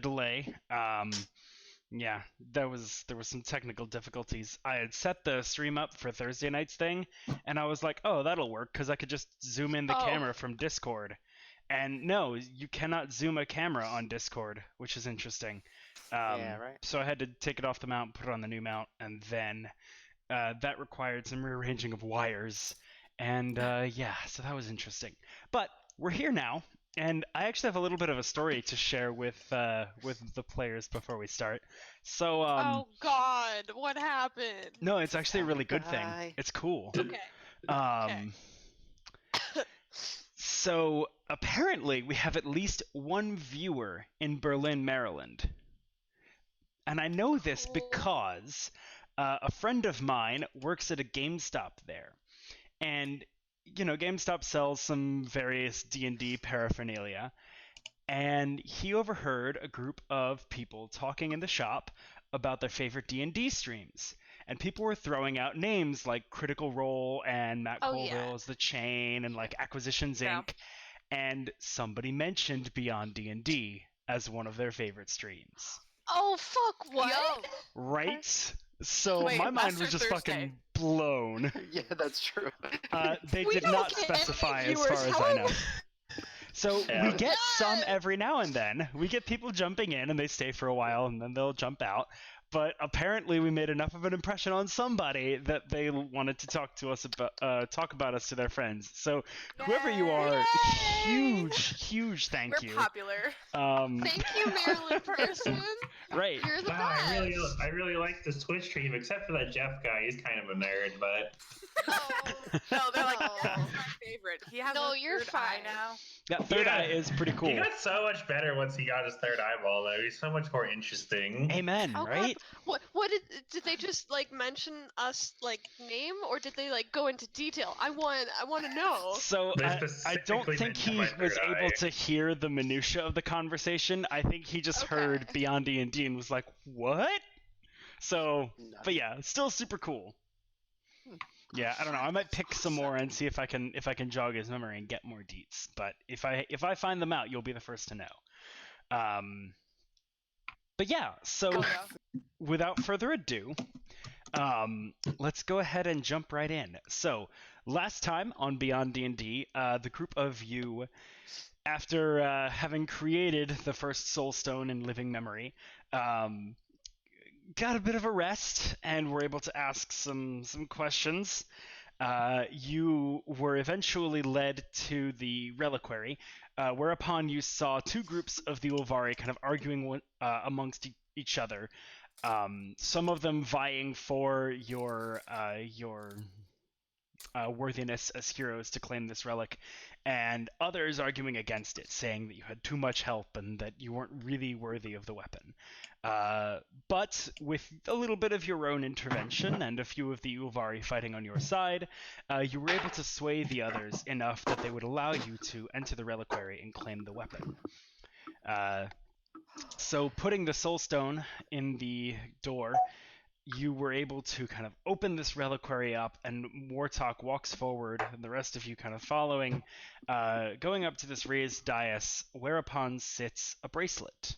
delay. Yeah, there was some technical difficulties. I had set the stream up for Thursday night's thing, and I was like, oh, that'll work because I could just zoom in the camera from Discord. And no, you cannot zoom a camera on Discord, which is interesting. Yeah, right. So I had to take it off the mount, put it on the new mount, and then that required some rearranging of wires. And yeah, so that was interesting. But we're here now, and I actually have a little bit of a story to share with the players before we start. So oh God, what happened? No, it's actually a really good thing. It's cool. Okay. Okay. So apparently we have at least one viewer in Berlin, Maryland. And I know this because a friend of mine works at a GameStop there. And, you know, GameStop sells some various D&D paraphernalia. And he overheard a group of people talking in the shop about their favorite D&D streams. And people were throwing out names like Critical Role and Matt Colville's The Chain and like Acquisitions Inc. And somebody mentioned BionD&D as one of their favorite streams. Oh, fuck, what? Yo. Right? So my mind was just fucking blown. Yeah, that's true. They did not specify as far as I know. So we get some every now and then. We get people jumping in and they stay for a while and then they'll jump out. But apparently we made enough of an impression on somebody that they wanted to talk about us to their friends. So whoever you are, huge thank you. We're popular. Thank you, Maryland person. Right. You're the Wow, best. I really like this Twitch stream, except for that Jeff guy. He's kind of a nerd, but No, they're like, that's my favorite. He has a you're third eye fine. now. That third eye is pretty cool. He got so much better once he got his third eyeball, though. He's so much more interesting. Amen, right? God. What did they just like mention us like name, or did they like go into detail? I want to know. So I don't think he was able to hear the minutia of the conversation. I think he just heard BionD&D and was like, "What?" So, but yeah, still super cool. Yeah, I don't know. I might pick some more and see if I can jog his memory and get more deets. But if I find them out, you'll be the first to know. But yeah, so without further ado, let's go ahead and jump right in. So last time on BionD&D, the group of you, after having created the first soul stone in living memory, got a bit of a rest and were able to ask some questions. You were eventually led to the reliquary, whereupon you saw two groups of the Ulvari kind of arguing amongst each other. Some of them vying for your worthiness as heroes to claim this relic, and others arguing against it, saying that you had too much help and that you weren't really worthy of the weapon. But with a little bit of your own intervention and a few of the Ulvari fighting on your side, you were able to sway the others enough that they would allow you to enter the reliquary and claim the weapon. So putting the soul stone in the door, you were able to kind of open this reliquary up, and Wartalk walks forward, and the rest of you kind of following, going up to this raised dais, whereupon sits a bracelet.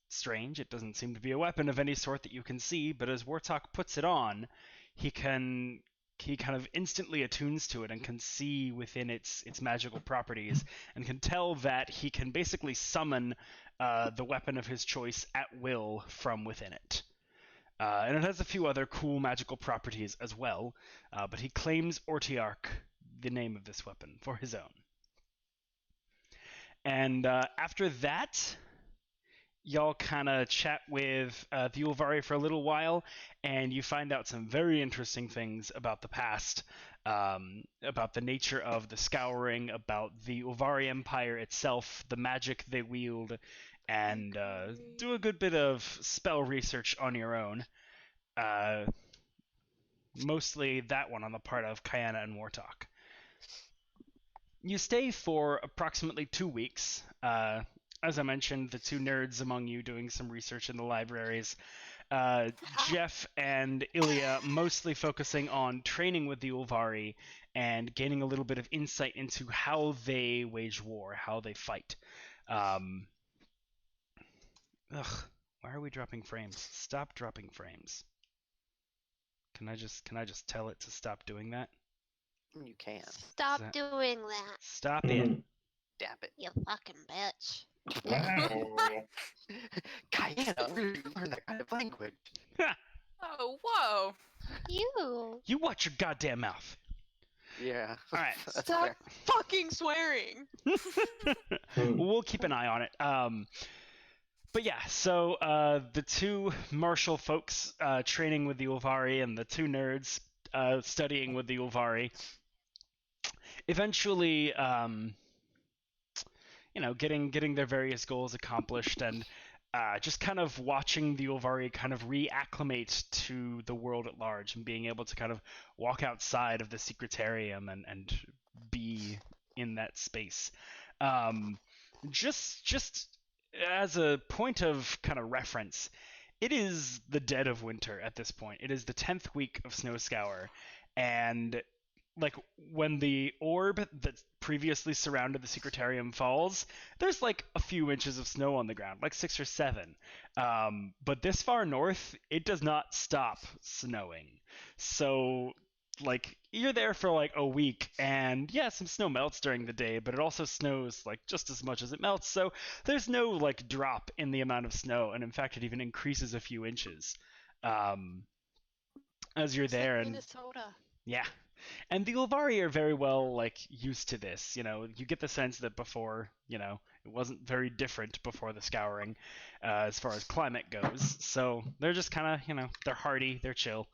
Strange, it doesn't seem to be a weapon of any sort that you can see, but as Wartalk puts it on, he kind of instantly attunes to it and can see within its magical properties, and can tell that he can basically summon the weapon of his choice at will from within it. And it has a few other cool magical properties as well, but he claims Ortiarch, the name of this weapon, for his own. And after that, y'all kind of chat with the Ulvari for a little while, and you find out some very interesting things about the past, about the nature of the Scouring, about the Ulvari Empire itself, the magic they wield, and do a good bit of spell research on your own. Mostly that one on the part of Kayana and Wartalk. You stay for approximately 2 weeks. As I mentioned, the two nerds among you doing some research in the libraries. Jeff and Ilya mostly focusing on training with the Ulvari and gaining a little bit of insight into how they wage war, how they fight. Ugh, why are we dropping frames? Stop dropping frames. Can I just tell it to stop doing that? You can. Stop doing that, Stop it. Dap it. you fucking bitch. Wow. Guyana, where did you learn that kind of language? Oh, whoa. You watch your goddamn mouth. Yeah. All right. That's Stop fair. fucking swearing. We'll keep an eye on it. But yeah, so the two martial folks training with the Ulvari and the two nerds studying with the Ulvari eventually, getting their various goals accomplished and just kind of watching the Ulvari kind of reacclimate to the world at large and being able to kind of walk outside of the Secretarium and be in that space. Just as a point of kind of reference, it is the dead of winter at this point. It is the 10th week of Snow Scour, and like when the orb that previously surrounded the Secretarium falls, there's like a few inches of snow on the ground, like 6 or 7. But this far north, it does not stop snowing. So like you're there for like a week, and yeah, some snow melts during the day, but it also snows like just as much as it melts. So there's no like drop in the amount of snow, and in fact, it even increases a few inches as you're It's there. like And Minnesota. yeah. And the Ulvari are very well, like, used to this. You know, you get the sense that before, it wasn't very different before the scouring as far as climate goes. So they're just kind of, they're hardy, they're chill.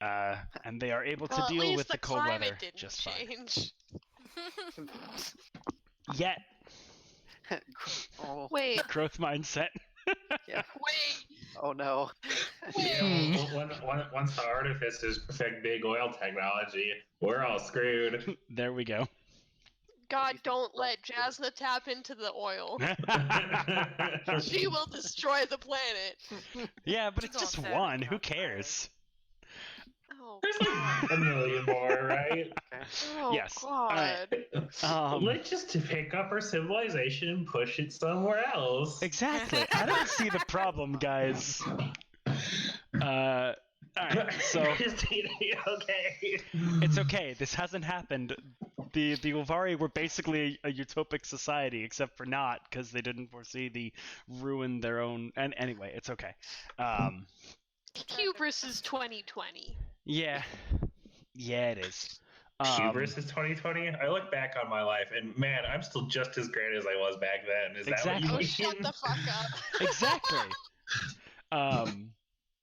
And they are able to Well, at deal least with the cold climate weather didn't just fine. change. Yet, Oh, Wait, growth mindset. yeah. wait. Oh no. Yeah, once the artificers perfect big oil technology, we're all screwed. There we go. God, don't let Jasna tap into the oil. She will destroy the planet. Yeah, but it's Don't just say one. that Who on fire. cares? Oh, There's like a million more, right? Okay. oh Yes. God. Let's just pick up our civilization and push it somewhere else. Exactly. I don't see the problem, guys. Alright, so okay. it's okay. This hasn't happened. The Ulvari were basically a utopic society, except for not, because they didn't foresee the ruin their own. And anyway, it's okay. Hubris is 2020. Yeah, it is. Hubris is 2020. I look back on my life, and man, I'm still just as great as I was back then. Is Exactly. that Oh, what you shut mean? the fuck up. Exactly.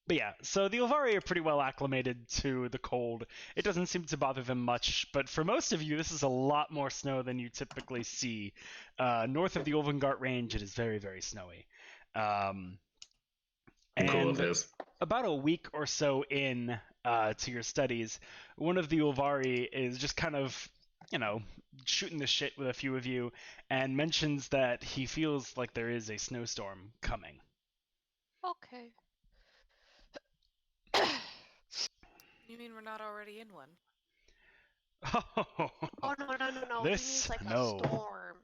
But yeah, so the Ulvari are pretty well acclimated to the cold. It doesn't seem to bother them much, but for most of you, this is a lot more snow than you typically see. North of the Olvengart Range, it is very, very snowy. I'm cool with this. About a week or so in to your studies, one of the Ulvari is just kind of, shooting the shit with a few of you and mentions that he feels like there is a snowstorm coming. Okay. You mean we're not already in one? Oh, no. This, He means like no. a storm.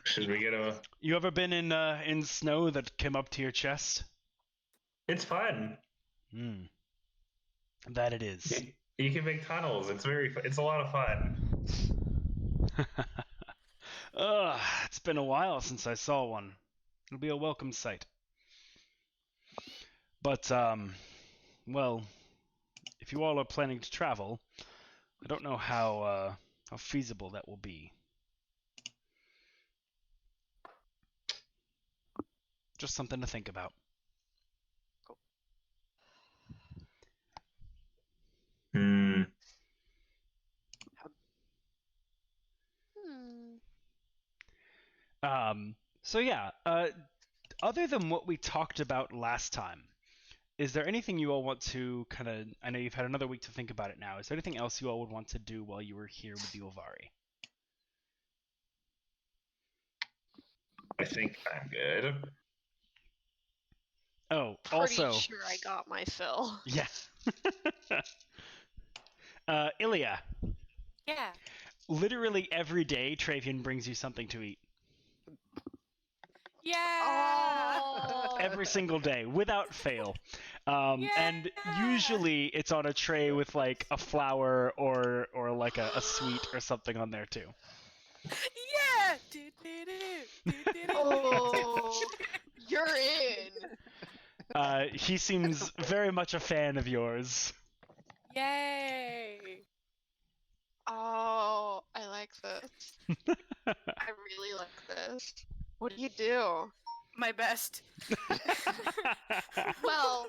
Should we get a? You ever been in snow that came up to your chest? It's fun. That it is. You can make tunnels. It's a lot of fun. It's been a while since I saw one. It'll be a welcome sight. But, well, if you all are planning to travel, I don't know how feasible that will be. Just something to think about. So yeah, other than what we talked about last time, is there anything you all want to kind of, I know you've had another week to think about it now, is there anything else you all would want to do while you were here with the Ulvari? I think I'm good. Oh, Pretty also, sure I got my fill. yeah. Ilya, Yeah. literally every day Travian brings you something to eat. Yeah. Oh. every single day without fail. And usually it's on a tray with like a flower or like a sweet or something on there too. Yeah. Oh, you're in. He seems very much a fan of yours. Yay. Oh, I like this. I really like this. What do you do? My best. Well,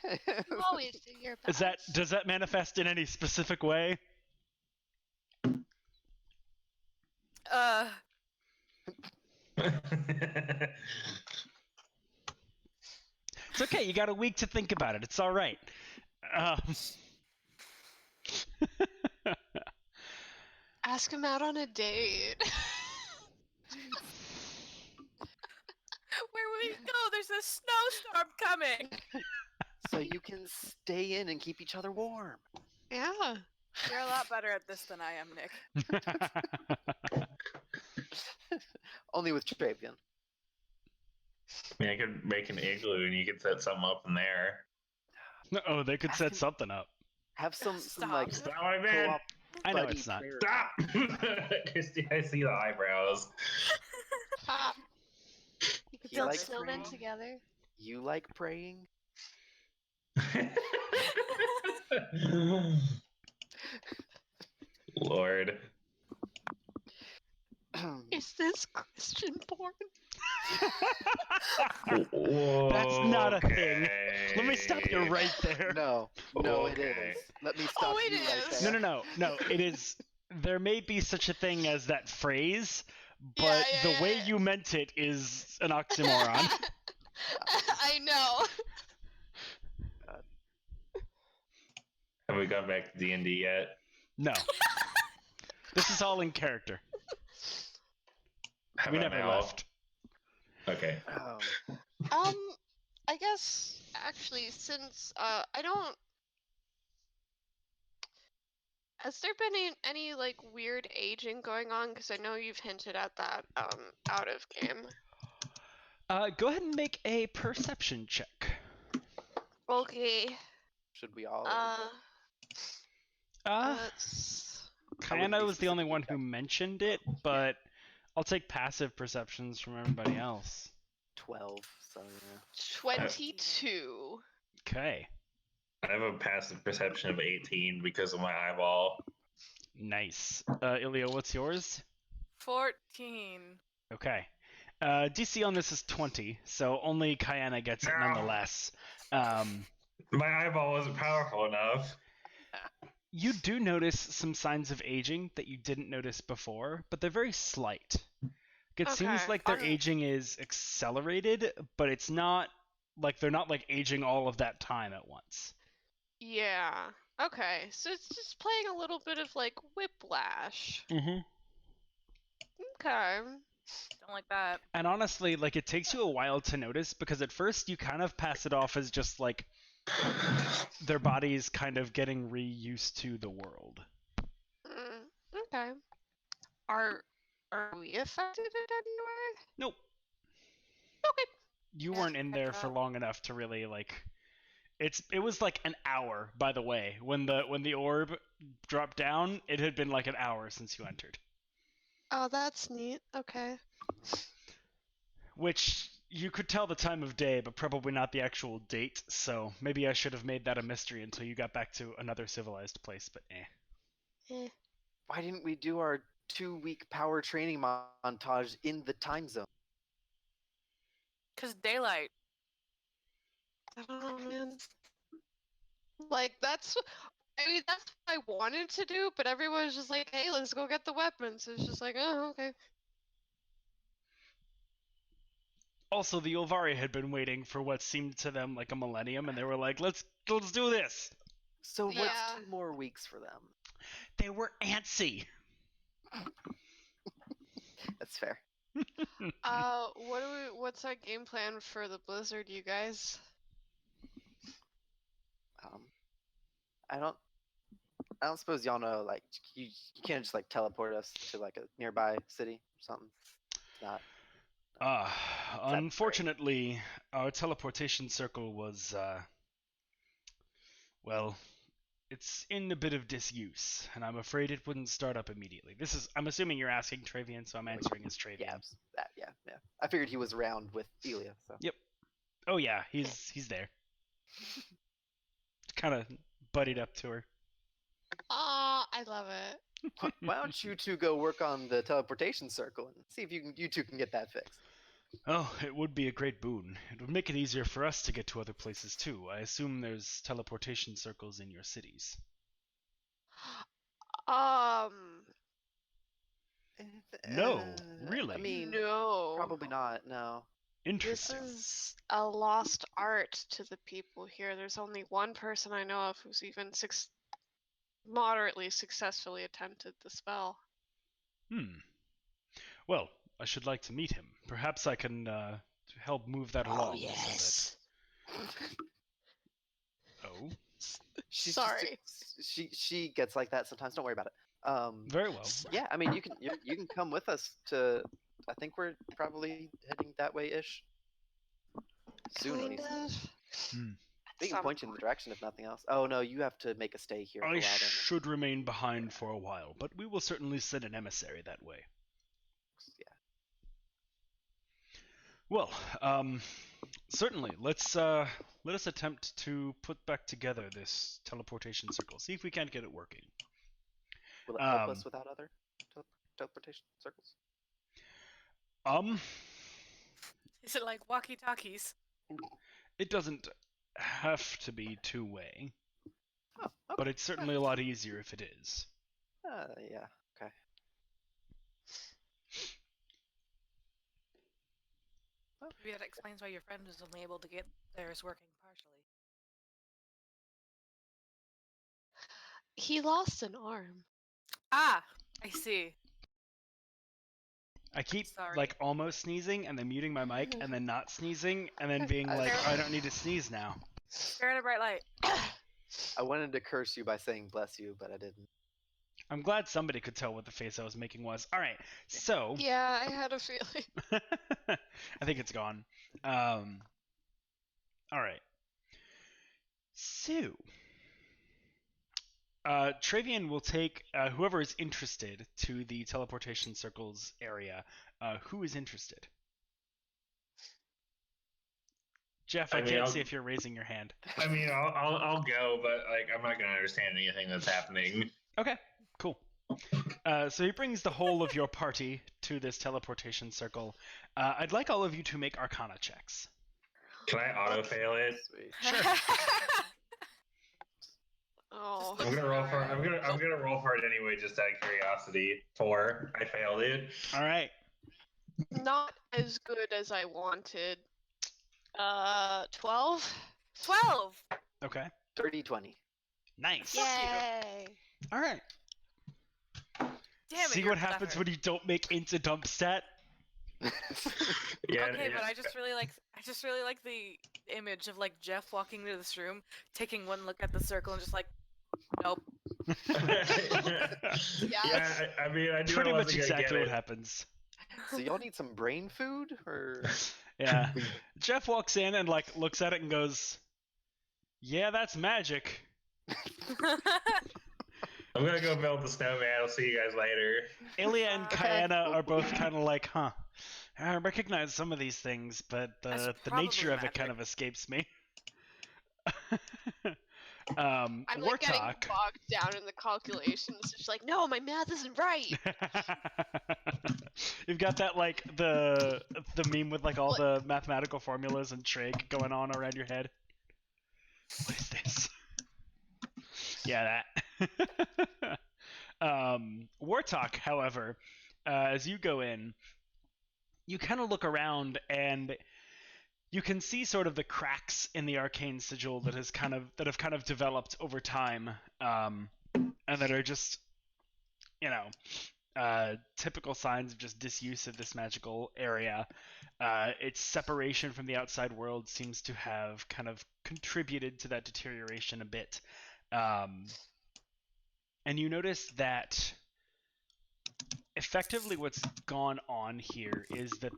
you always do your best. Does that manifest in any specific way? It's okay. You got a week to think about it. It's all right. Ask him out on a date. Where will we go? There's a snowstorm coming. So you can stay in and keep each other warm. Yeah. You're a lot better at this than I am, Nick. Only with Travian. I mean, I could make an igloo and you could set something up in there. Oh, they could set something up. Have some Stop. like Stop, my man! co-op I know buddy it's not. prayer. Stop! I see the eyebrows. Pop. You could He build likes snowmen praying. together. You like praying? Lord. Is this Christian porn? That's not a thing. Let me stop you right there. No, it Okay. is. Let me stop it you right is. there. No. It is. There may be such a thing as that phrase, but Yeah, the way yeah. you meant it is an oxymoron. I know. Have we gone back to D&D yet? No. This is all in character. How We about never now? left. Okay. Oh. I guess actually, since I don't. Has there been any like weird aging going on? Because I know you've hinted at that out of game. Go ahead and make a perception check. Okay. Should we all? Let's. Kayana was the only one who mentioned it, but I'll take passive perceptions from everybody else. 12. So yeah. 22. Okay. I have a passive perception of 18 because of my eyeball. Nice. Ilio, what's yours? 14. Okay. DC on this is 20, so only Kayana gets it nonetheless. My eyeball wasn't powerful enough. You do notice some signs of aging that you didn't notice before, but they're very slight. It seems Okay. like their aging is accelerated, but it's not like they're not like aging all of that time at once. Yeah. Okay. So it's just playing a little bit of like whiplash. Mm-hmm. Okay. Don't like that. And honestly, like it takes you a while to notice because at first you kind of pass it off as just like their bodies kind of getting reused to the world. Okay. Are we affected in any way? Nope. Okay. You weren't in there for long enough to really like. It was like an hour, by the way. When the orb dropped down, it had been like an hour since you entered. Oh, that's neat. Okay. Which you could tell the time of day, but probably not the actual date. So maybe I should have made that a mystery until you got back to another civilized place. But Why didn't we do our 2-week power training montage in the time zone? 'Cause daylight. I don't know, man. Like that's what I wanted to do, but everyone's just like, "Hey, let's go get the weapons." It's just like, "Oh, okay." Also, the Ulvari had been waiting for what seemed to them like a millennium, and they were like, "Let's do this." So what's Yeah. 2 more weeks for them? They were antsy. That's fair. What's our game plan for the blizzard, you guys? I don't suppose y'all know, like, you can't just like teleport us to like a nearby city or something. It's not. Unfortunately, our teleportation circle was, well, it's in a bit of disuse, and I'm afraid it wouldn't start up immediately. I'm assuming you're asking Travian, so I'm answering as Travian. Yeah, yeah. I figured he was around with Elia, so. Yep. Oh yeah, he's there. Kind of buddied up to her. I love it. Why don't you two go work on the teleportation circle and see if you two can get that fixed? Oh, it would be a great boon. It would make it easier for us to get to other places too. I assume there's teleportation circles in your cities. No, really? I mean, no. probably not. No. Interesting. This is a lost art to the people here. There's only one person I know of who's even moderately successfully attempted the spell. Well, I should like to meet him. Perhaps I can help move that along. Oh, yes. A little bit. Oh. Sorry. She gets like that sometimes. Don't worry about it. Very well. Yeah, I mean, you can come with us to. I think we're probably heading that way ish. Soon, at least. We can point you in the direction if nothing else. Oh no, you have to make a stay here. I should remain behind for a while, but we will certainly send an emissary that way. Yeah. Well, certainly. Let us attempt to put back together this teleportation circle. See if we can't get it working. Will it help us without other teleportation circles? Is it like walkie-talkies? It doesn't have to be two-way, Oh, okay. but it's certainly a lot easier if it is. Yeah. Okay. Maybe that explains why your friend was only able to get theirs working partially. He lost an arm. Ah, I see. I keep Sorry. like almost sneezing and then muting my mic and then not sneezing and then being like, I don't need to sneeze now. Stare at a bright light. I wanted to curse you by saying bless you, but I didn't. I'm glad somebody could tell what the face I was making was. All right, so Yeah, I had a feeling. I think it's gone. All right. So Travian will take whoever is interested to the teleportation circles area. Who is interested? Jeff, I can't see if you're raising your hand. I mean, I'll go, but like I'm not gonna understand anything that's happening. Okay, cool. So he brings the whole of your party to this teleportation circle. I'd like all of you to make Arcana checks. Can I auto fail it? Sweet. Sure. Oh. I'm gonna roll for it anyway, just out of curiosity. 4. I failed it. All right. Not as good as I wanted. 12? 12! Okay. 30-20. Nice. Yay! All right. Damn it, See you're what a happens clever. when you don't make int a dump stat? Yeah. Okay, but I just really like the image of like Jeff walking into this room, taking one look at the circle and just like, nope. Yeah, I mean, I knew Pretty I much wasn't gonna exactly get what it. happens. So y'all need some brain food, or? Yeah. Jeff walks in and like looks at it and goes, "Yeah, that's magic." I'm gonna go build the snowman. I'll see you guys later. Ilya and Kayana are both kind of like, huh. I recognize some of these things, but That's the nature of probably it kind magic. of escapes me. I'm like getting Warthog. bogged down in the calculations. It's just like, no, my math isn't right. You've got that like the meme with like all the mathematical formulas and trig going on around your head. What is this? Yeah, that. Warthog, however, as you go in, you kind of look around and you can see sort of the cracks in the arcane sigil that have kind of developed over time, and that are just, typical signs of just disuse of this magical area. Its separation from the outside world seems to have kind of contributed to that deterioration a bit. And you notice that effectively what's gone on here is that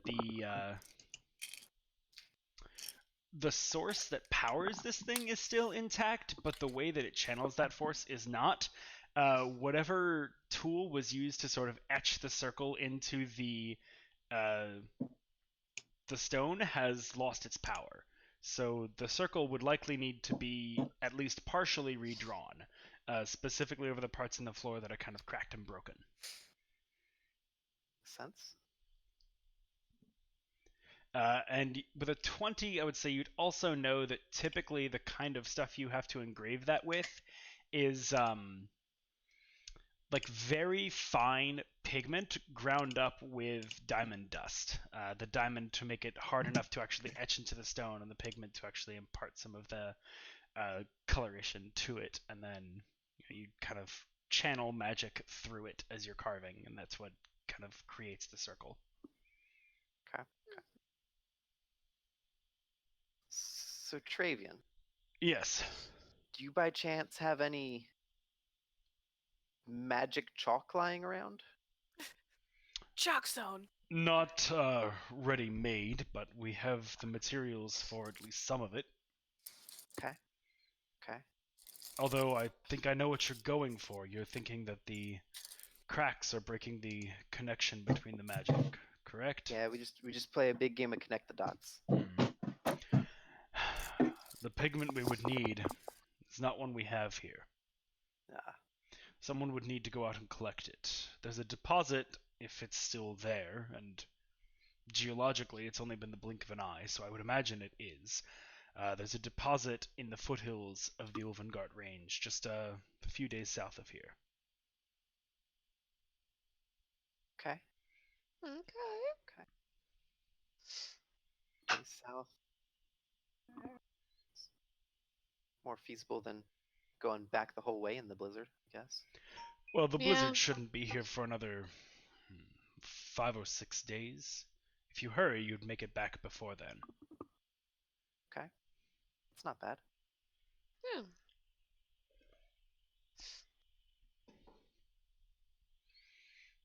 the source that powers this thing is still intact, but the way that it channels that force is not. Whatever tool was used to sort of etch the circle into the stone has lost its power. So the circle would likely need to be at least partially redrawn, specifically over the parts in the floor that are kind of cracked and broken. Sense. And with a 20, I would say you'd also know that typically the kind of stuff you have to engrave that with is like very fine pigment ground up with diamond dust. The diamond to make it hard enough to actually etch into the stone, and the pigment to actually impart some of the coloration to it, and then you kind of channel magic through it as you're carving, and that's what kind of creates the circle. Okay. So Travian. Yes. Do you by chance have any magic chalk lying around? Chalk zone. Not ready-made, but we have the materials for at least some of it. Okay. Although I think I know what you're going for. You're thinking that the cracks are breaking the connection between the magic, correct? Yeah, we just play a big game of connect the dots. The pigment we would need is not one we have here. Someone would need to go out and collect it. There's a deposit, if it's still there, and geologically it's only been the blink of an eye, so I would imagine it is. There's a deposit in the foothills of the Ulvengard range, just a few days south of here. Okay. South. More feasible than going back the whole way in the blizzard, I guess. Well, the blizzard shouldn't be here for another 5 or 6 days. If you hurry, you'd make it back before then. Okay. It's not bad. Yeah.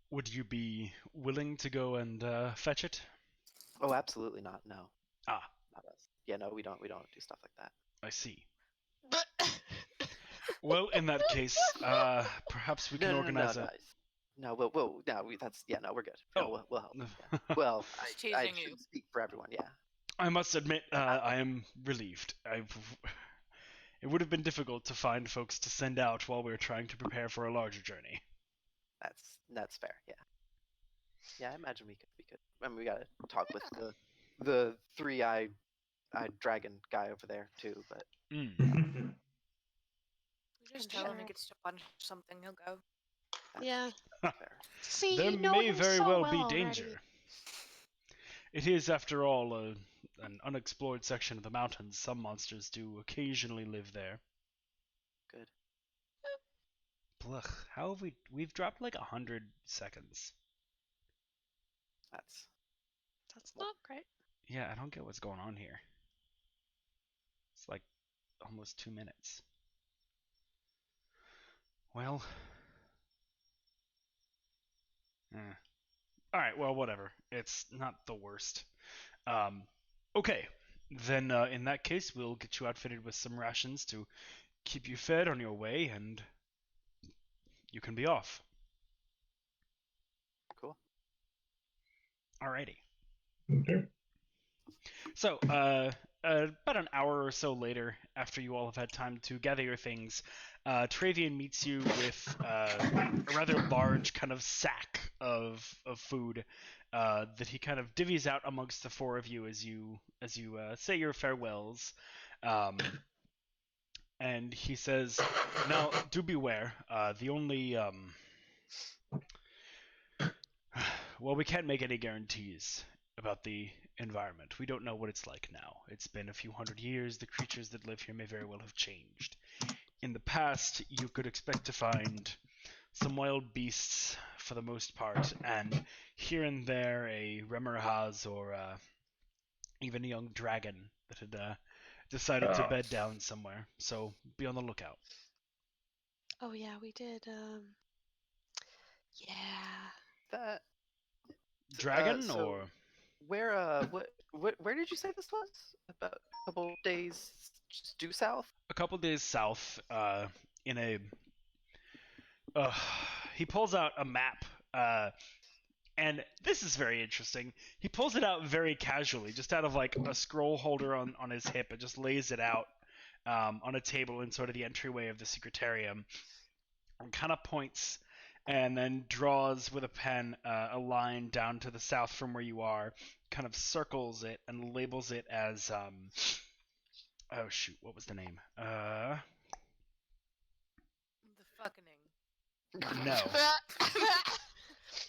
Would you be willing to go and fetch it? Oh, absolutely not. No. Ah. Not us. Yeah, no, we don't do stuff like that. I see. Well, in that case, perhaps we can organize a... No, we're good. No, we'll help. Yeah. Well, I shouldn't speak for everyone, yeah. I must admit, I am relieved. It would have been difficult to find folks to send out while we were trying to prepare for a larger journey. That's fair, yeah. Yeah, I imagine we could. I mean, we gotta talk with the three-eyed dragon guy over there too, but. Just tell him he gets to punch something, he'll go. Yeah. Fair. See, there you know may him very so well be already. danger. It is, after all, an unexplored section of the mountains. Some monsters do occasionally live there. Good. Blech, how have we've dropped like 100 seconds. That's not great. Yeah, I don't get what's going on here. It's like almost 2 minutes. Well. Alright, well, whatever. It's not the worst. Okay. Then, in that case, we'll get you outfitted with some rations to keep you fed on your way, and you can be off. Cool. Alrighty. Okay. So, about an hour or so later, after you all have had time to gather your things, Travian meets you with a rather large kind of sack of food that he kind of divvies out amongst the four of you as you say your farewells. And he says, "Now, do beware. The only well, we can't make any guarantees about the environment. We don't know what it's like now. It's been a few hundred years. The creatures that live here may very well have changed. In the past, you could expect to find some wild beasts for the most part, and here and there a Remmerhaz or even a young dragon that had decided to bed down somewhere. So be on the lookout." Oh yeah, we did. Yeah. That Dragon or? where did you say this was? About a couple days due south? A couple days south, in a. He pulls out a map, and this is very interesting. He pulls it out very casually, just out of like a scroll holder on his hip, and just lays it out on a table in sort of the entryway of the Secretarium, and kind of points and then draws with a pen a line down to the south from where you are, kind of circles it and labels it as oh shoot, what was the name? The fucking. No.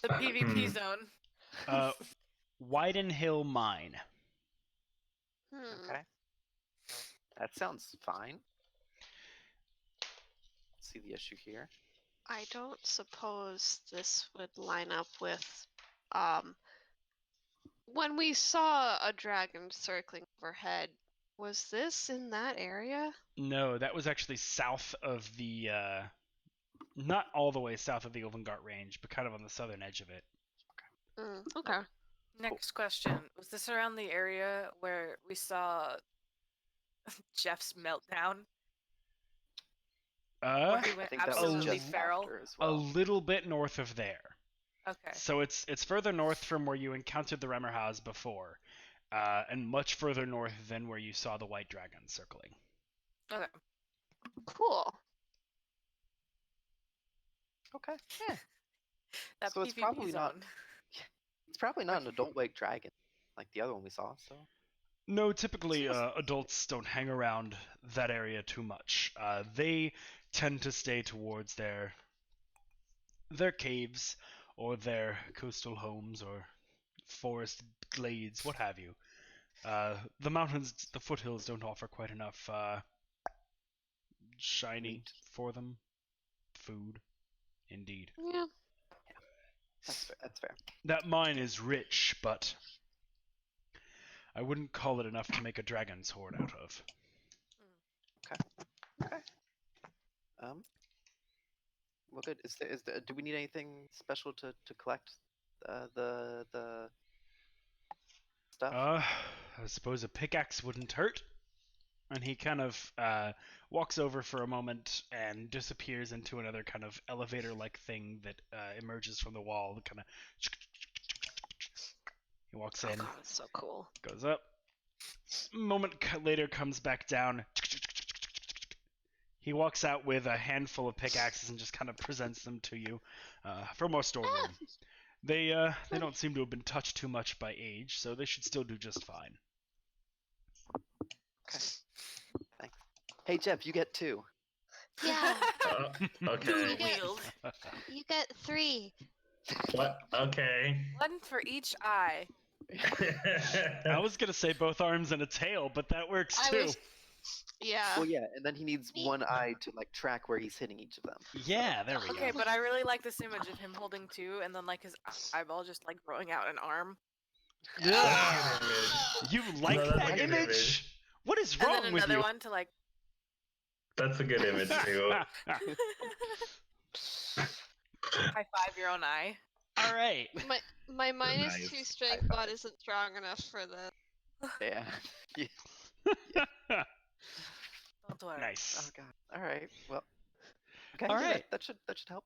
The PvP zone. Wyden Hill Mine. Okay. That sounds fine. See the issue here. I don't suppose this would line up with when we saw a dragon circling overhead. Was this in that area? No, that was actually south of the not all the way south of the Olvengart range, but kind of on the southern edge of it. Okay. Next question. Was this around the area where we saw Jeff's meltdown? Where he I went think that was absolutely just feral? after as A well. little bit north of there. Okay. So it's further north from where you encountered the Remmerhaus before, and much further north than where you saw the white dragon circling. Okay. Cool. Okay. Yeah. That So it's PvP probably zone. not- It's probably not an adult wake dragon like the other one we saw. So. No, typically adults don't hang around that area too much. They tend to stay towards their caves or their coastal homes or forest glades, what have you. The mountains, the foothills don't offer quite enough shiny for them. Food, indeed. Yeah. That's fair. That mine is rich, but I wouldn't call it enough to make a dragon's hoard out of. Okay. Well, good. Do we need anything special to collect the stuff? I suppose a pickaxe wouldn't hurt. And he kind of walks over for a moment and disappears into another kind of elevator-like thing that emerges from the wall. Kind of. He walks in. Oh, God, it's so cool. Goes up. Moment later, comes back down. He walks out with a handful of pickaxes and just kind of presents them to you from our storeroom. They don't seem to have been touched too much by age, so they should still do just fine. Okay. Thanks. Hey Jeff, you get 2. Yeah. Okay. Wield. You get 3. What? Okay. One for each eye. I was gonna say both arms and a tail, but that works I too. was. Yeah. Well, yeah, and then he needs one eye to like track where he's hitting each of them. Yeah, there we Okay, go. but I really like this image of him holding 2 and then like his eyeball just like growing out an arm. Yeah. You like No, that's a that good image? image. What is And wrong then with another you? one to like That's a good image too. high five your own eye. All right. My minus Nice. 2 strength bot isn't strong enough for this. Yeah. Don't worry. Nice. Oh god. All right. Well. Okay. All yeah, right. That should help.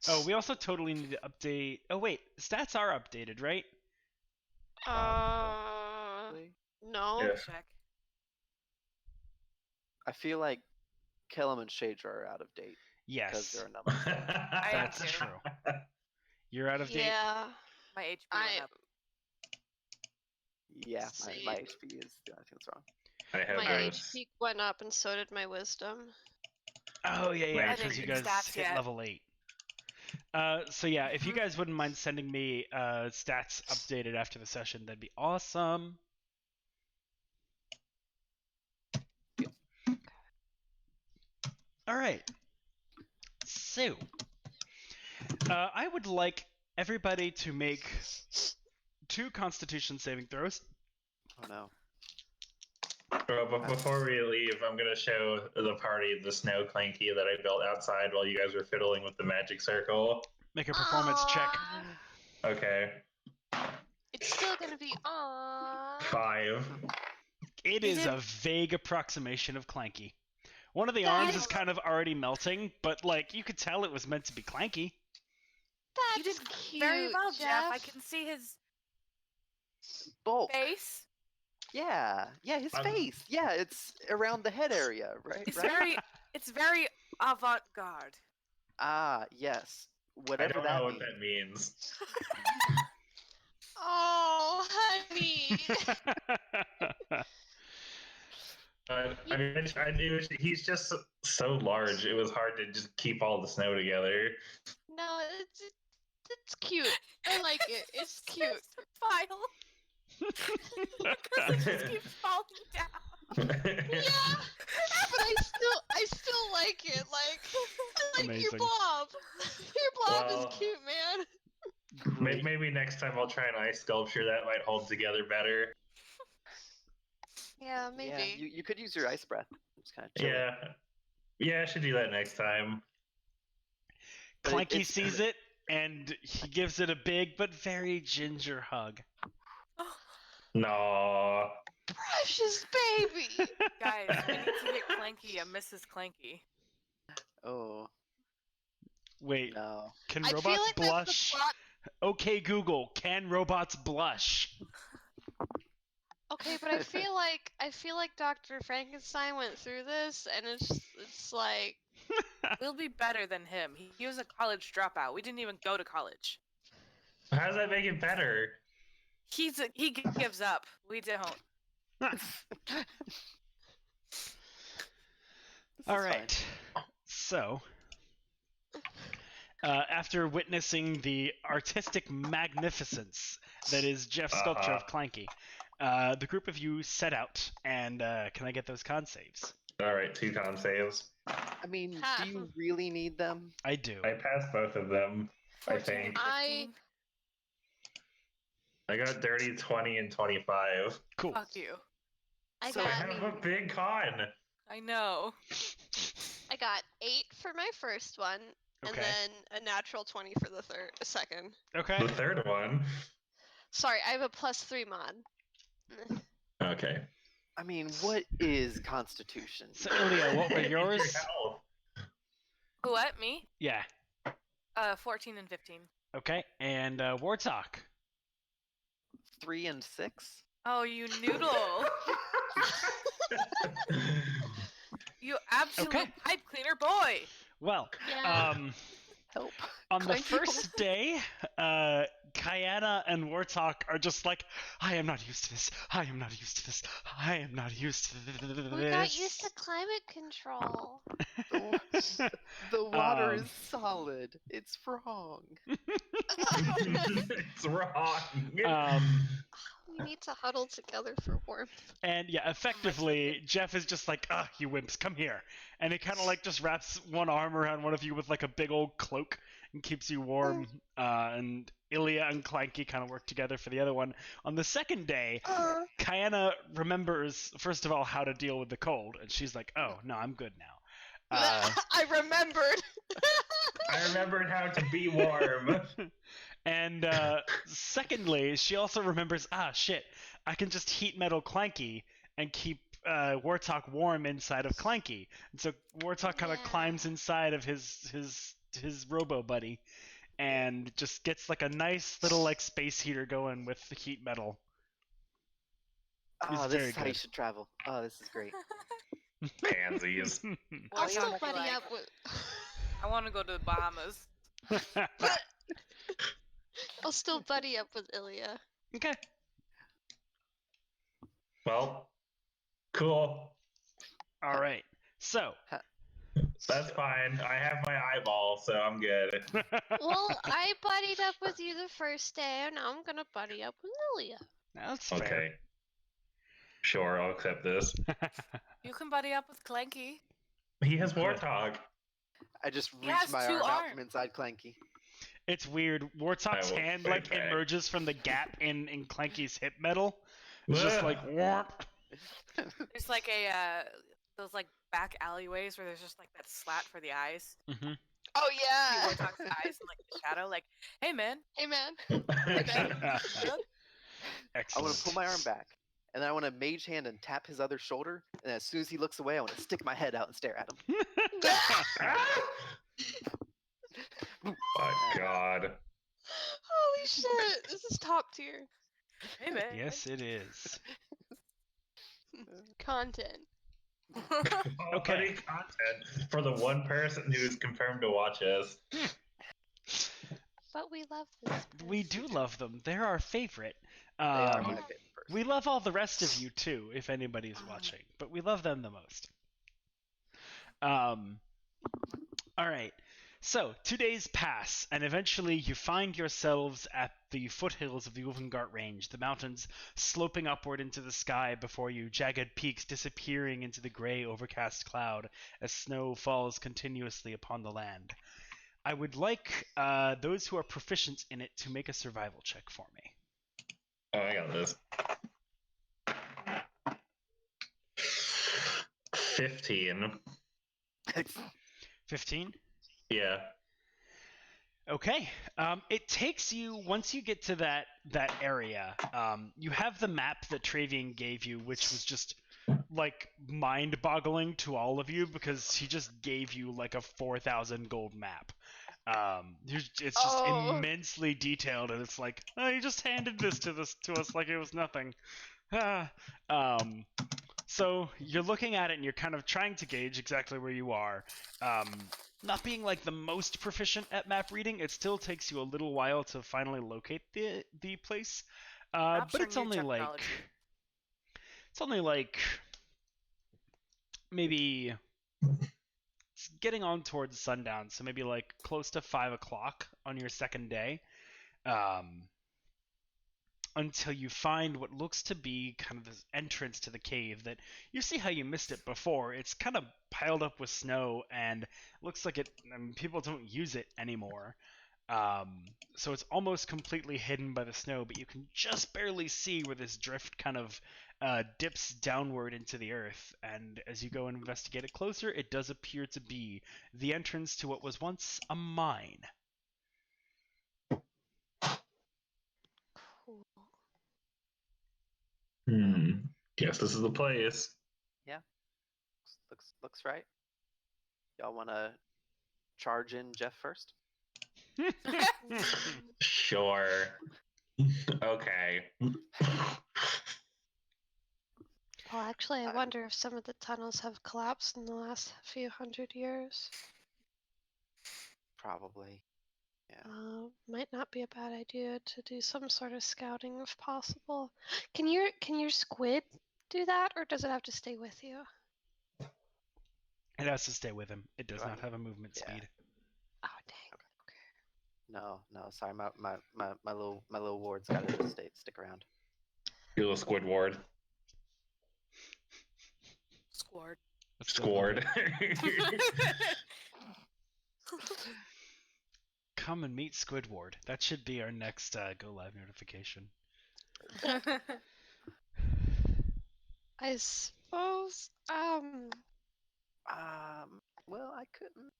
Oh, we also totally need to update. Oh wait, stats are updated, right? No. Yeah. Check. I feel like Kellum and Shadra are out of date because Yes, there are numbers. I am that's too. true. You're out of date. Yeah. My HP I- went up. Yeah, my See. HP is. I think it's wrong. I have My those. HP went up and so did my wisdom. Oh yeah, I because you didn't guys stats hit yet. level 8. So yeah, if you guys wouldn't mind sending me stats updated after the session, that'd be awesome. All right. So, I would like everybody to make 2 Constitution saving throws. Oh no. But before we leave, I'm gonna show the party the snow clanky that I built outside while you guys were fiddling with the magic circle. Make a performance check. Okay. It's still gonna be aww. 5. It is a vague approximation of Clanky. One of the arms is kind of already melting, but like you could tell it was meant to be Clanky. You That's did cute, very well, Jeff. I Jeff. can see his Bulk. face. Yeah, his face. Yeah, it's around the head area, right? It's very avant-garde. Ah, yes. I Whatever don't that know what means. that means. Oh, honey. I mean, I knew he's just so large. It was hard to just keep all the snow together. No, it's cute. I like it. It's cute. File. Because it just keeps falling down. Yeah, but I still like it. Like, I like your Amazing. blob. Your blob Well, is cute, man. Great. Maybe next time I'll try an ice sculpture that might hold together better. Yeah, maybe. Yeah, you could use your ice breath. It's kind of chilly. Yeah, I should do that next time. But Clanky it's- sees it, and he gives it a big but very ginger hug. No. Precious baby. Guys, we need to get Clanky a Mrs. Clanky. Oh, Wait, no. can I feel robots like that's the blush? plot. Okay, Google, can robots blush? Okay, but I feel like Dr. Frankenstein went through this, and it's like We'll be better than him. He was a college dropout. We didn't even go to college. How does that make it better? He gives up. We don't. All right. So, after witnessing the artistic magnificence that is Jeff's sculpture of Clanky, the group of you set out, and can I get those con saves? All right, 2 con saves. I mean, Ha. do you really need them? I do. I passed both of them, I 14 think. and I- 15. I got dirty 20 and 25. Cool. Fuck you. I So I got have a big con. I know. 8 for my first one, and Okay. then a natural 20 for the second. Okay. The third one. Sorry, I have a +3 mod. Okay. I mean, what is Constitution? So, Ilya, what were yours? Health. What, me? Yeah. 14 and 15. Okay. And Wartalk. 3 and 6? Oh, you noodle. You absolute Okay. pipe cleaner boy. Well, Yeah. Help. on the Clanky first day, Kayana and Wartalk are just like, I am not used to this. I am not used to this. I am not used to this. We got used to climate control. The water Um, is solid. It's wrong. It's wrong. We need to huddle together for warmth. And yeah, effectively, Jeff is just like, you wimps, come here. And it kind of like just wraps one arm around one of you with like a big old cloak and keeps you warm. And Ilya and Clanky kind of work together for the other one. On the second day, Kayana remembers, first of all, how to deal with the cold. And she's like, oh, no, I'm good now. I remembered. I remembered how to be warm. And secondly, she also remembers, shit, I can just heat metal Clanky and keep Wartalk warm inside of Clanky. And so Wartalk kind of Yeah. climbs inside of his robo buddy and just gets like a nice little like space heater going with the heat metal. Oh, It's this very is how you good. should travel. Oh, this is great. Pansies. I'll What still would you buddy like? up with. I want to go to the Bahamas. I'll still buddy up with Ilya. Okay. Well, cool. All right. So, That's fine. I have my eyeball, so I'm good. Well, I buddied up with you the first day, and now I'm gonna buddy up with Ilya. that's Okay. fair. Sure, I'll accept this. You can buddy up with Clanky. He has Warthog. I just He has reached my 2 arm out arms. from inside Clanky. It's weird. Wartalk's I will hand say like that. emerges from the gap in Clanky's hip metal. It's just Ugh. like warp. There's like those like back alleyways where there's just like that slat for the eyes. Mm-hmm. Oh See yeah. Warthog's eyes in like the shadow, like, hey man. Hey man. Excellent. I want to pull my arm back, and then I want to mage hand and tap his other shoulder, and as soon as he looks away, I want to stick my head out and stare at him. My God. Holy shit! This is top tier Hey man. Yes, it is. content. Okay. Content for the one person who's confirmed to watch us. But we love this. We do love them. They're our favorite. They are Um, my favorite person. we love all the rest of you too, if anybody's watching, but we love them the most. All right. So 2 days pass, and eventually you find yourselves at the foothills of the Ulvengart Range, the mountains sloping upward into the sky before you, jagged peaks disappearing into the gray, overcast cloud as snow falls continuously upon the land. I would like those who are proficient in it to make a survival check for me. Oh, I got this. 15. 15? Yeah. Okay. It takes you, once you get to that area, you have the map that Travian gave you, which was just like mind-boggling to all of you because he just gave you like a 4,000 gold map. It's just immensely detailed, and it's like, oh, you just handed this to us like it was nothing. So you're looking at it and you're kind of trying to gauge exactly where you are. Not being like the most proficient at map reading, it still takes you a little while to finally locate the place. But it's only like maybe it's getting on towards sundown, so maybe like close to 5 o'clock on your second day. Until you find what looks to be kind of this entrance to the cave that you see how you missed it before. It's kind of piled up with snow and looks like people don't use it anymore. So it's almost completely hidden by the snow, but you can just barely see where this drift kind of dips downward into the earth. And as you go and investigate it closer, it does appear to be the entrance to what was once a mine. Guess this is the place. Yeah. Looks right. Y'all want to charge in Jeff first? Sure. Okay. Well, actually, I wonder if some of the tunnels have collapsed in the last few hundred years. Probably. Yeah. Might not be a bad idea to do some sort of scouting if possible. Can your squid do that, or does it have to stay with you? It has to stay with him. It does not have a movement speed. Oh dang. Okay. No. Sorry, my little ward's got to stick around. Your little squid ward. Scored. Come and meet Squidward. That should be our next go live notification. I suppose. Well, I couldn't.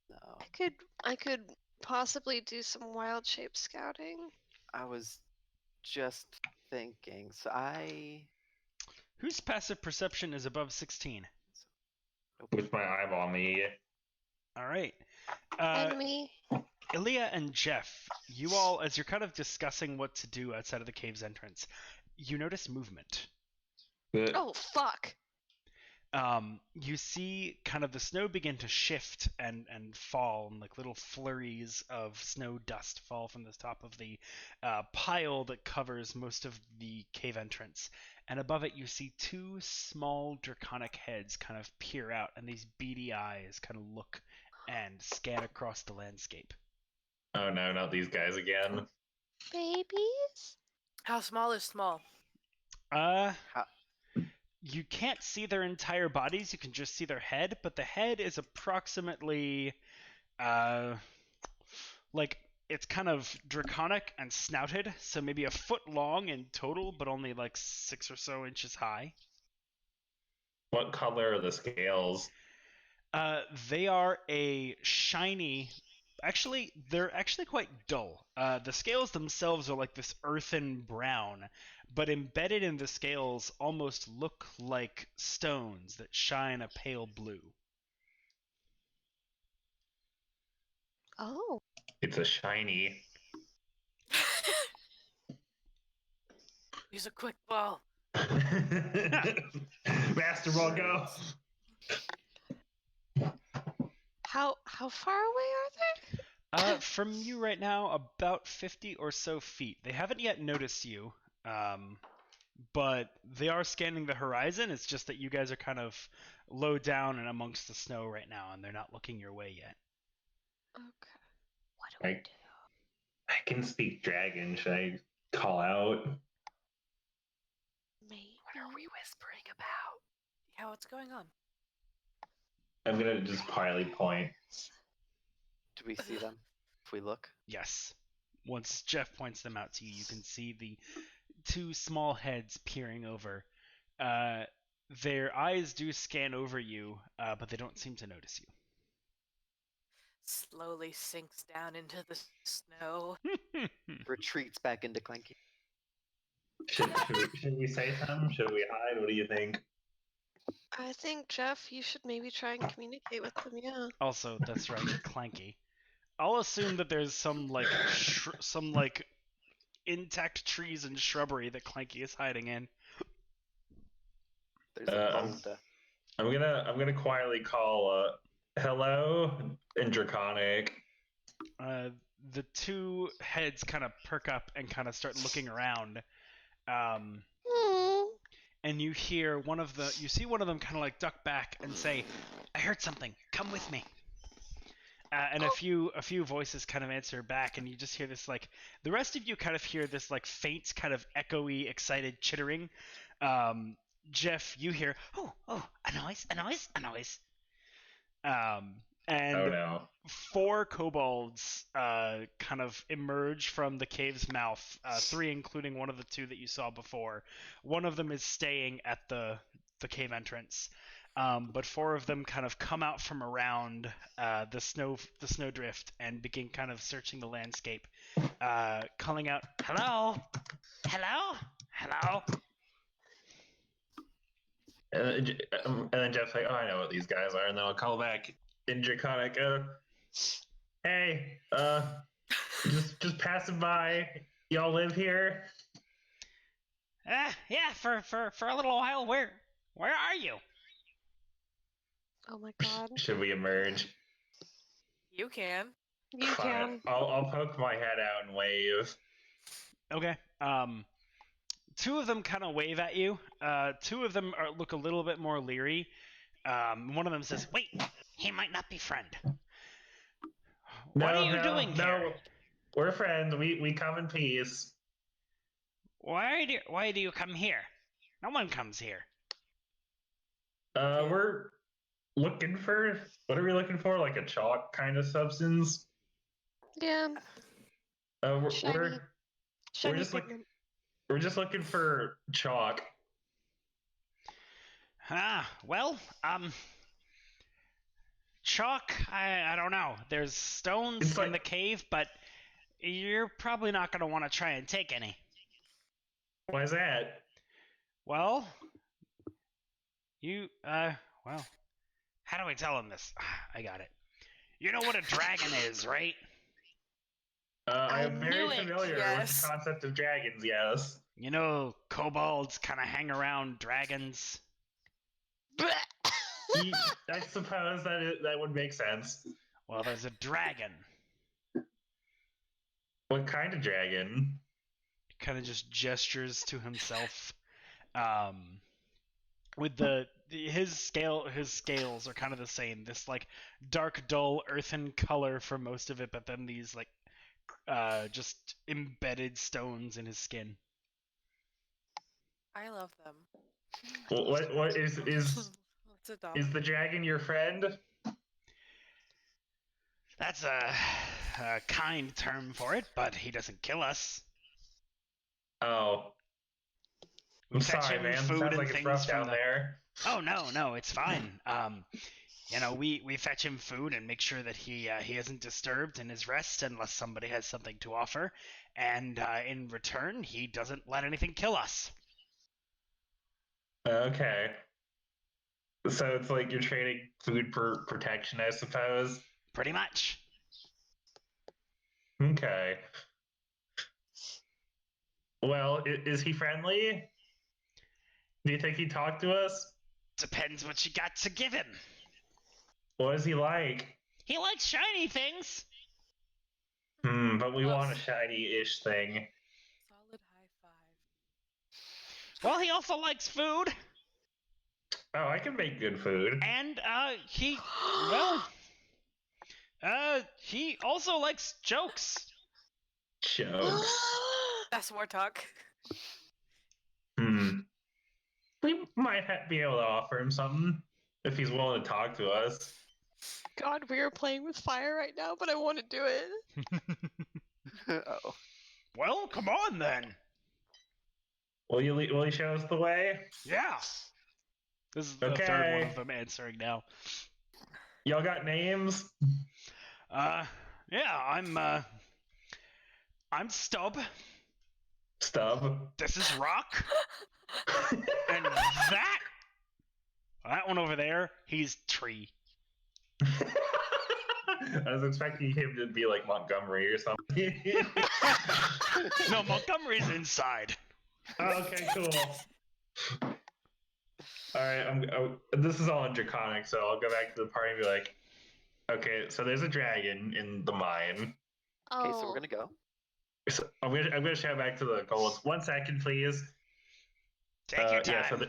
No. I could possibly do some wild shape scouting. I was just thinking. So Whose passive perception is above 16? With my eyeball me. All right. And me. Ilya and Jeff, you all, as you're kind of discussing what to do outside of the cave's entrance, you notice movement. Oh, fuck. You see kind of the snow begin to shift and fall, and like little flurries of snow dust fall from the top of the pile that covers most of the cave entrance. And above it, you see two small draconic heads kind of peer out, and these beady eyes kind of look and scan across the landscape. Oh no, not these guys again. Babies? How small is small? You can't see their entire bodies, you can just see their head, but the head is approximately, like, it's kind of draconic and snouted, so maybe a foot long in total, but only like 6 or so inches high. What color are the scales? They are a shiny Actually, they're actually quite dull. The scales themselves are like this earthen brown, but embedded in the scales almost look like stones that shine a pale blue. Oh. It's a shiny. Use a quick ball. Master Ball, go. How far away are they? From you right now, about 50 or so feet. They haven't yet noticed you, but they are scanning the horizon. It's just that you guys are kind of low down and amongst the snow right now, and they're not looking your way yet. Okay. What do we do? I can speak dragon. Should I call out? Maybe. What are we whispering about? Yeah, what's going on? I'm gonna just quietly point. Do we see them if we look? Yes. Once Jeff points them out to you, you can see the two small heads peering over. Their eyes do scan over you, but they don't seem to notice you. Slowly sinks down into the snow. Retreats back into Clanky. Should we say something? Should we hide? What do you think? I think, Jeff, you should maybe try and communicate with them, yeah. Also, that's right, Clanky. I'll assume that there's some intact trees and shrubbery that Clanky is hiding in. There's a boulder. I'm gonna quietly call hello in draconic. The two heads kind of perk up and kind of start looking around. And you hear you see one of them kind of like duck back and say, "I heard something. Come with me." And a few voices kind of answer back, and you just hear this like the rest of you kind of hear this like faint kind of echoey, excited chittering. Jeff, you hear, oh, a noise. And Oh no. 4 kobolds kind of emerge from the cave's mouth, 3 including one of the 2 that you saw before. One of them is staying at the cave entrance, but 4 of them kind of come out from around the snowdrift and begin kind of searching the landscape, calling out, "Hello, hello, hello." And then Jeff's like, "Oh, I know what these guys are," and then I'll call back in draconic. Hey, just passing by. Y'all live here? Yeah, for a little while. Where are you? Oh my god. Should we emerge? You can. You can. I'll poke my head out and wave. Okay. 2 of them kind of wave at you. 2 of them look a little bit more leery. One of them says, "Wait, he might not be friend. What are you doing here? No, we're friends. We come in peace." Why do you come here? No one comes here. We're looking for. What are we looking for? Like a chalk kind of substance? Yeah. We're Shiny just pigment. we're just looking for chalk. Well, chalk, I don't know. There's stones in the cave, but you're probably not going to want to try and take any. Why is that? Well, well, how do I tell him this? I got it. You know what a dragon is, right? I'm very familiar with the concept of dragons, yes. You know, kobolds kind of hang around dragons. I suppose that would make sense. Well, there's a dragon. What kind of dragon? Kind of just gestures to himself. With his scales are kind of the same. This like dark, dull, earthen color for most of it, but then these like just embedded stones in his skin. I love them. What is Let's the dragon your friend? That's a kind term for it, but he doesn't kill us. Oh. I'm sorry, man. Food Sounds and like it's things rough from down there. Oh no, it's fine. we fetch him food and make sure that he isn't disturbed in his rest unless somebody has something to offer, and in return he doesn't let anything kill us. Okay. So it's like you're trading food for protection, I suppose. Pretty much. Okay. Well, is he friendly? Do you think he'd talk to us? Depends what you got to give him. What is he like? He likes shiny things. But we want a shiny-ish thing. Solid high five. Well, he also likes food. Oh, I can make good food. And he also likes jokes. Jokes. That's more talk. We might be able to offer him something if he's willing to talk to us. God, we are playing with fire right now, but I want to do it. Uh-oh. Well, come on then. Will you show us the way? Yeah. This is the third one of them answering now. Y'all got names? Yeah, I'm Stub. Stub. This is Rock. And that one over there, he's Tree. I was expecting him to be like Montgomery or something. No, Montgomery's inside. Okay, cool. Alright, this is all in draconic, so I'll go back to the party and be like, okay, so there's a dragon in the mine. Okay, so we're gonna go. So I'm gonna shout back to the kobolds. 1 second, please. Take your time. Yeah, so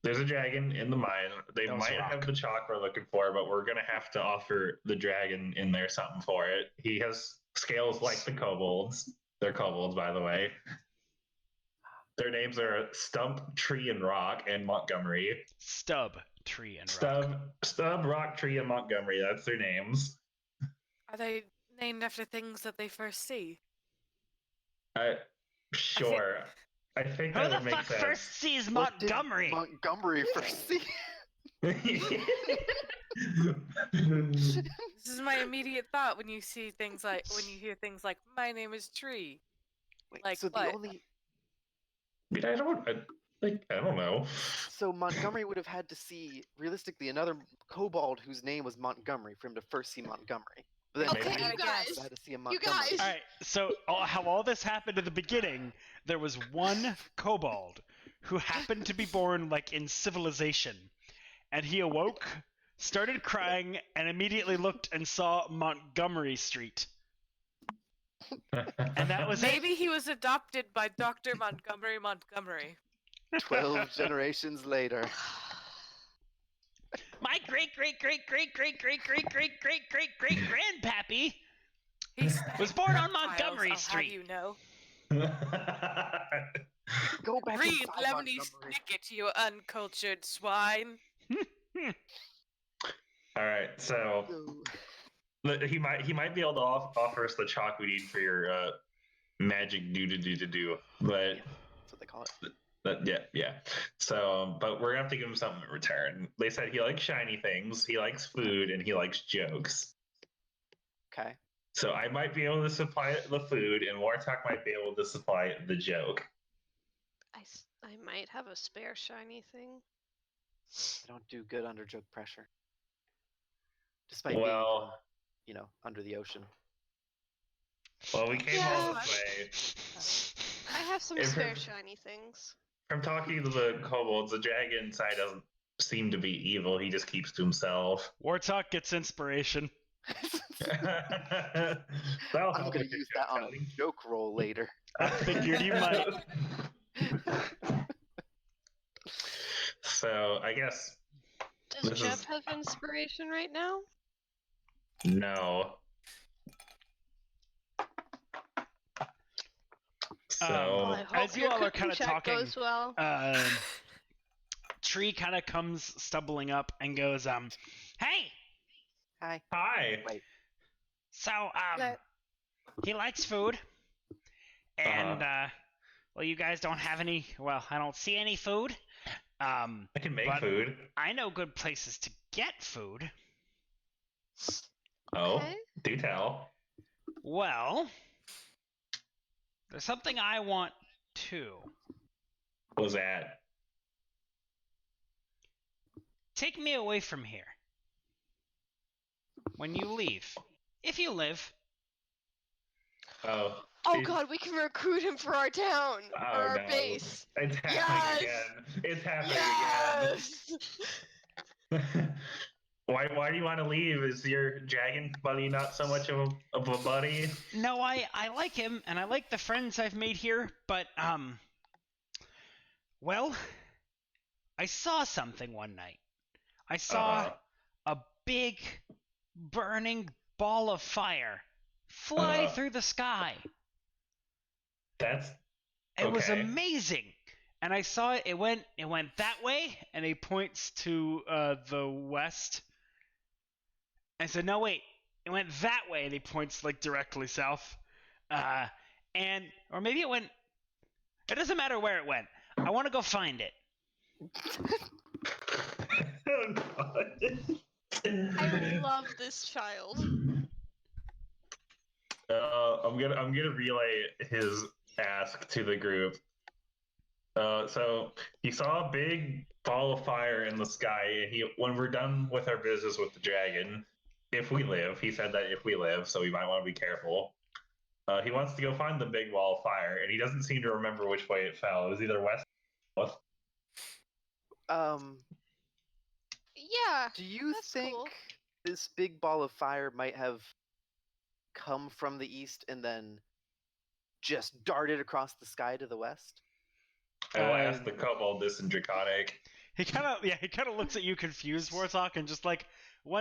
there's a dragon in the mine. They might have the chalk we're looking for, but we're gonna have to offer the dragon in there something for it. He has scales like the kobolds. They're kobolds, by the way. Their names are Stump, Tree, and Rock, and Montgomery. Stub, Tree, and Rock. Stub, Rock, Tree, and Montgomery. That's their names. Are they named after things that they first see? Sure. I think Who that the would make fuck sense. first sees What did Montgomery? Montgomery first see? This is my immediate thought when you hear things like "My name is Tree." Wait, Like so what? the only I don't know. so Montgomery would have had to see realistically another kobold whose name was Montgomery for him to first see Montgomery. But then Okay, maybe you he guys. had to see a You Montgomery. guys. All right, so how all this happened at the beginning, there was one kobold who happened to be born like in civilization, and he awoke, started crying, and immediately looked and saw Montgomery Street. And that was Maybe he was adopted by Dr. Montgomery. 12 generations later. My great grandpappy He's was born on Miles, Montgomery I'll Street. Have you know. Go back Read inside Lemony Montgomery. Snicket, you uncultured swine. All right, so he might be able to offer us the chalk we need for your magic do, but That's what they call it. yeah. So, but we're gonna have to give him something in return. They said he likes shiny things, he likes food, and he likes jokes. Okay. So I might be able to supply the food, and Wartalk might be able to supply the joke. I might have a spare shiny thing. I don't do good under joke pressure. Despite Well, being, under the ocean. we came all this way. I have some If spare it- shiny things. From talking to the kobolds, the dragon side doesn't seem to be evil. He just keeps to himself. Wartalk gets inspiration. That'll I'm help gonna with your use that on a joke-telling. joke roll later. I figured you might. So I guess Does This Jeff is- have inspiration right now? no. So Well, I hope as you your all are cooking kind of check talking, goes well. Tree kind of comes stumbling up and goes, "Hey, Hi. hi. Wait. so Let- he likes food, and well, you guys don't have any. Well, I don't see any food. I can make But- food. I know good places to get food. Oh, Okay. do tell. Well, there's something I want too. What was that? Take me away from here. When you leave. If you live. Oh. Oh god, we can recruit him for our town or our base. It's happening Yes! again. It's happening Yes! again. Why do you want to leave? Is your dragon buddy not so much of a buddy? No, I like him, and I like the friends I've made here, but, well, I saw something one night. I saw a big, burning ball of fire fly through the sky. It was amazing. And I saw it, it went that way, and he points to the west. I said, no, wait, it went that way, and he points like directly south. Or maybe it doesn't matter where it went. I want to go find it. Oh, God. I love this child. I'm gonna relay his ask to the group. So he saw a big ball of fire in the sky. When we're done with our business with the dragon, if we live, he said that if we live, so we might want to be careful. He wants to go find the big ball of fire, and he doesn't seem to remember which way it fell. It was either west or north. Yeah. Do you think cool. this big ball of fire might have come from the east and then just darted across the sky to the west? I will ask the kobold this in draconic. He kind of looks at you confused, Warthog, and just like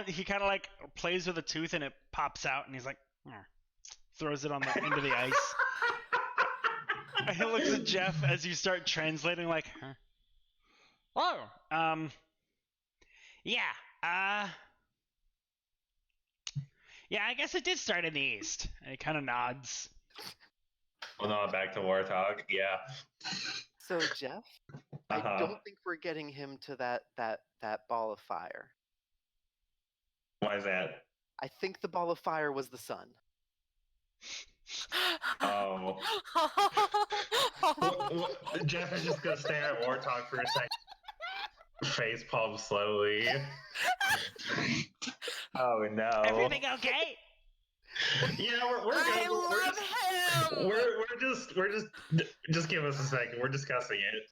he kind of like plays with a tooth and it pops out, and he's like, throws it into the ice. And he looks at Jeff as you start translating, like, huh? Oh, yeah, yeah, I guess it did start in the east. And he kind of nods. Well, no, back to Warthog. Yeah. So Jeff, I don't think we're getting him to that ball of fire. Why is that? I think the ball of fire was the sun. Oh. Jeff is just gonna stare at Warthog for a second. Face palm slowly. Oh no. Everything okay? Yeah, we're just give us a second. We're discussing it.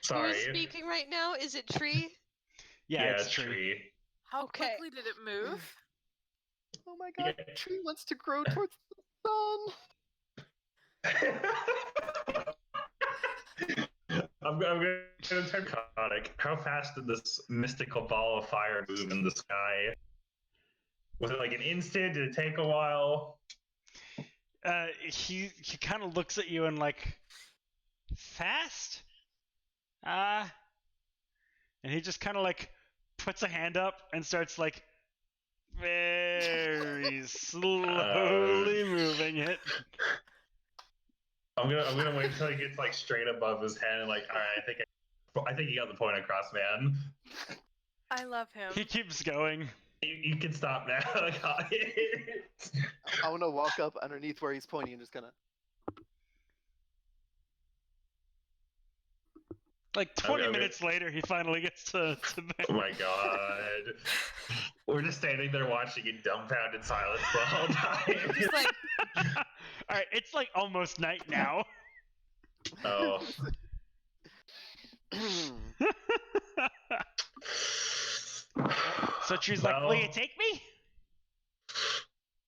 Sorry. Who's speaking right now? Is it Tree? Yeah, it's Tree. How Okay. quickly did it move? Oh my god, Yeah. Tree wants to grow towards the sun. I'm going to turn draconic. How fast did this mystical ball of fire move in the sky? Was it like an instant? Did it take a while? He kind of looks at you and like, fast? And he just kind of like puts a hand up and starts like very slowly moving it. I'm gonna wait till he gets like straight above his head and like, all right, I think you got the point across, man. I love him. He keeps going. You can stop now. I got it. I want to walk up underneath where he's pointing and just gonna. Like 20 minutes later, he finally gets to bed. Oh my god. We're just standing there watching in dumbfounded silence the whole time. Just like, Alright, it's like almost night now. Oh. So she's like, will you take me?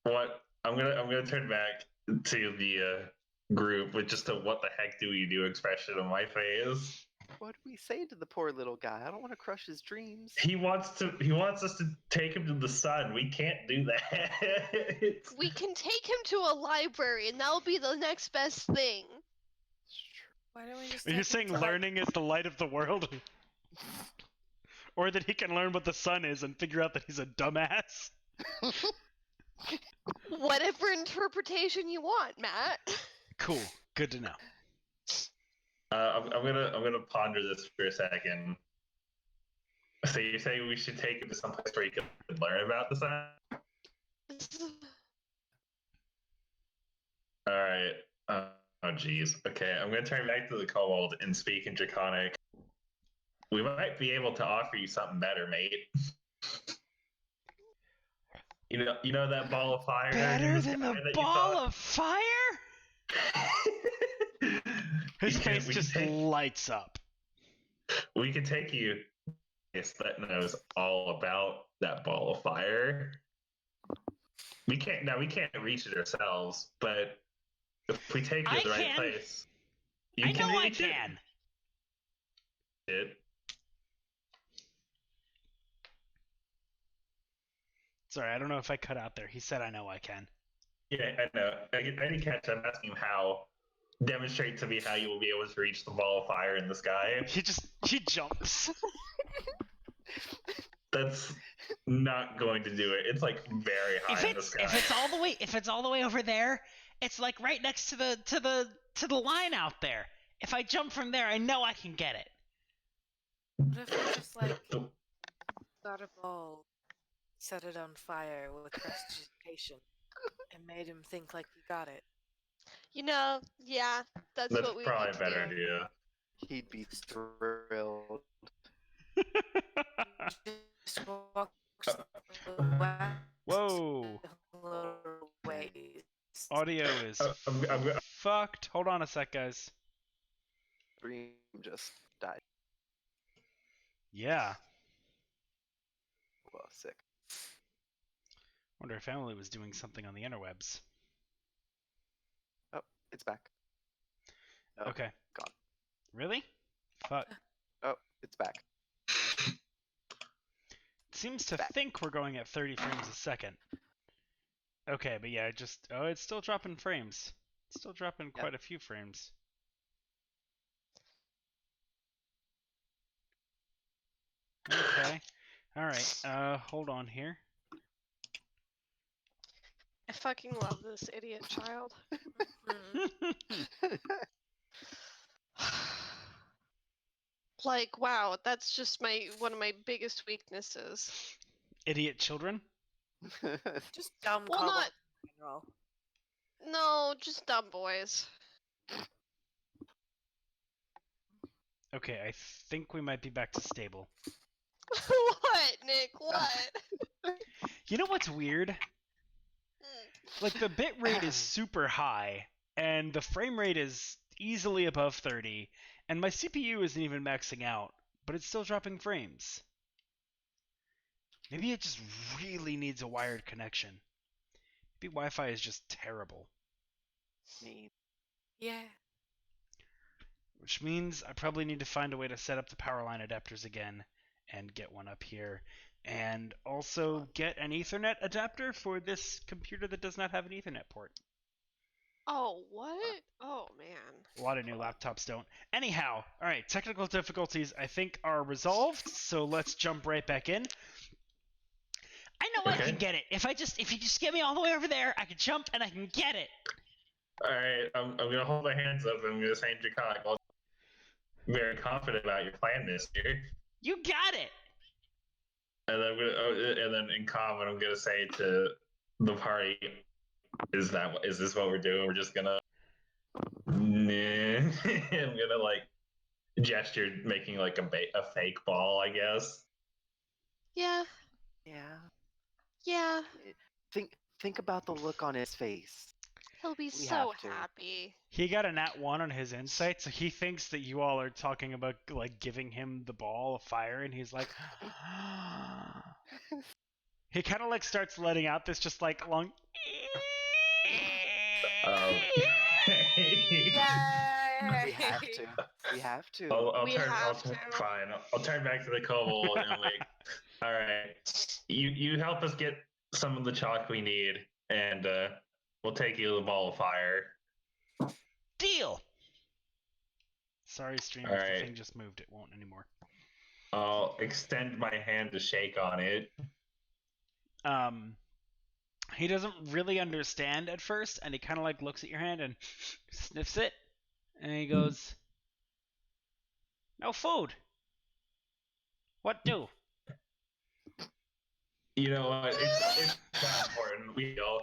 What? I'm gonna turn back to the group with just a what the heck do we do expression on my face. What do we say to the poor little guy? I don't want to crush his dreams. He wants us to take him to the sun. We can't do that. We can take him to a library, and that'll be the next best thing. why don't we just? Are you take him saying to- learning is the light of the world? Or that he can learn what the sun is and figure out that he's a dumbass? Whatever interpretation you want, Matt. Cool. Good to know. I'm gonna ponder this for a second. So you're saying we should take him to some place where he can learn about the sun? All right. Oh, jeez. Okay, I'm gonna turn back to the kobold and speak in draconic. We might be able to offer you something better, mate. You know that ball of fire. Better than the ball of fire? His face just lights up. We could take you. That knows all about that ball of fire. We can't reach it ourselves, but if we take you to the right place, I know I can. Sorry, I don't know if I cut out there. He said I know I can. Yeah, I know. I didn't catch. I'm asking him how. Demonstrate to me how you will be able to reach the ball of fire in the sky. He jumps. That's not going to do it. It's like very high in the sky. If it's all the way over there, it's like right next to the line out there. If I jump from there, I know I can get it. What if we just like got a ball, set it on fire with prestidigitation, and made him think like we got it? Yeah, that's what we probably need a better to do. idea. He'd be thrilled. Just walk Whoa. ways. Audio is fucked. Hold on a sec, guys. Dream just died. Yeah. Well, sick. Wonder if Emily was doing something on the interwebs. Oh, it's back. Oh, okay. Gone. Really? Fuck. Oh, it's back. It seems to think we're going at 30 frames a second. Okay, but yeah, it's still dropping frames. It's still dropping quite a few frames. Okay. Alright, hold on here. I fucking love this idiot child. Like, wow, that's just one of my biggest weaknesses. Idiot children? Just dumb Well, kobolds not... in general. No, just dumb boys. Okay, I think we might be back to stable. What, Nick? What? You know what's weird? Like, the bit rate is super high, and the frame rate is easily above 30, and my CPU isn't even maxing out, but it's still dropping frames. Maybe it just really needs a wired connection. Maybe Wi-Fi is just terrible. Yeah. Which means I probably need to find a way to set up the power line adapters again and get one up here. And also get an Ethernet adapter for this computer that does not have an Ethernet port. Oh, what? Oh, man. A lot of new laptops don't. Anyhow, alright, technical difficulties I think are resolved, so let's jump right back in. I know I can get it. If you just get me all the way over there, I can jump and I can get it. Alright, I'm gonna hold my hands up and I'm gonna say draconic. I'm very confident about your plan this year. You got it! And then in common, I'm gonna say to the party, "Is this what we're doing? We're just gonna." Nah. I'm gonna like gesture, making like a fake ball, I guess. Yeah. Yeah. Yeah. Think about the look on his face. He'll be so happy. He got a nat 1 on his insight, so he thinks that you all are talking about like giving him the ball of fire, and he's like, he kind of like starts letting out this just like long. We have to. Fine. I'll turn back to the kobold and like, all right, you help us get some of the chalk we need, and we'll take you to the ball of fire. Deal. Sorry, stream. If the thing just moved, it won't anymore. I'll extend my hand to shake on it. He doesn't really understand at first, and he kind of like looks at your hand and sniffs it, and he goes, "No food. What do?" You know what? It's not important. We deal.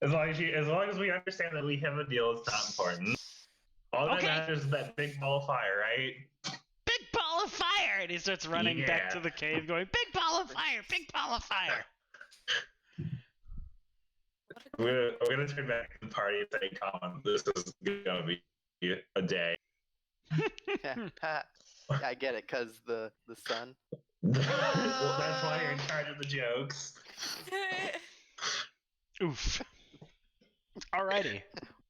As long as we understand that we have a deal, it's not important. All that Okay. matters is that big ball of fire, right? Big ball of fire! And he starts running back to the cave, going, "Big ball of fire! Big ball of fire!" We're gonna turn back to the party and say, "Come on, this is gonna be a day." Yeah, I get it, cause the sun. Well, that's why you're in charge of the jokes. Oof. Alrighty.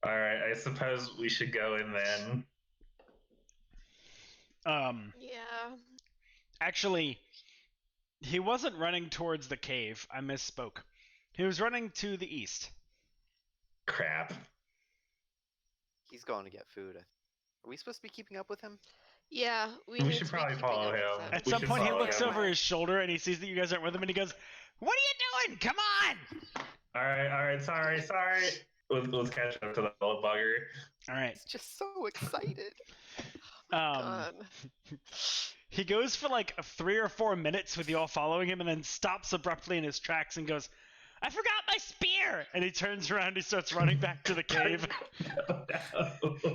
All right, I suppose we should go in then. Yeah. Actually, he wasn't running towards the cave. I misspoke. He was running to the east. Crap. He's going to get food. Are we supposed to be keeping up with him? Yeah, we We need should to be probably keeping follow up with him. them. At We some should point, he follow looks him. over his shoulder and he sees that you guys aren't with him, and he goes, "What are you doing? Come on!" All right. Sorry. Let's catch up to the little bugger. All right. He's just so excited. God. He goes for like 3 or 4 minutes with you all following him, and then stops abruptly in his tracks and goes, "I forgot my spear!" And he turns around and he starts running back to the cave.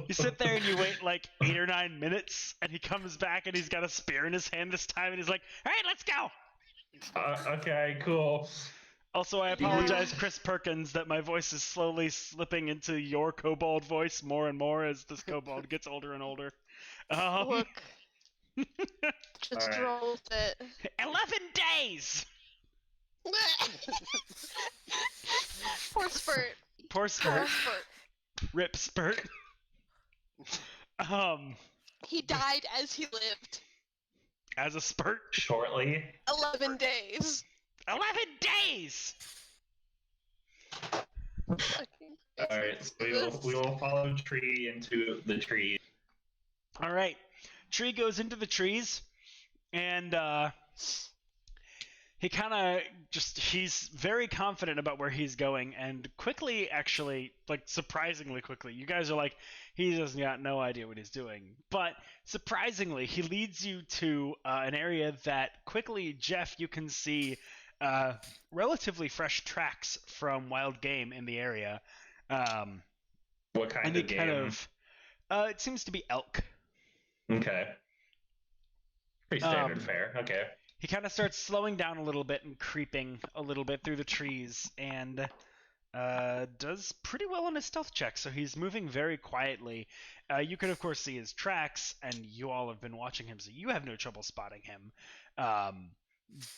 You sit there and you wait like 8 or 9 minutes, and he comes back and he's got a spear in his hand this time, and he's like, "All right, let's go!" Okay, cool. Also, I apologize, Chris Perkins, that my voice is slowly slipping into your kobold voice more and more as this kobold gets older and older. Look. Just Alright. roll with it. 11 days! Poor Spurt. Poor Poor Spurt. Spurt. Rip Spurt. He died as he lived. As a spurt. Shortly. 11 days. 11 days! All right, so we will follow Tree into the tree. All right. Tree goes into the trees, and he kind of he's very confident about where he's going, and quickly, actually, like surprisingly quickly, you guys are like, he does got no idea what he's doing. But surprisingly, he leads you to an area that quickly, Jeff, you can see relatively fresh tracks from wild game in the area. What kind of game? It seems to be elk. Okay. Pretty standard fare. Okay. He kind of starts slowing down a little bit and creeping a little bit through the trees, and does pretty well on his stealth check, so he's moving very quietly. You can, of course, see his tracks, and you all have been watching him, so you have no trouble spotting him.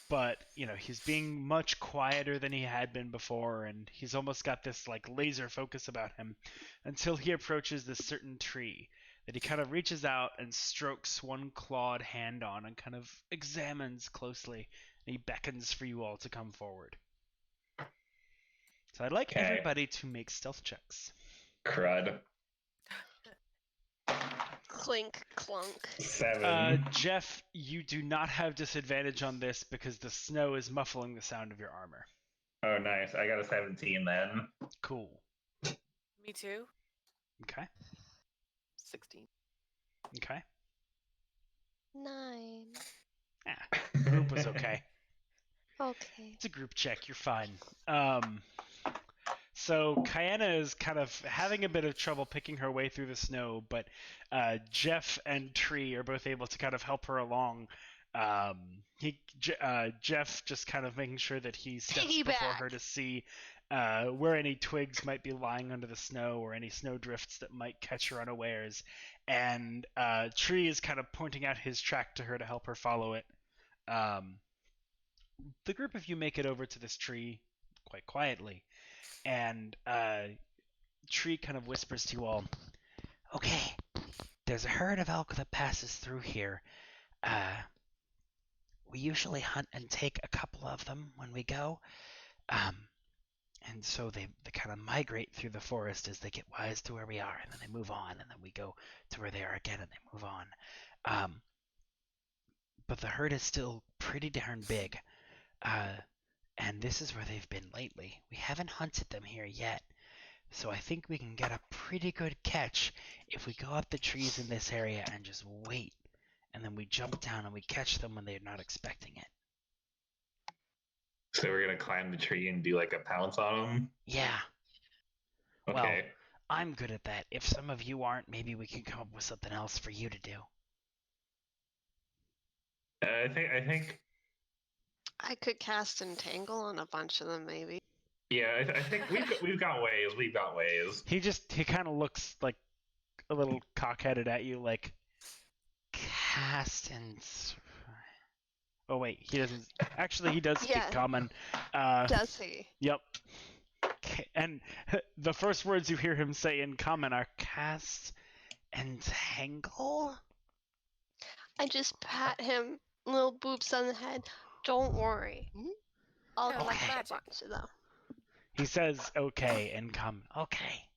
But, you know, he's being much quieter than he had been before, and he's almost got this, like, laser focus about him until he approaches this certain tree that he kind of reaches out and strokes one clawed hand on and kind of examines closely, and he beckons for you all to come forward. So I'd like everybody to make stealth checks. Crud. Clink, clunk. 7. Jeff, you do not have disadvantage on this because the snow is muffling the sound of your armor. Oh, nice. I got a 17 then. Cool. Me too. Okay. 16. Okay. 9. Group was okay. Okay. It's a group check. You're fine. So Kyanna is kind of having a bit of trouble picking her way through the snow, but Jeff and Tree are both able to kind of help her along. Jeff just kind of making sure that he steps before her to see where any twigs might be lying under the snow or any snow drifts that might catch her unawares. And Tree is kind of pointing out his track to her to help her follow it. The group of you make it over to this tree quite quietly. And Tree kind of whispers to you all, "Okay, there's a herd of elk that passes through here. We usually hunt and take a couple of them when we go. And so they kind of migrate through the forest as they get wise to where we are, and then they move on, and then we go to where they are again, and they move on. But the herd is still pretty darn big. And this is where they've been lately. We haven't hunted them here yet, so I think we can get a pretty good catch if we go up the trees in this area and just wait, and then we jump down and we catch them when they're not expecting it." So we're gonna climb the tree and do like a pounce on them? Yeah. Okay. Well, I'm good at that. If some of you aren't, maybe we can come up with something else for you to do. I think. I could cast Entangle on a bunch of them, maybe. Yeah, I think we've got ways. We've got ways. He kind of looks like a little cock-headed at you, like cast and. Oh wait, he doesn't. Actually, he does speak common. Does he? Yep. And the first words you hear him say in common are cast and tangle. I just pat him, little boops on the head. Don't worry. I'll like catch a magic. bunch of them. He says okay in common. Okay.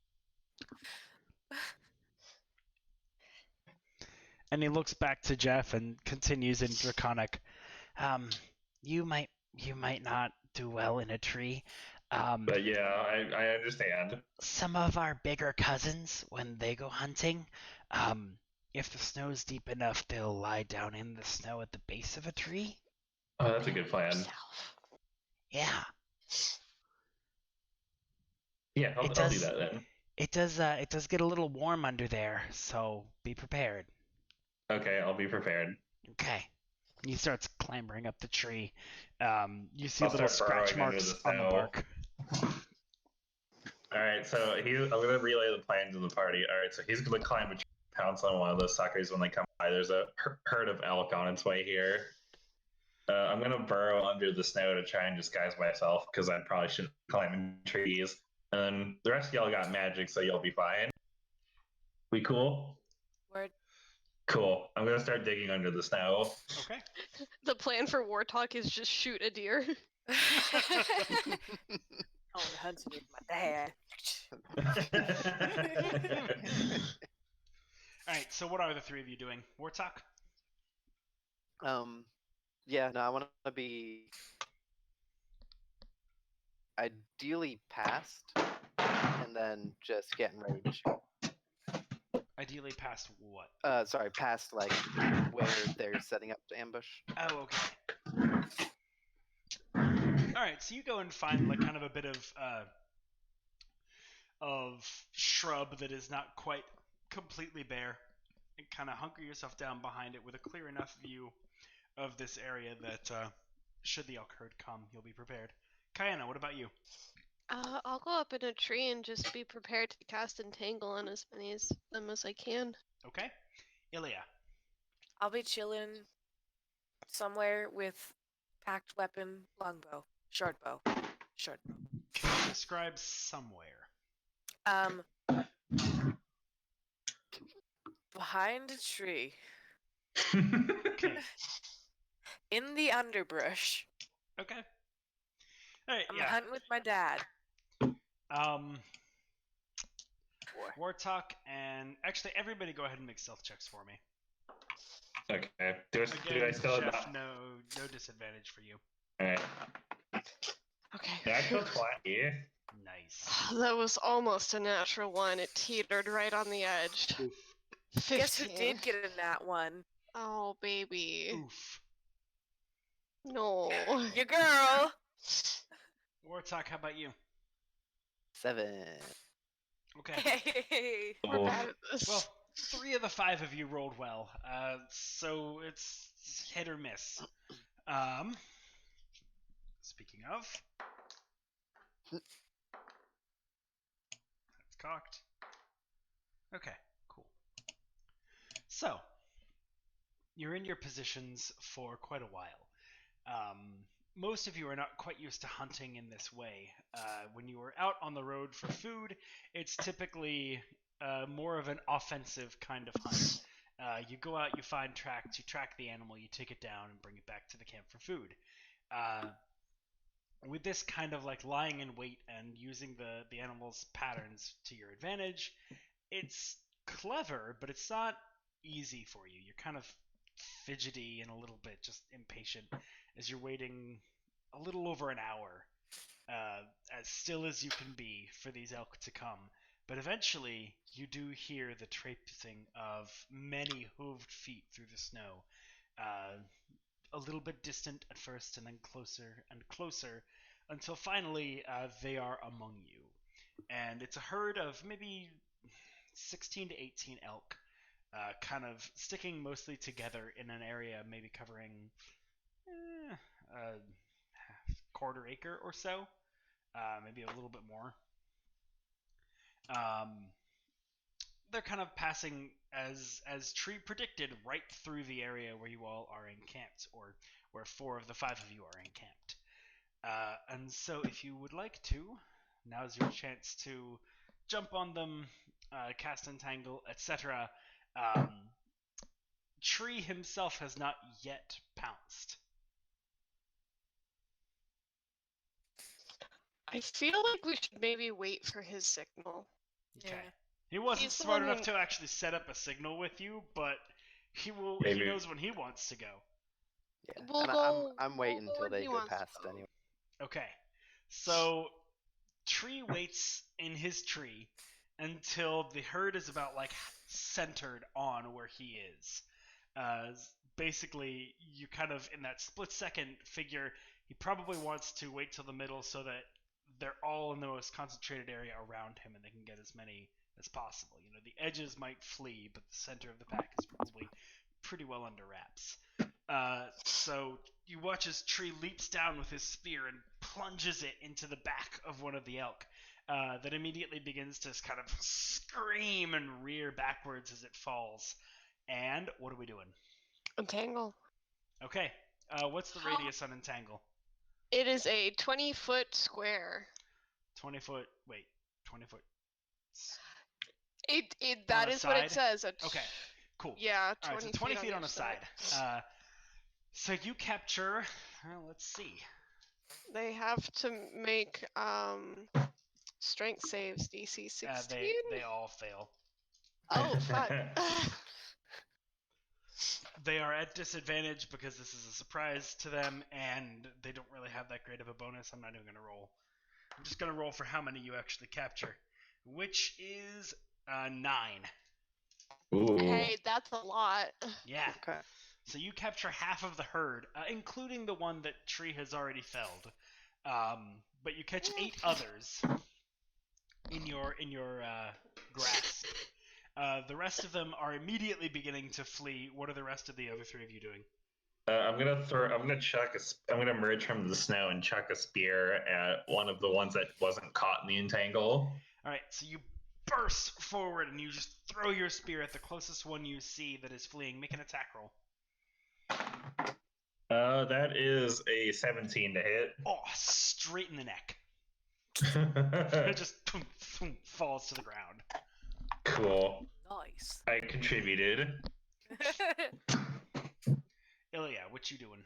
And he looks back to Jeff and continues in draconic. You might not do well in a tree. But yeah, I understand. Some of our bigger cousins, when they go hunting, if the snow's deep enough, they'll lie down in the snow at the base of a tree. Oh, that's a good plan. Yeah. Yeah, I'll do that then. It does get a little warm under there, so be prepared. Okay, I'll be prepared. Okay. He starts clambering up the tree. You see little scratch marks on the bark. Alright, so I'm going to relay the plan to the party. Alright, so he's going to climb a tree, pounce on one of those suckers when they come by. There's a herd of elk on its way here. I'm going to burrow under the snow to try and disguise myself, because I probably shouldn't climb in trees. And then the rest of y'all got magic, so you'll be fine. We cool? Word. Cool. I'm going to start digging under the snow. Okay. The plan for War Talk is just shoot a deer. On the hunting with my dad. Alright, so what are the three of you doing? Wartalk? Yeah, no, I want to be ideally past, and then just getting ready to shoot. Ideally past what? Sorry, past like where they're setting up to ambush. Oh, okay. Alright, so you go and find like kind of a bit of shrub that is not quite completely bare, and kind of hunker yourself down behind it with a clear enough view of this area that should the elk herd come, you'll be prepared. Kayana, what about you? I'll go up in a tree and just be prepared to cast Entangle on as many of them as I can. Okay. Ilya. I'll be chilling somewhere with packed weapon, longbow, short bow. Can you describe somewhere? Behind a tree. Okay. In the underbrush. Okay. Alright, I'm yeah. hunting with my dad. Wartalk and actually everybody go ahead and make stealth checks for me. Okay. Do I still have Jeff, no disadvantage for you. Alright. Okay. Natural 20. Nice. That was almost a natural one. It teetered right on the edge. 15. Guess who did get in that one? Oh, baby. Oof. No. Your girl! Wartalk, how about you? 7. Okay. Hey! We're bad at this. Well, 3 of the 5 of you rolled well, so it's hit or miss. Speaking of, that's cocked. Okay, cool. So, you're in your positions for quite a while. Most of you are not quite used to hunting in this way. When you are out on the road for food, it's typically more of an offensive kind of hunt. You go out, you find tracks, you track the animal, you take it down and bring it back to the camp for food. With this kind of like lying in wait and using the animal's patterns to your advantage, it's clever, but it's not easy for you. You're kind of fidgety and a little bit just impatient as you're waiting a little over an hour, as still as you can be for these elk to come. But eventually, you do hear the traipsing of many hooved feet through the snow. a little bit distant at first, and then closer and closer, until finally they are among you. And it's a herd of maybe 16 to 18 elk, kind of sticking mostly together in an area maybe covering a quarter acre or so, maybe a little bit more. They're kind of passing, as Tree predicted, right through the area where you all are encamped, or where 4 of the 5 of you are encamped. And so if you would like to, now's your chance to jump on them, cast Entangle, etc. Tree himself has not yet pounced. I feel like we should maybe wait for his signal. Okay. Yeah. He wasn't He's the smart one enough who- to actually set up a signal with you, but he will. Maybe. He knows when he wants to go. Yeah. We'll and go- I'm waiting we'll go until when they he go wants to past go. anyway. Okay. So Tree waits in his tree until the herd is about like centered on where he is. Basically, you kind of in that split second figure he probably wants to wait till the middle so that they're all in the most concentrated area around him and they can get as many as possible. You know, the edges might flee, but the center of the pack is probably pretty well under wraps. So you watch as Tree leaps down with his spear and plunges it into the back of one of the elk. That immediately begins to kind of scream and rear backwards as it falls. And what are we doing? Entangle. Okay. What's the radius on Entangle? It is a 20-foot square. 20 foot. Wait. 20 foot. That a is what side? it says. Okay. Cool. Yeah, 20, All right, so 20 feet on each a side. So you capture. Let's see. They have to make strength saves DC 16. They all fail. Oh fuck. They are at disadvantage because this is a surprise to them, and they don't really have that great of a bonus. I'm not even going to roll. I'm just going to roll for how many you actually capture, which is 9. Ooh. Hey, that's a lot. Yeah. Okay. So you capture half of the herd, including the one that Tree has already felled. But you catch 8 others in your grasp. The rest of them are immediately beginning to flee. What are the rest of the other 3 of you doing? I'm gonna merge from the snow and chuck a spear at one of the ones that wasn't caught in the entangle. All right, so you burst forward and you just throw your spear at the closest one you see that is fleeing. Make an attack roll. That is a 17 to hit. Oh, straight in the neck. It just falls to the ground. Cool. Nice. I contributed. Ilya, what you doing?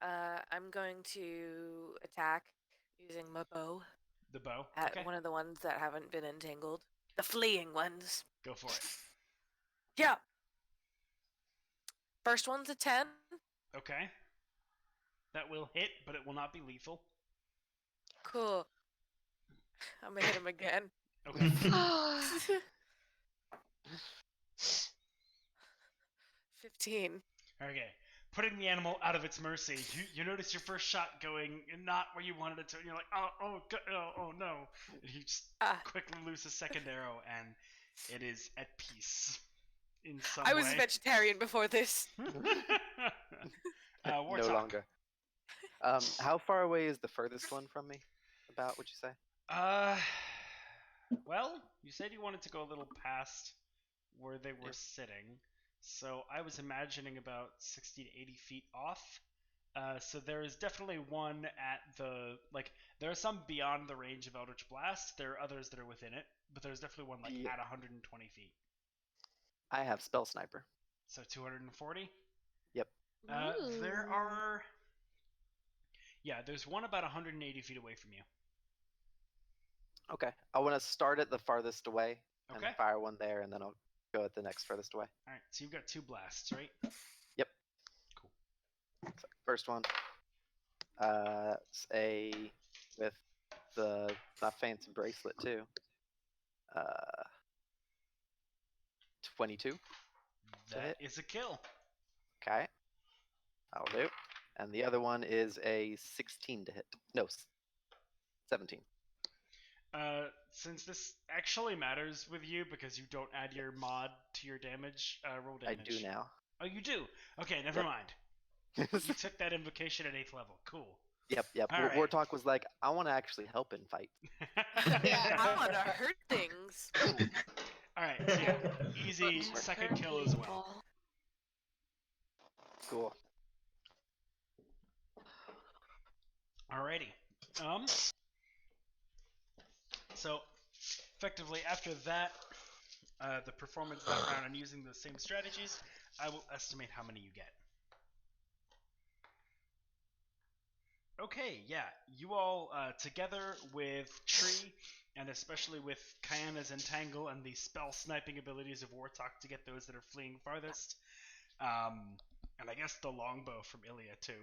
I'm going to attack using my bow The bow? at Okay, one of the ones that haven't been entangled. The fleeing ones. go for it. Yeah. First one's a 10. Okay. That will hit, but it will not be lethal. Cool. I'm gonna hit him again. Okay. 15. Okay. Putting the animal out of its mercy, you notice your first shot going not where you wanted it to, and you're like, oh no. And you just quickly lose a second arrow, and it is at peace in some way. I was a vegetarian before this. No Warthog. longer. How far away is the furthest one from me? About, would you say? Well, you said you wanted to go a little past where they were sitting, so I was imagining about 60 to 80 feet off. So there is definitely one at the, there are some beyond the range of Eldritch Blast. There are others that are within it, but there's definitely one at 120 feet. I have Spell Sniper. So 240? Yep. There are... Yeah, there's one about 180 feet away from you. Okay. I want to start at the farthest away and Okay. fire one there, and then I'll go at the next furthest away. Alright, so you've got 2 blasts, right? Yep. Cool. So first one. It's with the Phantom Bracelet too. 22. That is a kill. Okay. I'll do. And the other one is a 16 to hit. No, 17. Since this actually matters with you because you don't add your mod to your damage, roll damage. I do now. Oh, you do? Okay, never mind. You took that invocation at 8th level. Cool. Yep. All right. Wartalk was like, I want to actually help in fight. Yeah, I want to hurt things. Alright, so yeah, easy second kill as well. Cool. Alrighty. So, effectively, after that, the performance that round and using the same strategies, I will estimate how many you get. Okay, yeah, you all, together with Tree, and especially with Kayana's Entangle and the spell sniping abilities of Wartalk to get those that are fleeing farthest, and I guess the longbow from Ilya too.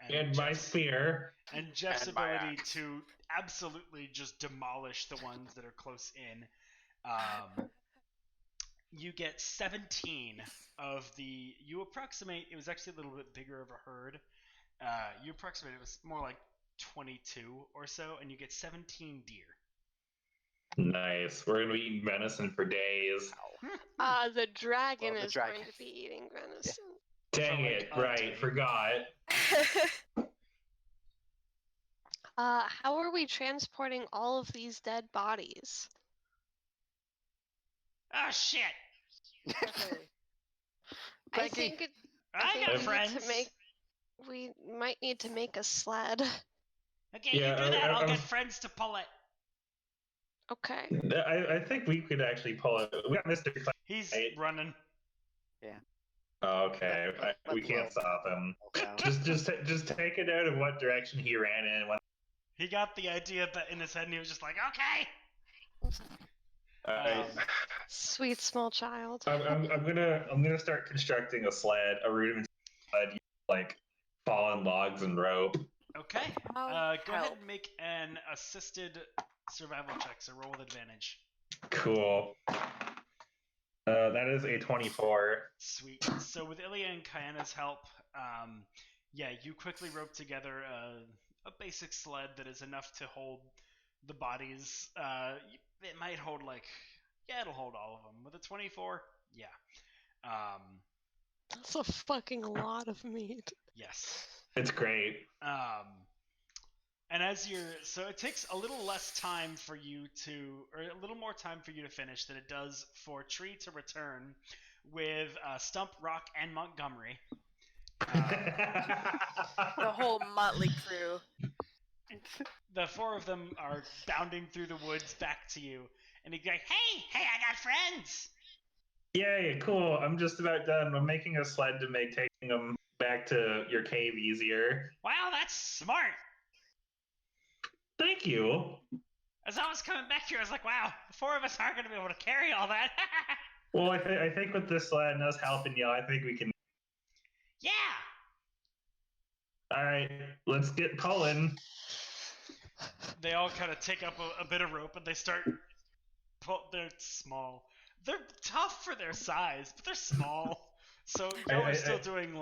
And my spear. And Jeff's And my ability axe. to absolutely just demolish the ones that are close in. You get 17 of the... You approximate... It was actually a little bit bigger of a herd. You approximate it was more like 22 or so, and you get 17 deer. Nice. We're gonna be eating venison for days. The dragon Well, the is dragon. going to be eating venison. Dang For, it! like, Right, forgot. How are we transporting all of these dead bodies? Oh, shit! I Clanky. think it, I think got we need friends! to make. We might need to make a sled. Okay, Yeah, you do that, I'll I get was- friends to pull it. Okay. I think we could actually pull it. We got Mr. Clay. He's Right. running. Okay, Let we can't Will- stop him. Down. Just take it out of what direction he ran in. He got the idea in his head and he was just like, okay! Alright. Sweet small child. I'm gonna start constructing a sled, a rudimentary sled, like fallen logs and rope. Okay. Oh, Go ahead help. and make an assisted survival check, so roll with advantage. Cool. That is a 24. Sweet. So with Ilya and Kayana's help, yeah, you quickly rope together a basic sled that is enough to hold the bodies. It might hold it'll hold all of them. With a 24, yeah. That's a fucking lot of meat. Yes. It's great. And so it takes a little less time for you or a little more time for you to finish than it does for Tree to return with Stump, Rock, and Montgomery. The whole motley crew. The four of them are bounding through the woods back to you, and he's like, hey, I got friends! Yay, cool. I'm just about done. I'm making a sled to make taking them back to your cave easier. Wow, that's smart! Thank you. As I was coming back here, I was like, wow, the four of us aren't going to be able to carry all that. Well, I think with this sled and us helping you, I think we can. Yeah! Alright, let's get pulling. They all kind of take up a bit of rope and they start. They're small. They're tough for their size, but they're small. So y'all are still doing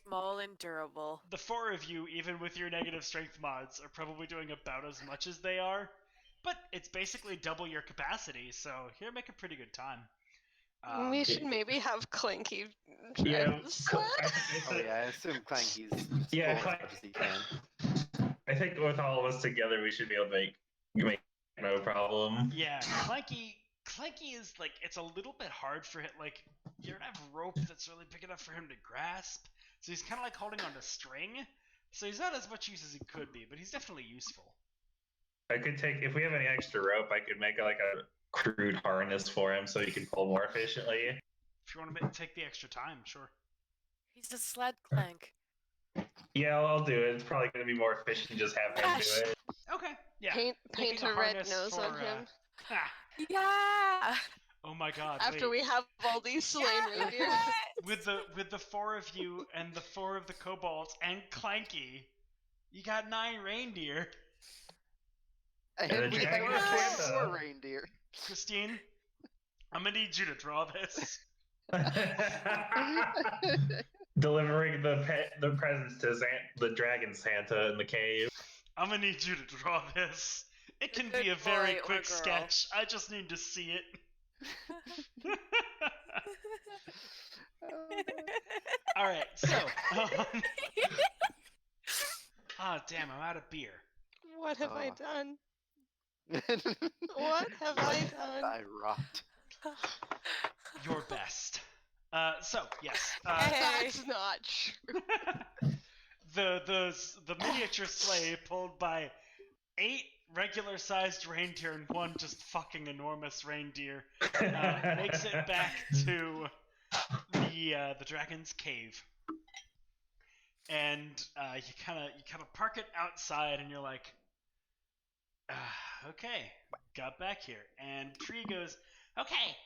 Small and durable. the four of you, even with your negative strength mods, are probably doing about as much as they are. But it's basically double your capacity, so you're making pretty good time. We should maybe have Clanky Yeah, drive the sled. Oh yeah, I assume Clanky's Yeah, full as much as he can. I think with all of us together, we should be able to make no problem. Yeah, Clanky is it's a little bit hard for him. You don't have rope that's really big enough for him to grasp, so he's kind of holding on to string. So he's not as much use as he could be, but he's definitely useful. I could if we have any extra rope, I could make a crude harness for him so he can pull more efficiently. If you want to take the extra time, sure. He's a sled clank. Yeah, I'll do it. It's probably going to be more efficient just having him do it. Okay, yeah. Paint Making a red harness nose on for, him. Yeah. Oh my god! After wait. we have all these slain reindeer. with the four of you and the four of the kobolds and Clanky, you got 9 reindeer. And the we dragon have Santa. 4 reindeer. Christine, I'm gonna need you to draw this. delivering the presents to the dragon Santa in the cave. I'm gonna need you to draw this. It can be a Good very boy or quick girl. sketch. I just need to see it. All right, so. Damn, I'm out of beer. What have I Oh. done? What have I done? I rot. Your best. So yes. That's not true. The miniature sleigh pulled by 8 regular-sized reindeer and 1 just fucking enormous reindeer makes it back to the dragon's cave, and you kind of park it outside, and you're like, okay, got back here, and Tree goes, okay,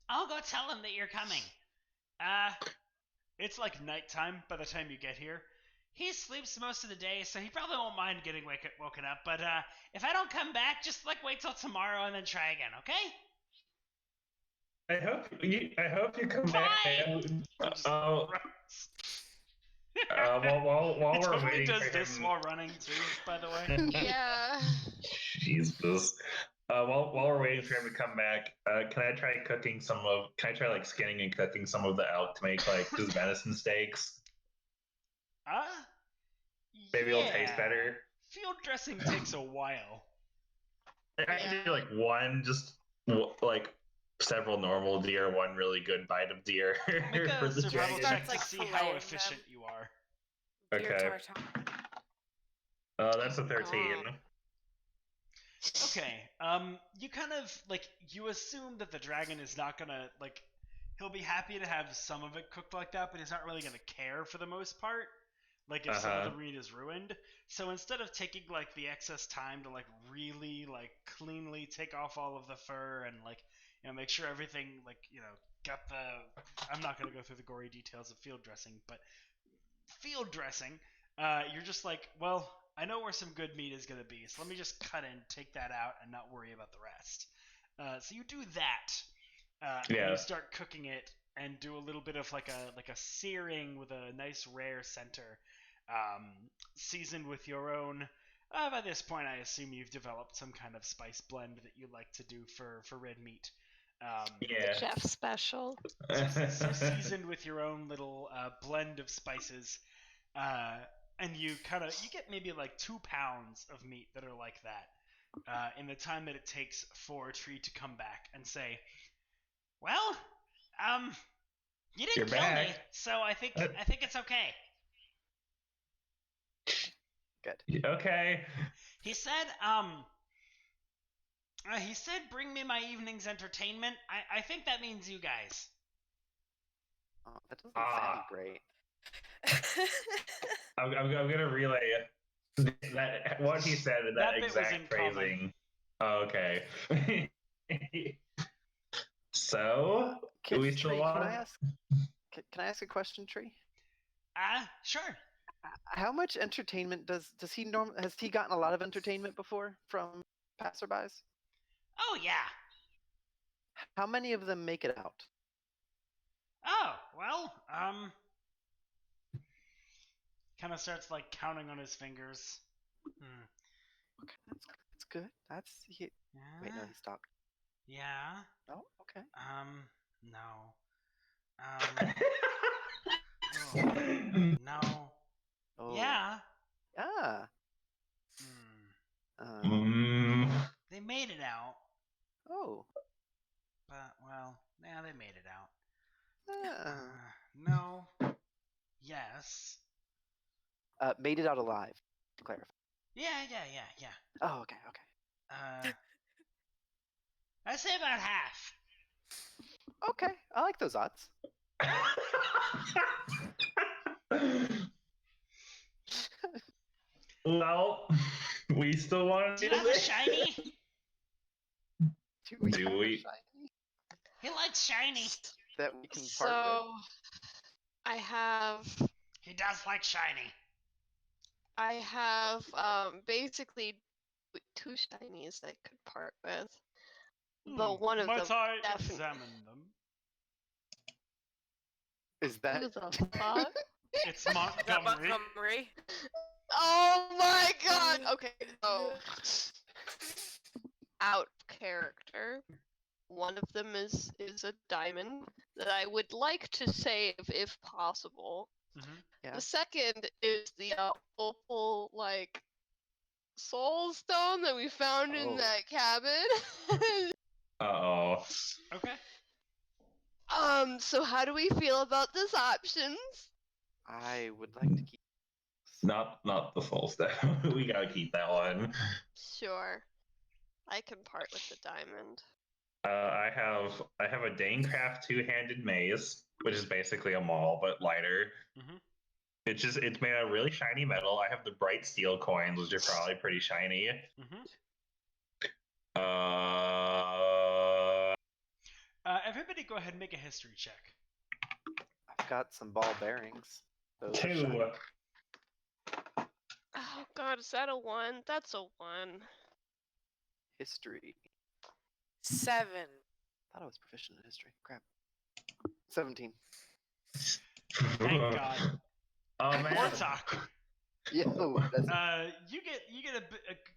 I'll go tell him that you're coming. It's like nighttime by the time you get here. He sleeps most of the day, so he probably won't mind getting woken up. But if I don't come back, just like wait till tomorrow and then try again, okay? I hope you come back. While we're totally waiting does for this him. while running too, by the way. Yeah. Jesus. While we're waiting for him to come back, can I try like skinning and cooking some of the elk to make like just venison steaks? Maybe it'll taste better. Field dressing takes a while. I can do like one, just like several normal deer, one really good bite of deer Make for a the survival dragon. check to Like see how filleting efficient them. you are. Beer Okay. tartare. That's a 13. Okay, you kind of, like, you assume that the dragon is not gonna, like, he'll be happy to have some of it cooked like that, but he's not really gonna care for the most part, like, if some of the meat is ruined. So instead of taking, like, the excess time to, like, really, like, cleanly take off all of the fur and, like, you know, make sure everything, like, you know, got the, I'm not gonna go through the gory details of field dressing, but field dressing, you're just like, well, I know where some good meat is going to be, so let me just cut in, take that out, and not worry about the rest. So you do that, and you start cooking it, and do a little bit of like a searing with a nice rare center, seasoned with your own. By this point, I assume you've developed some kind of spice blend that you like to do for red meat. The chef special. So seasoned with your own little blend of spices. And you get maybe like 2 pounds of meat that are like that, in the time that it takes for a tree to come back and say, well, you didn't kill me, so I think it's okay. Good. Okay. He said, bring me my evening's entertainment. I think that means you guys. Oh, that doesn't sound great. I'm gonna relay that what he said in that exact phrasing. Oh, okay. So, do we still want? Can I ask a question, Tree? Sure. How much entertainment does he has he gotten a lot of entertainment before from passerbys? Oh yeah. How many of them make it out? Oh, well, kind of starts like counting on his fingers. Okay, that's good. Yeah. Wait, no, he stopped. Yeah. Oh, okay. No. Oh, no. Oh. Yeah. Ah. They made it out. Oh. But, well, yeah, they made it out. Ah. No. Yes. Made it out alive, to clarify. Yeah. Oh, okay. I'd say about half. Okay, I like those odds. Well, we still want Do to you have a shiny? Do we? Do have a we? shiny He likes shiny. that we can part with? So, I have He does like shiny. basically 2 shinies I could part with. But one of them Might I definitely. examine them? Is that? Who the fuck? It's Montgomery. Montgomery. Oh my god! Okay, so out of character. One of them is a diamond that I would like to save if possible. Mm-hmm. Yeah. The second is the opal soul stone that we found in Oh. that cabin. Uh-oh. Okay. So how do we feel about these options? I would like to keep. Not the soul stone. We gotta keep that one. Sure. I can part with the diamond. I have a Danecraft two-handed mace, which is basically a maul but lighter. Mm-hmm. It's made out of really shiny metal. I have the bright steel coins, which are probably pretty shiny. Mm-hmm. Everybody go ahead and make a history check. I've got some ball bearings. Those are 2. shiny. Oh god, is that a 1? That's a 1. History. 7. Thought I was proficient in history. Crap. 17. Thank God. Oh man. Warthog. Yo, that's You get a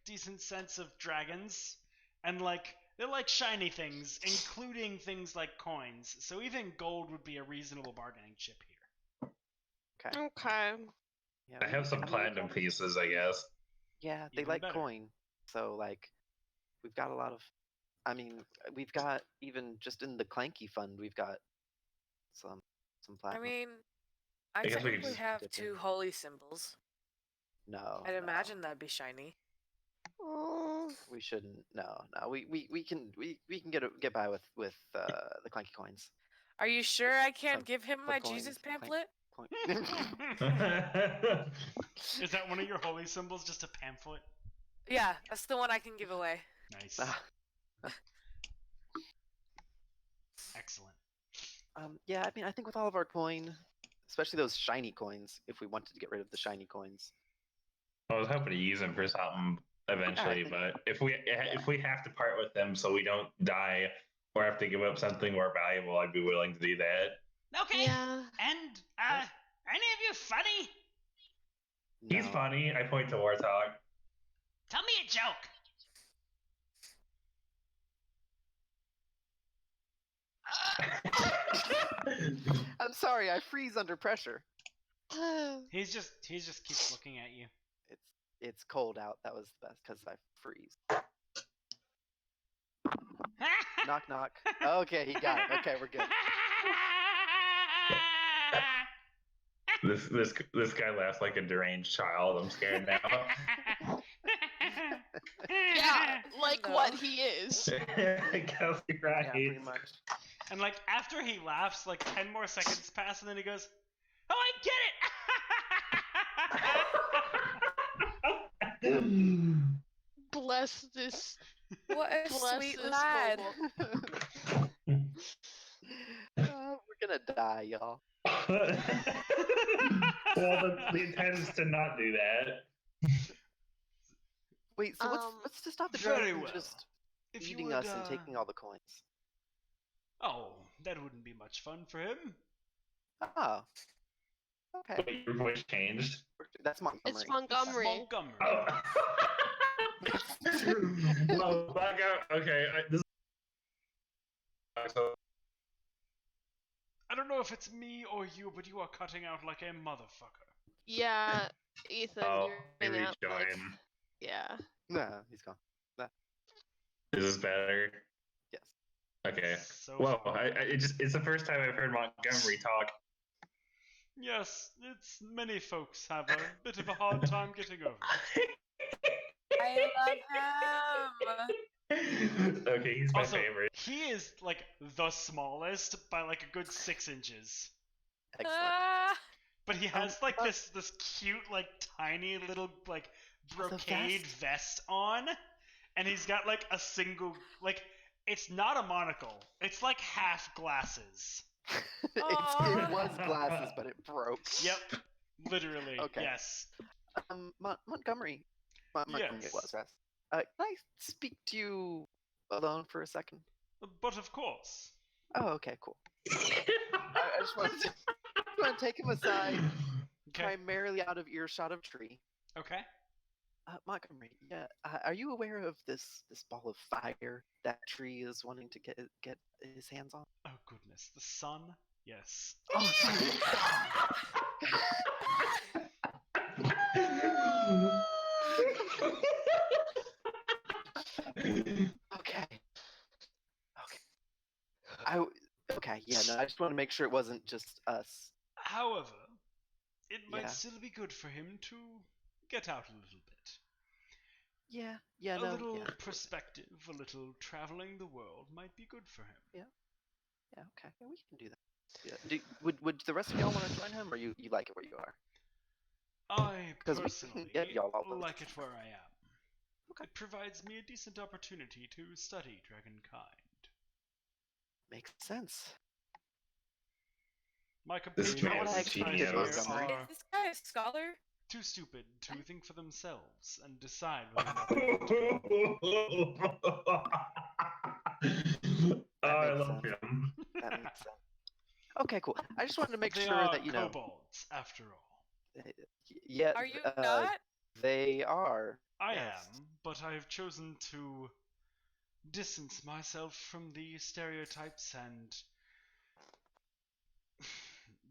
decent sense of dragons, and they're like shiny things, including things like coins. So even gold would be a reasonable bargaining chip here. okay. Okay. Yeah, I have some platinum pieces, I guess. Yeah, they Even like better. coin. So we've got a lot of. I mean, we've got even just in the Clanky Fund, we've got some I platinum. mean, I guess we could technically just have dip 2 in. holy symbols. No. I'd no, imagine that'd be shiny. Oh. we shouldn't. No. We can get by with the Clanky coins. Are you sure I can't Sub- give him my subcoins, Jesus clank- pamphlet? Is that one of your holy symbols? Just a pamphlet? Yeah, that's the one I can give away. Nice. Ah, Excellent. yeah, I mean, I think with all of our coin, especially those shiny coins, if we wanted to get rid of the shiny coins. I was hoping to use them for something eventually, think- but if we have to part with them so we don't die or have to give up something more valuable, I'd be willing to do that. Okay. Yeah. And any of you funny? He's No. funny. I point to Warthog. Tell me a joke. I'm sorry, I freeze under pressure. He just keeps looking at you. It's cold out. That was the best because I freeze. Knock knock. Okay, he got it. Okay, we're good. This guy laughs like a deranged child. I'm scared now. Yeah, like No. what he is. I guess you're right. Yeah, pretty much. And after he laughs, 10 more seconds pass, and then he goes, "Oh, I get it!" Bless this. What a Bless sweet this lad. kobold. We're gonna die, y'all. Well, the intent is to not do that. Wait, so what's to stop the Very dragon from well. just If you eating would, us and taking all the coins? Oh, that wouldn't be much fun for him. Oh. Okay. Wait, your voice changed. That's Montgomery. It's Montgomery. Montgomery. Oh. Well, back out. Okay, this. So, I don't know if it's me or you, but you are cutting out like a motherfucker. Yeah, Ethan, oh, you're maybe in out, join. yeah. No, he's gone. Is this better? Yes. Okay. So Well, far. it's the first time I've heard Montgomery talk. Yes, it's many folks have a bit of a hard time getting over it. I love him. Okay, he's my Also, favorite. he is the smallest by a good 6 inches. Excellent. Ah, But he has this cute tiny little brocade vest on, and he's got a single it's not a monocle. It's half glasses. it was glasses, but it broke. Yep, literally. Okay. Yes. Montgomery. Montgomery Yes. it was, yes. Can I speak to you alone for a second? But of course. Oh, okay, cool. I just wanted to. want to take him aside, Okay. primarily out of earshot of tree. Okay. Montgomery, yeah, are you aware of this ball of fire that tree is wanting to get his hands on? Oh goodness, the sun. Yes. Oh, sorry. Okay. Okay, yeah, no, I just want to make sure it wasn't just us. However, it might Yeah. still be good for him to get out a little bit. Yeah, A no, little yeah. perspective, a little traveling the world might be good for him. Yeah, okay, yeah, we can do that. Yeah. Would the rest of y'all want to join him, or you like it where you are? I 'Cause we personally can get y'all all like it where I am. Okay. It provides me a decent opportunity to study dragonkind. Makes sense. My This compatriots man's here genius. Montgomery. are Is this guy a scholar? too stupid to think for themselves and decide whether or not they want to go. I makes love sense. him. That makes sense. Okay, cool. I just wanted to make They sure are that kobolds, after all. Yeah. Are you not? They are. I Yes. am, but I have chosen to distance myself from the stereotypes and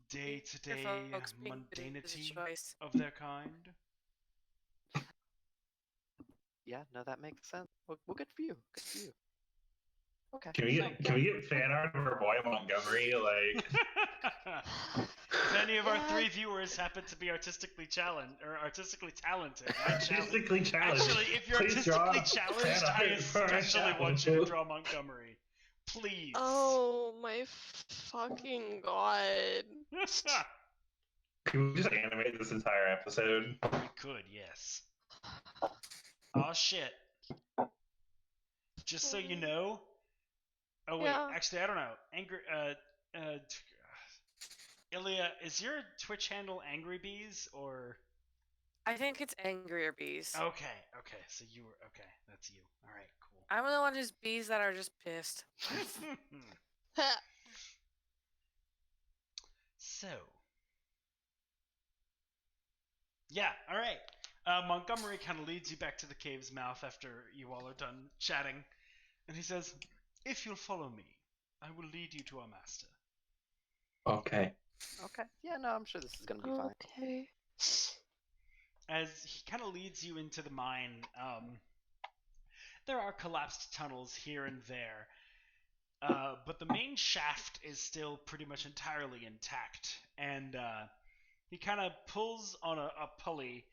day-to-day Your folks being good is a mundanity choice. of their kind. Yeah, no, that makes sense. Well, good for you. Good for you. Okay. Can we get fan art of our boy Montgomery? Like, If any of our Yeah. 3 viewers happen to be artistically talented, artistically challenged. Actually, if you're Please draw artistically challenged, fan I art for our especially want you to draw Montgomery. Please. Oh my fucking god. Can we just animate this entire episode? We could, yes. Oh shit. Just so you know. Oh wait, Yeah. actually I don't know. Ilya, is your Twitch handle Angry Bees or? I think it's angrier bees. Okay, so you were okay. That's you. All right, cool. I'm the one who's bees that are just pissed. So, yeah, all right. Montgomery kind of leads you back to the cave's mouth after you all are done chatting, and he says, "If you'll follow me, I will lead you to our master." Okay. Okay. Yeah, no, I'm sure this is gonna be fine. Okay. As he kind of leads you into the mine, there are collapsed tunnels here and there, but the main shaft is still pretty much entirely intact. And he kind of pulls on a pulley,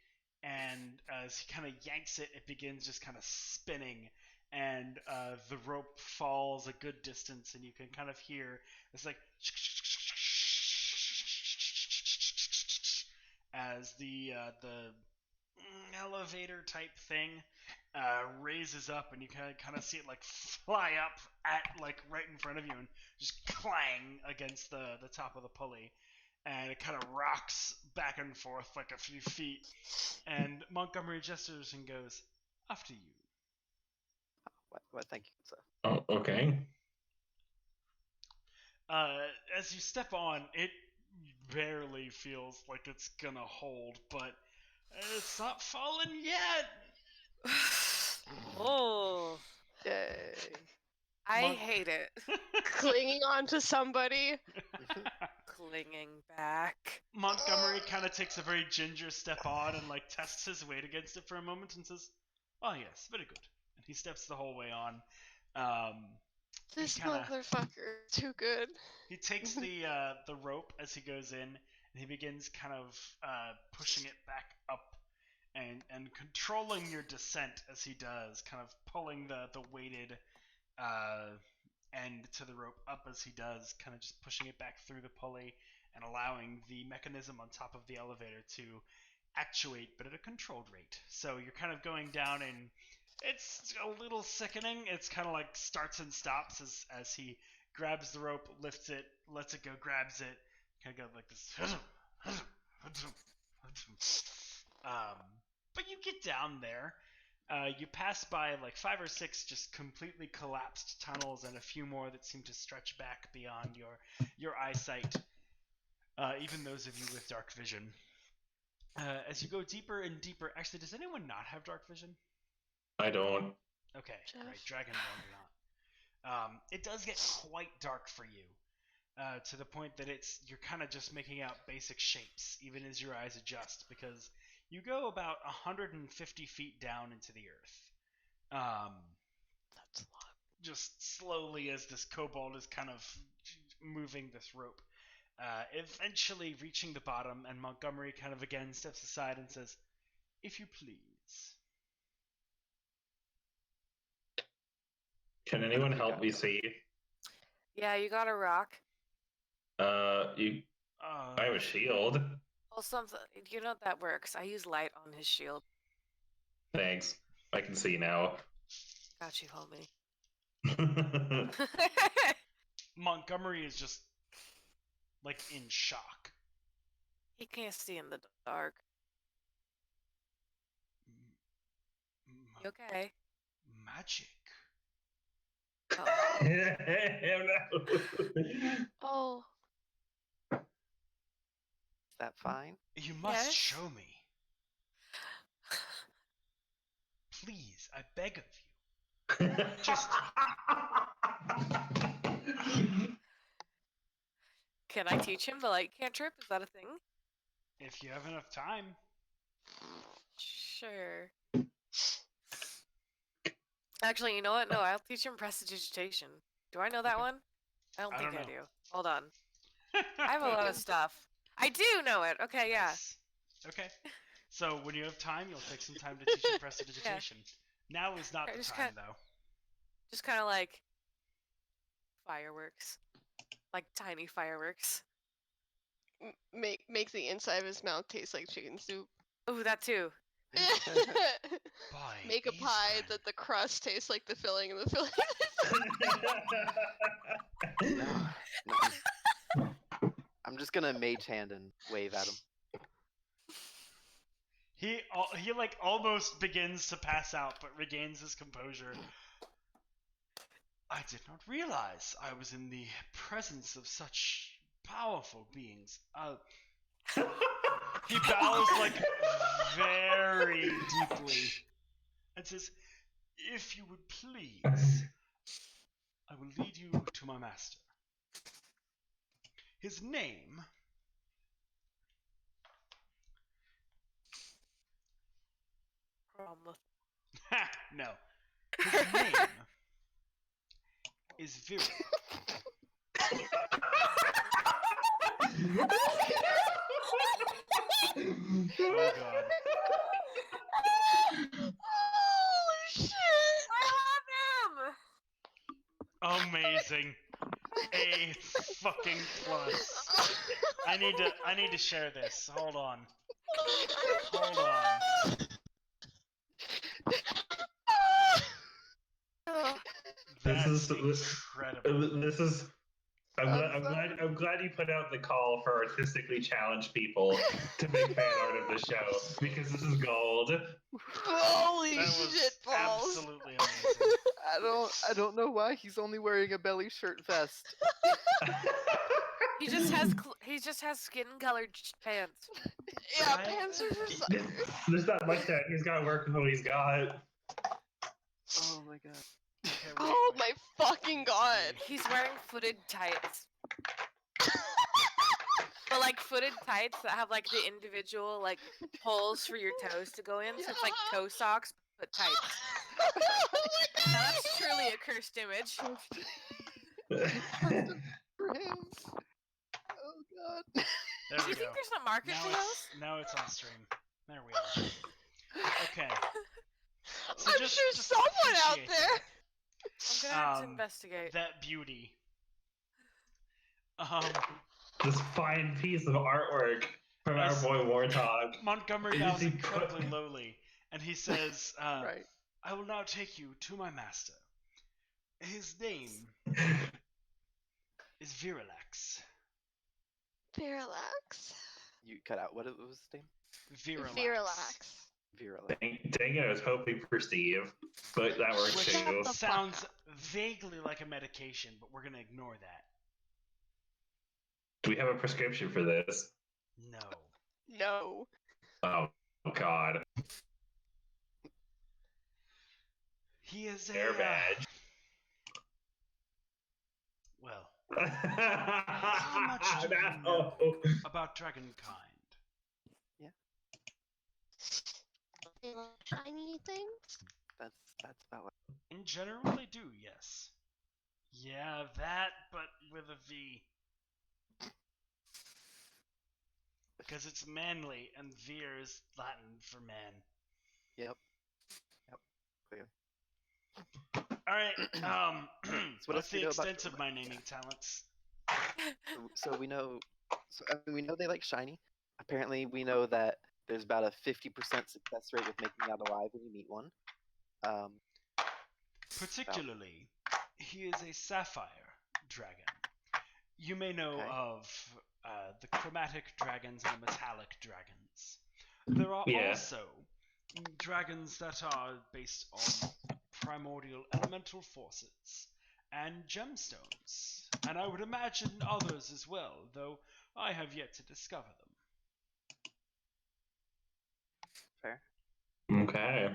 and as he kind of yanks it, it begins just kind of spinning, and the rope falls a good distance, and you can kind of hear it's like as the elevator type thing raises up, and you kind of see it like fly up at like right in front of you and just clang against the top of the pulley, and it kind of rocks back and forth like a few feet, and Montgomery gestures and goes, "After you." What? Thank you, sir. Oh, okay. As you step on, it barely feels like it's gonna hold, but it's not fallen yet. Oh, Yay. I Monk. hate it. Clinging on to somebody. Clinging back. Montgomery kind of takes a very ginger step on and like tests his weight against it for a moment and says, "Oh yes, very good." And he steps the whole way on. This kinda- motherfucker is too good. He takes the rope as he goes in, and he begins kind of pushing it back up and controlling your descent as he does, kind of pulling the weighted end to the rope up as he does, kind of just pushing it back through the pulley and allowing the mechanism on top of the elevator to actuate, but at a controlled rate. So you're kind of going down, and it's a little sickening. It's kind of like starts and stops as he grabs the rope, lifts it, lets it go, grabs it, kind of go like this. But you get down there. You pass by like 5 or 6 just completely collapsed tunnels and a few more that seem to stretch back beyond your eyesight. even those of you with dark vision. As you go deeper and deeper, actually, does anyone not have dark vision? I don't. Okay, Jeff? right, Dragonborn or not. It does get quite dark for you, to the point that you're kind of just making out basic shapes, even as your eyes adjust, because you go about 150 feet down into the earth. That's a lot. Just slowly as this kobold is kind of moving this rope. Eventually reaching the bottom, and Montgomery kind of again steps aside and says, "If you please." Can anyone help me see? Yeah, you got a rock. I have a shield. Well, something. You know that works. I use light on his shield. Thanks. I can see now. Got you, homie. Montgomery is just like in shock. He can't see in the dark. You okay? Magic. Oh. Oh. Is that fine? You must Yes? show me. Please, I beg of you. Just Can I teach him the light cantrip? Is that a thing? if you have enough time. Sure. Actually, you know what? No, I'll teach him prestidigitation. Do I know that one? I don't I think don't I know. do. Hold on. I have a lot of stuff. I do know it. Okay, yeah. Yes. Okay. So when you have time, you'll take some time to teach him prestidigitation. Now is not Okay, the just time, though. Just kind of like fireworks. Like tiny fireworks. Make the inside of his mouth taste like chicken soup. Ooh, that too. By Make a pie Eastern. that the crust tastes like the filling, and the filling. No. I'm just gonna mage hand and wave at him. He like almost begins to pass out, but regains his composure. I did not realize I was in the presence of such powerful beings. He bows like very deeply and says, "If you would please, I will lead you to my master. His name no. His name is Viral. Oh god. Holy shit! I love him! Amazing. A fucking plus. I need to share this. Hold on. Hold on. That's incredible. This is. I'm glad you put out the call for artistically challenged people to make fan art of the show, because this is gold. Holy That was shit balls! absolutely amazing. I don't know why he's only wearing a belly shirt vest. He just has skin colored pants. Yeah, I- pants are for suckers. There's not much that he's got to work with what he's got. Oh my god. Okay, wait, Oh wait. my fucking god! He's wearing footed tights. But like footed tights that have like the individual like holes for your toes to go in. So it's like toe socks but tights. Oh my Now god! that's truly a cursed image. For him. Oh god. There Do we you go. think there's a market for those? Now it's on stream. There we are. Okay. So I'm just- sure just someone out appreciate there. I'm gonna have to Um, investigate. That beauty. This fine piece of artwork from our Yes. boy Warthog. Montgomery Is bows he incredibly lowly, and he says, Right. "I will now take you to my master. His name is Virilax. Virilax. You cut out. What was his name? Virilax. Virilax. Virulent. Dang it, I was hoping for Steve, but that works Which too. the fuck sounds up. vaguely like a medication, but we're gonna ignore that. Do we have a prescription for this? No. No. Oh, God. He is a... Air badge. Well, how much do you know about dragonkind? Shiny things? That's about what. In general, they do, yes. Yeah, that, but with a V. Because it's manly, and vir is Latin for man. Yep. Clear. Alright, what what's else do you the know about extent of my naming talents? So we know. So I mean, we know they like shiny. Apparently, we know that there's about a 50% success rate with making out alive when you meet one. Particularly, he is a sapphire dragon. You may know of the chromatic dragons and the metallic dragons. There are also dragons that are based on primordial elemental forces and gemstones, and I would imagine others as well, though I have yet to discover them. Fair. Okay.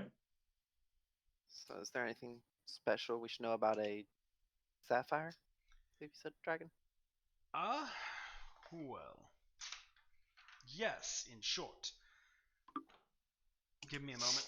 So, is there anything special we should know about a sapphire? Maybe you said dragon. Well, yes, in short. Give me a moment.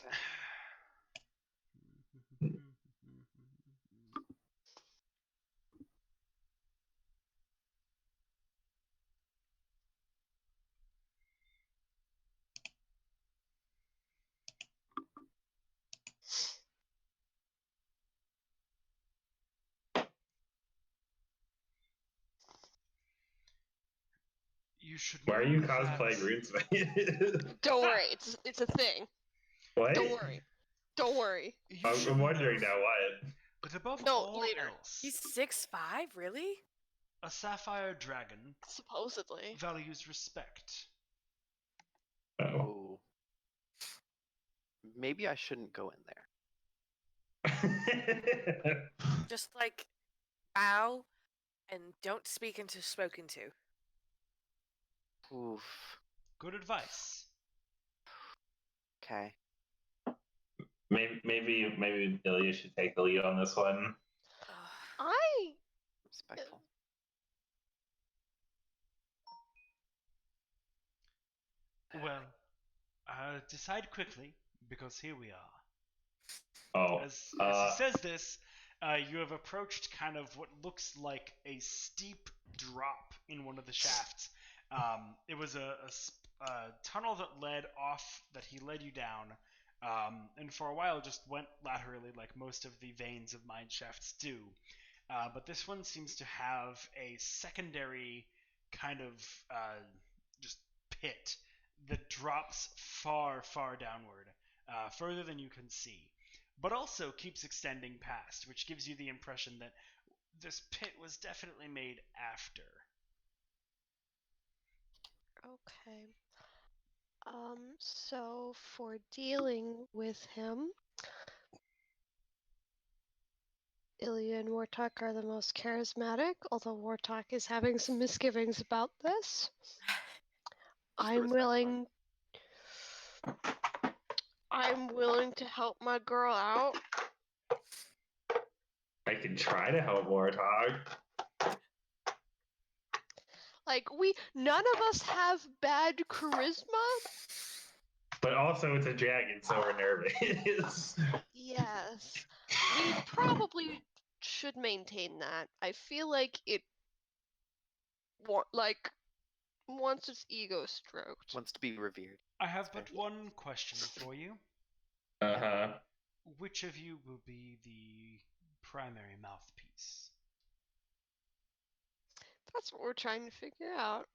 You should. Why are you know cosplaying RuneSmith? Don't worry, it's a thing. What? Don't worry. Don't worry. I'm wondering now what. But above No, all later. else, He's 6'5", really? a sapphire dragon Supposedly. values respect. Oh. Oh. Maybe I shouldn't go in there. Just like bow and don't speak until spoken to. Oof. Good advice. Okay. Maybe Ilya should take the lead on this one. I Respectful. Well, decide quickly, because here we are. Oh. As he says this, you have approached kind of what looks like a steep drop in one of the shafts. It was a tunnel that led off, that he led you down, and for a while just went laterally like most of the veins of mine shafts do. But this one seems to have a secondary kind of just pit that drops far, far downward, further than you can see, but also keeps extending past, which gives you the impression that this pit was definitely made after. Okay. So for dealing with him, Ilya and Wartok are the most charismatic, although Wartok is having some misgivings about this. I'm willing to help my girl out. I can try to help Warthog. Like, none of us have bad charisma. But also it's a dragon, so we're nervous. Yes. We probably should maintain that. I feel like it wants its ego stroked. Wants to be revered. I have but one question for you. Uh-huh. Which of you will be the primary mouthpiece? That's what we're trying to figure out.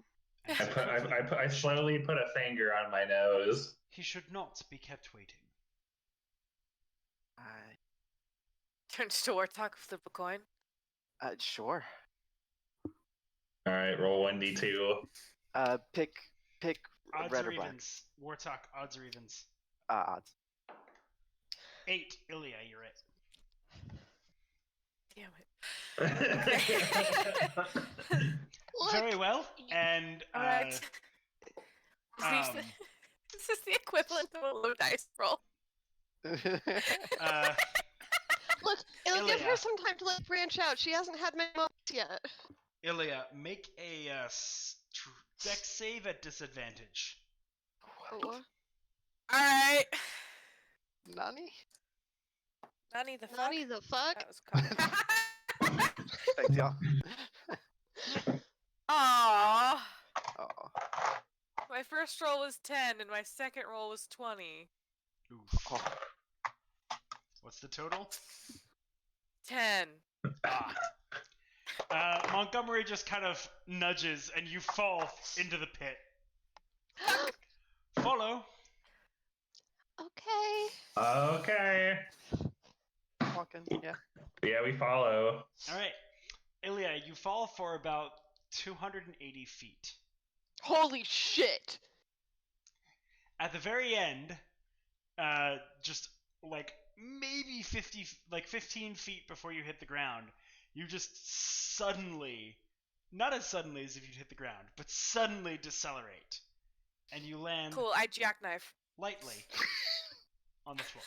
I slowly put a finger on my nose. He should not be kept waiting. Turns to Warthog, flip a coin. Sure. All right, roll 1d2. Pick Odds red or or black. evens? Wartok, odds or evens? Odds. 8. Ilya, you're it. Damn it. Very well. And Alright. Is this the equivalent of a low dice roll? Look, it'll give Ilya. her some time to like branch out. She hasn't had many moments yet. Ilya, make a dex save at disadvantage. Oh. Alright. Nani? Nani the fuck? Nani the fuck? That was common. Thanks, y'all. Aww. Oh. My first roll was 10 and my second roll was 20. Oof. Oh. What's the total? 10. Montgomery just kind of nudges and you fall into the pit. Follow. Okay. Okay. Walking, yeah. Yeah, we follow. Alright. Ilya, you fall for about 280 feet. Holy shit! At the very end, just like maybe 15 feet before you hit the ground, you just suddenly, not as suddenly as if you'd hit the ground, but suddenly decelerate. And you land Cool, I jackknife. lightly on the floor.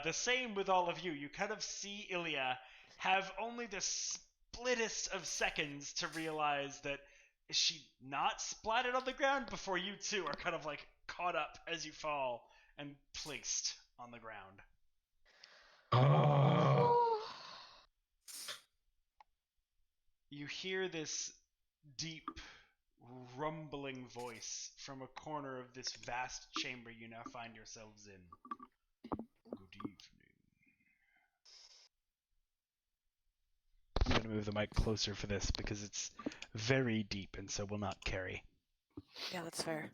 The same with all of you. You kind of see Ilya have only the splittest of seconds to realize that is she not splattered on the ground before you two are kind of like caught up as you fall and placed on the ground. Oh. You hear this deep rumbling voice from a corner of this vast chamber you now find yourselves in. Good evening. I'm going to move the mic closer for this because it's very deep and so will not carry. Yeah, that's fair.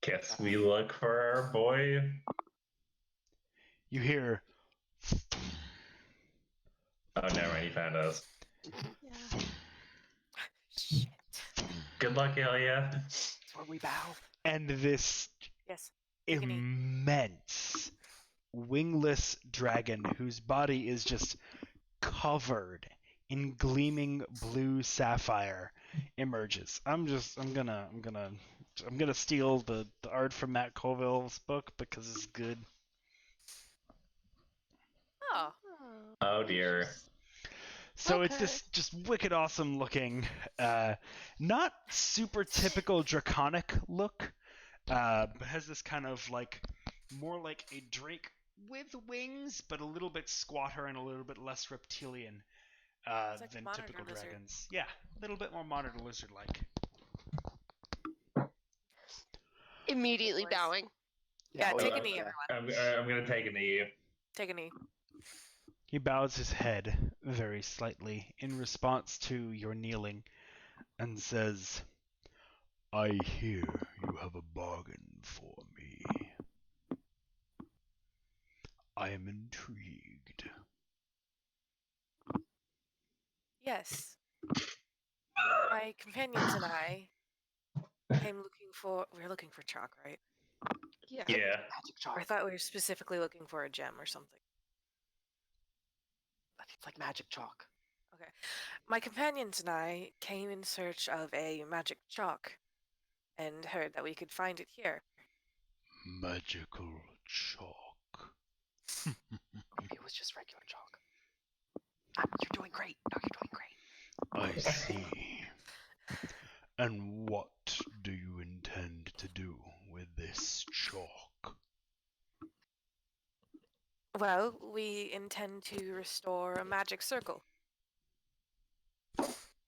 Guess we look for our boy. You hear... Oh, never mind, he found us. Yeah. Shit. Good luck, Ilya. That's where we bow. And this Yes. immense wingless dragon whose body is just covered in gleaming blue sapphire emerges. I'm gonna steal the art from Matt Colville's book because it's good. Oh. Oh dear. So it's Okay. this just wicked awesome looking, not super typical draconic look, but has this kind of like more like a drake with wings, but a little bit squatter and a little bit less reptilian It's like a than monitor typical lizard. dragons. Yeah, a little bit more monitor lizard like. Immediately Voice. bowing. Yeah, oh, take a yeah. knee, Yeah. everyone. I'm gonna take a knee. Take a knee. He bows his head very slightly in response to your kneeling and says, I hear you have a bargain for me. I am intrigued. Yes. My companions and I came looking for... We were looking for chalk, right? Yeah. Yeah. Magic chalk. I thought we were specifically looking for a gem or something. I think it's like magic chalk. Okay. My companions and I came in search of a magic chalk and heard that we could find it here. Magical chalk. Maybe it was just regular chalk. You're doing great. No, you're doing great. I see. And what do you intend to do with this chalk? Well, we intend to restore a magic circle.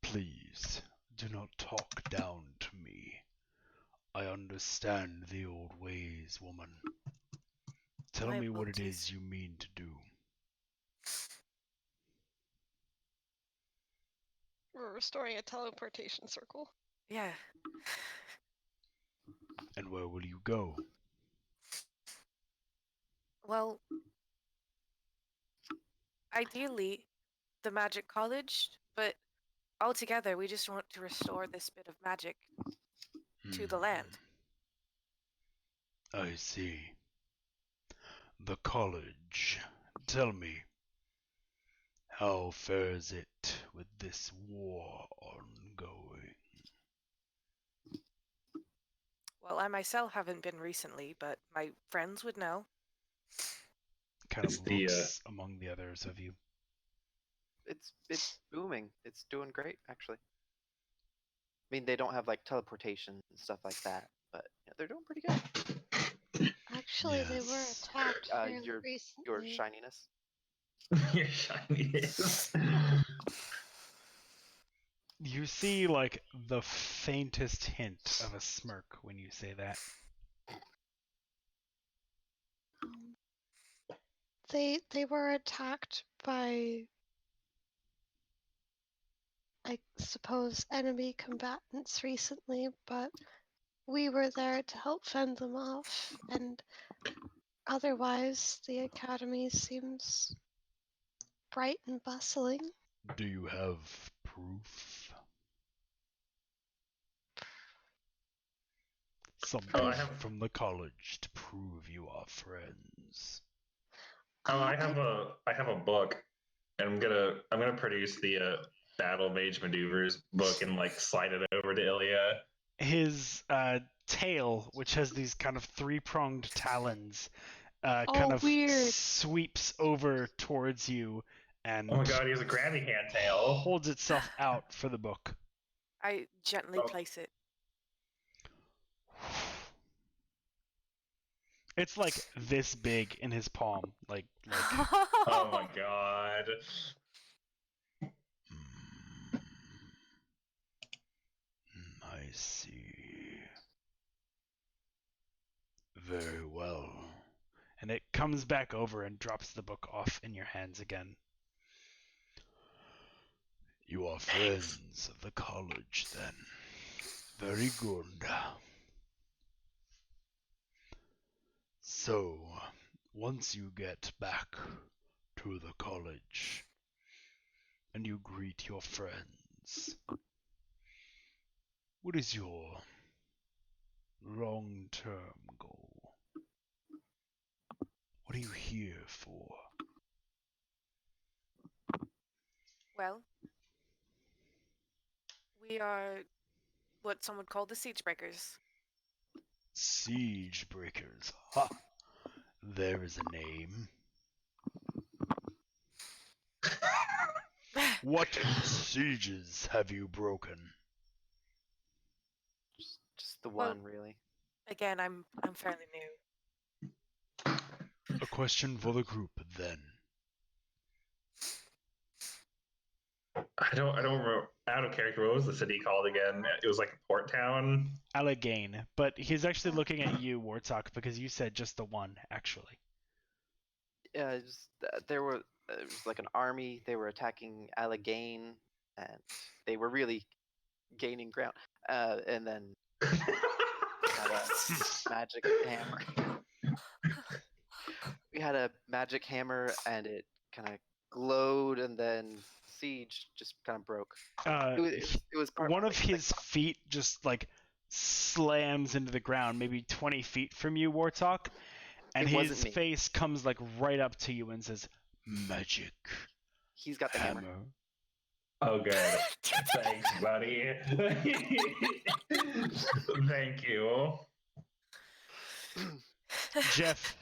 Please, do not talk down to me. I understand the old ways, woman. Tell My me what it apologies. is you mean to do. We're restoring a teleportation circle. Yeah. And where will you go? Well, ideally, the magic college, but altogether, we just want to restore this bit of magic to the land. I see. The college. Tell me, How fares it with this war ongoing? Well, I myself haven't been recently, but my friends would know. Kind It's of the, looks among the others of you. It's booming. It's doing great, actually. I mean, they don't have like teleportation and stuff like that, but yeah, they're doing pretty good. Actually, they were Yes. attacked fairly Your recently. shininess. Your shinies. You see, like, the faintest hint of a smirk when you say that. They were attacked by, I suppose, enemy combatants recently, but we were there to help fend them off, and otherwise the academy seems bright and bustling. Do you have proof? Something from the college to prove you are friends. I have a book, and I'm gonna produce the Battle Mage Maneuvers book and like slide it over to Ilya. His tail, which has these kind of three-pronged talons, kind of weird. sweeps over towards you and Oh my god, he has a grabby hand tail. holds itself out for the book. I gently place it. It's like this big in his palm, like Oh my god. I see. Very well. And it comes back over and drops the book off in your hands again. You are friends of the college, then. Very good. So, once you get back to the college and you greet your friends, what is your long-term goal? What are you here for? Well, we are what some would call the Siegebreakers. Siegebreakers. Ha! There is a name. What sieges have you broken? Just the Well, one, really. Again, I'm fairly new. A question for the group, then. I don't remember, out of character, what was the city called again? It was like a port town. Allegheny, but he's actually looking at you, Wartok, because you said just the one, actually. Yeah, it was like an army. They were attacking Allegheny, and they were really gaining ground. And then had a magic hammer. We had a magic hammer, and it kind of glowed, and then siege just kind of broke. It was one of his feet just like slams into the ground, maybe 20 feet from you, Wartok, and his face comes like right up to you and says, "Magic." He's got the hammer. Oh, good. Thanks, buddy. Thank you. Jeff,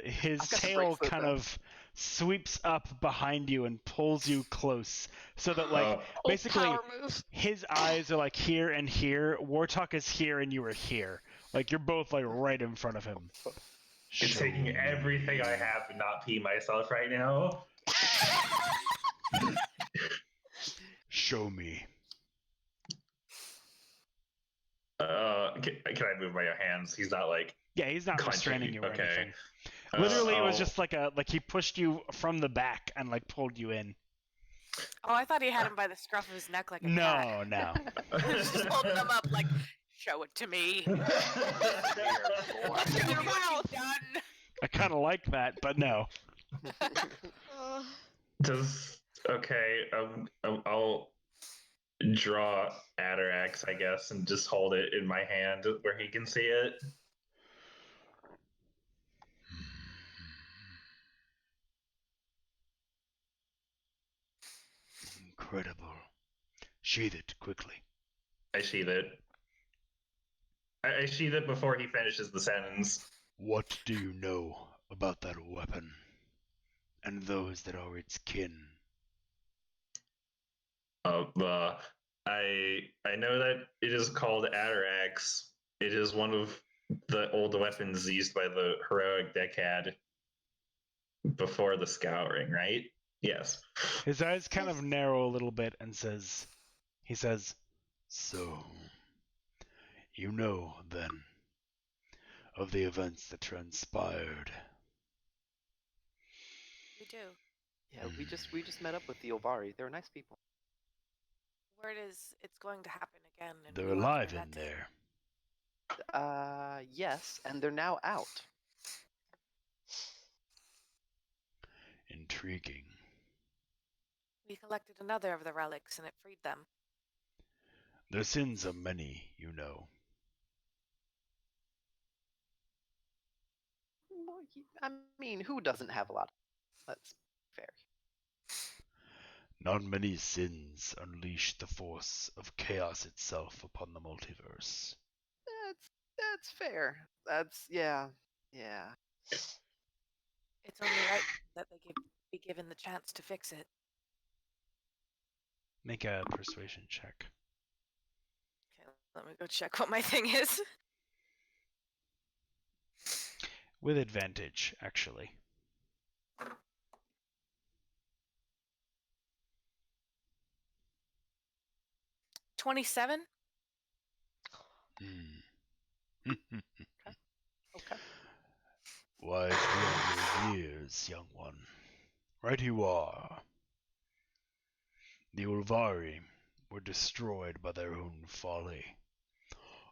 his tail kind of sweeps up behind you and pulls you close, so that like basically his eyes are like here and here. Wartok is here and you are here. Like you're both like right in front of him. It's taking everything I have to not pee myself right now. Show me. Can I move my hands? He's not like. Yeah, he's not restraining you or anything. Okay. Literally, it was just like he pushed you from the back and like pulled you in. Oh, I thought he had him by the scruff of his neck like a cat. No. Just holding him up like, show it to me. Your mouth done. I kind of like that, but no. I'll draw Atarax, I guess, and just hold it in my hand where he can see it. Incredible. Sheath it quickly. I sheath it. I sheath it before he finishes the sentence. What do you know about that weapon and those that are its kin? I know that it is called Atarax. It is one of the old weapons used by the heroic Decad before the Scouring, right? Yes. His eyes kind of narrow a little bit and he says, So, you know, then, of the events that transpired. We do. Yeah, we just met up with the Ulvari. They were nice people. Word is it's going to happen again. And They're we want alive to in prevent it. there. Yes, and they're now out. Intriguing. We collected another of the relics and it freed them. Their sins are many, you know. Well, I mean, who doesn't have a lot? That's fair. Not many sins unleash the force of chaos itself upon the multiverse. That's fair. Yeah. It's only right that they be given the chance to fix it. make a persuasion check. Okay, let me go check what my thing is. With advantage, actually. $27? Okay. Wise beyond your years, young one. Right you are. The Ulvari were destroyed by their own folly.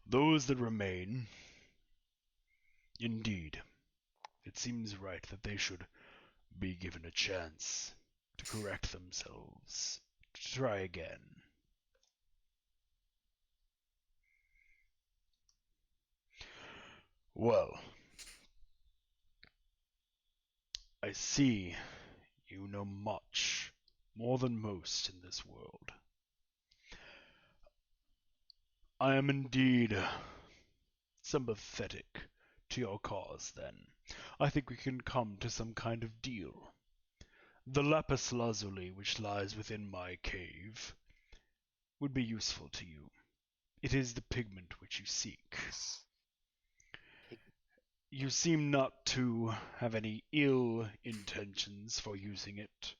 Those that remain, indeed, it seems right that they should be given a chance to correct themselves, to try again. Well, I see you know much, more than most in this world. I am indeed sympathetic to your cause, then. I think we can come to some kind of deal. The lapis lazuli which lies within my cave would be useful to you. It is the pigment which you seek. You seem not to have any ill intentions for using it,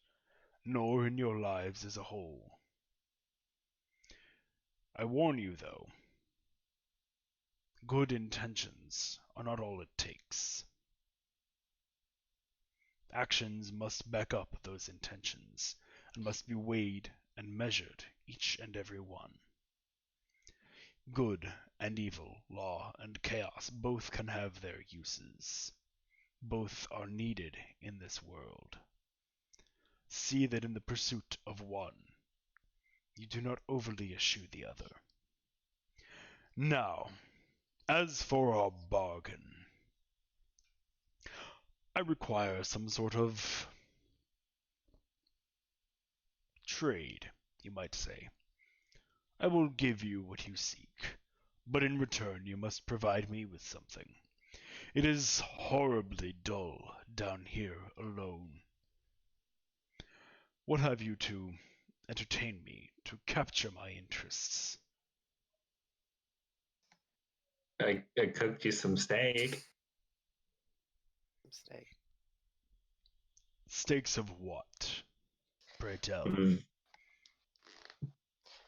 nor in your lives as a whole. I warn you, though, good intentions are not all it takes. Actions must back up those intentions, and must be weighed and measured, each and every one. Good and evil, law and chaos, both can have their uses. Both are needed in this world. See that in the pursuit of one, you do not overly eschew the other. Now, as for our bargain, I require some sort of trade, you might say. I will give you what you seek, but in return you must provide me with something. It is horribly dull down here alone. What have you to entertain me, to capture my interests? I cooked you some steak. Steak. Steaks of what? Pray tell.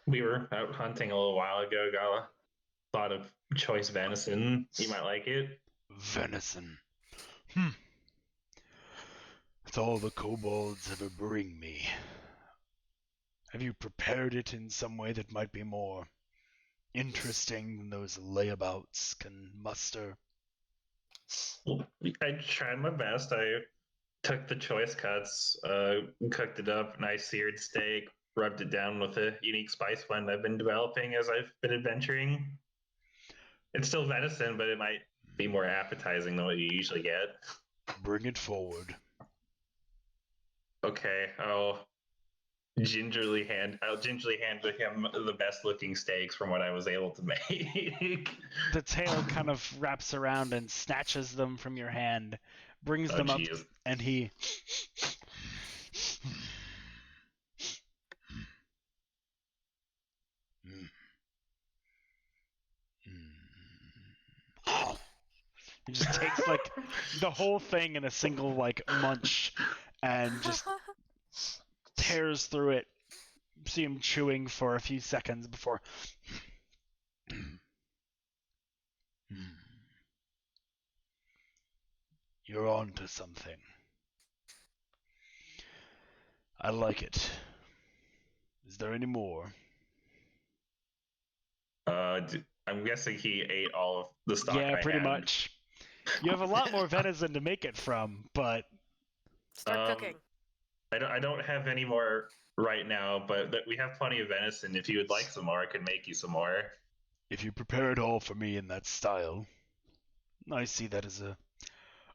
We were out hunting a little while ago. Got a lot of choice venison. You might like it. Venison. That's all the kobolds ever bring me. Have you prepared it in some way that might be more interesting than those layabouts can muster? Well, I tried my best. I took the choice cuts, cooked it up, nice seared steak, rubbed it down with a unique spice blend I've been developing as I've been adventuring. It's still venison, but it might be more appetizing than what you usually get. Bring it forward. Okay, I'll gingerly hand him the best looking steaks from what I was able to make. The tail kind of wraps around and snatches them from your hand, brings Oh them up, jeez. and he he just takes like the whole thing in a single like munch and just tears through it. See him chewing for a few seconds before you're on to something. I like it. Is there any more? I'm guessing he ate all of the stock Yeah, I pretty had. much. You have a lot more venison to make it from, but Start cooking. I don't have any more right now, but we have plenty of venison. If you would like some more, I could make you some more. If you prepare it all for me in that style, I see that as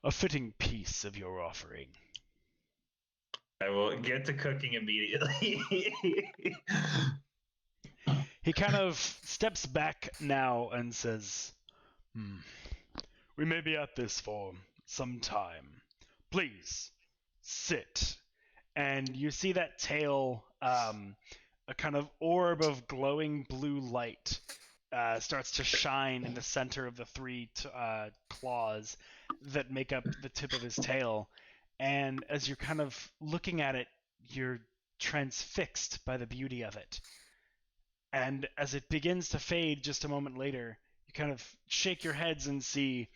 a fitting piece of your offering. I will get to cooking immediately. he kind of steps back now and says, We may be at this for some time. Please, sit. and you see that tail, a kind of orb of glowing blue light starts to shine in the center of the three claws that make up the tip of his tail. And as you're kind of looking at it, you're transfixed by the beauty of it. And as it begins to fade just a moment later, you kind of shake your heads and see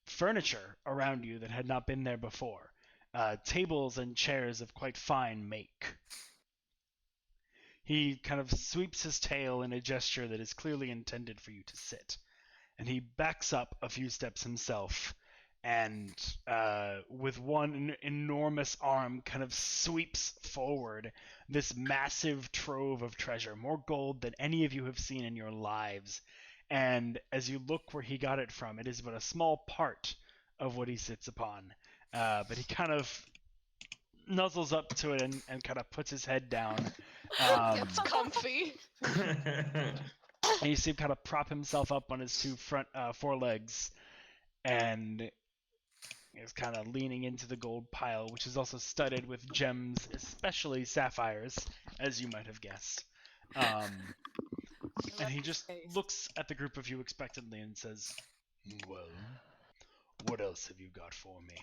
furniture around you that had not been there before. Tables and chairs of quite fine make. He kind of sweeps his tail in a gesture that is clearly intended for you to sit. And he backs up a few steps himself and with one enormous arm kind of sweeps forward this massive trove of treasure, more gold than any of you have seen in your lives. And as you look where he got it from, it is but a small part of what he sits upon. But he kind of nuzzles up to it and kind of puts his head down. Gets comfy. And you see him kind of prop himself up on his two front forelegs, and is kind of leaning into the gold pile, which is also studded with gems, especially sapphires, as you might have guessed. And he just looks at the group of you expectantly and says, Well, what else have you got for me?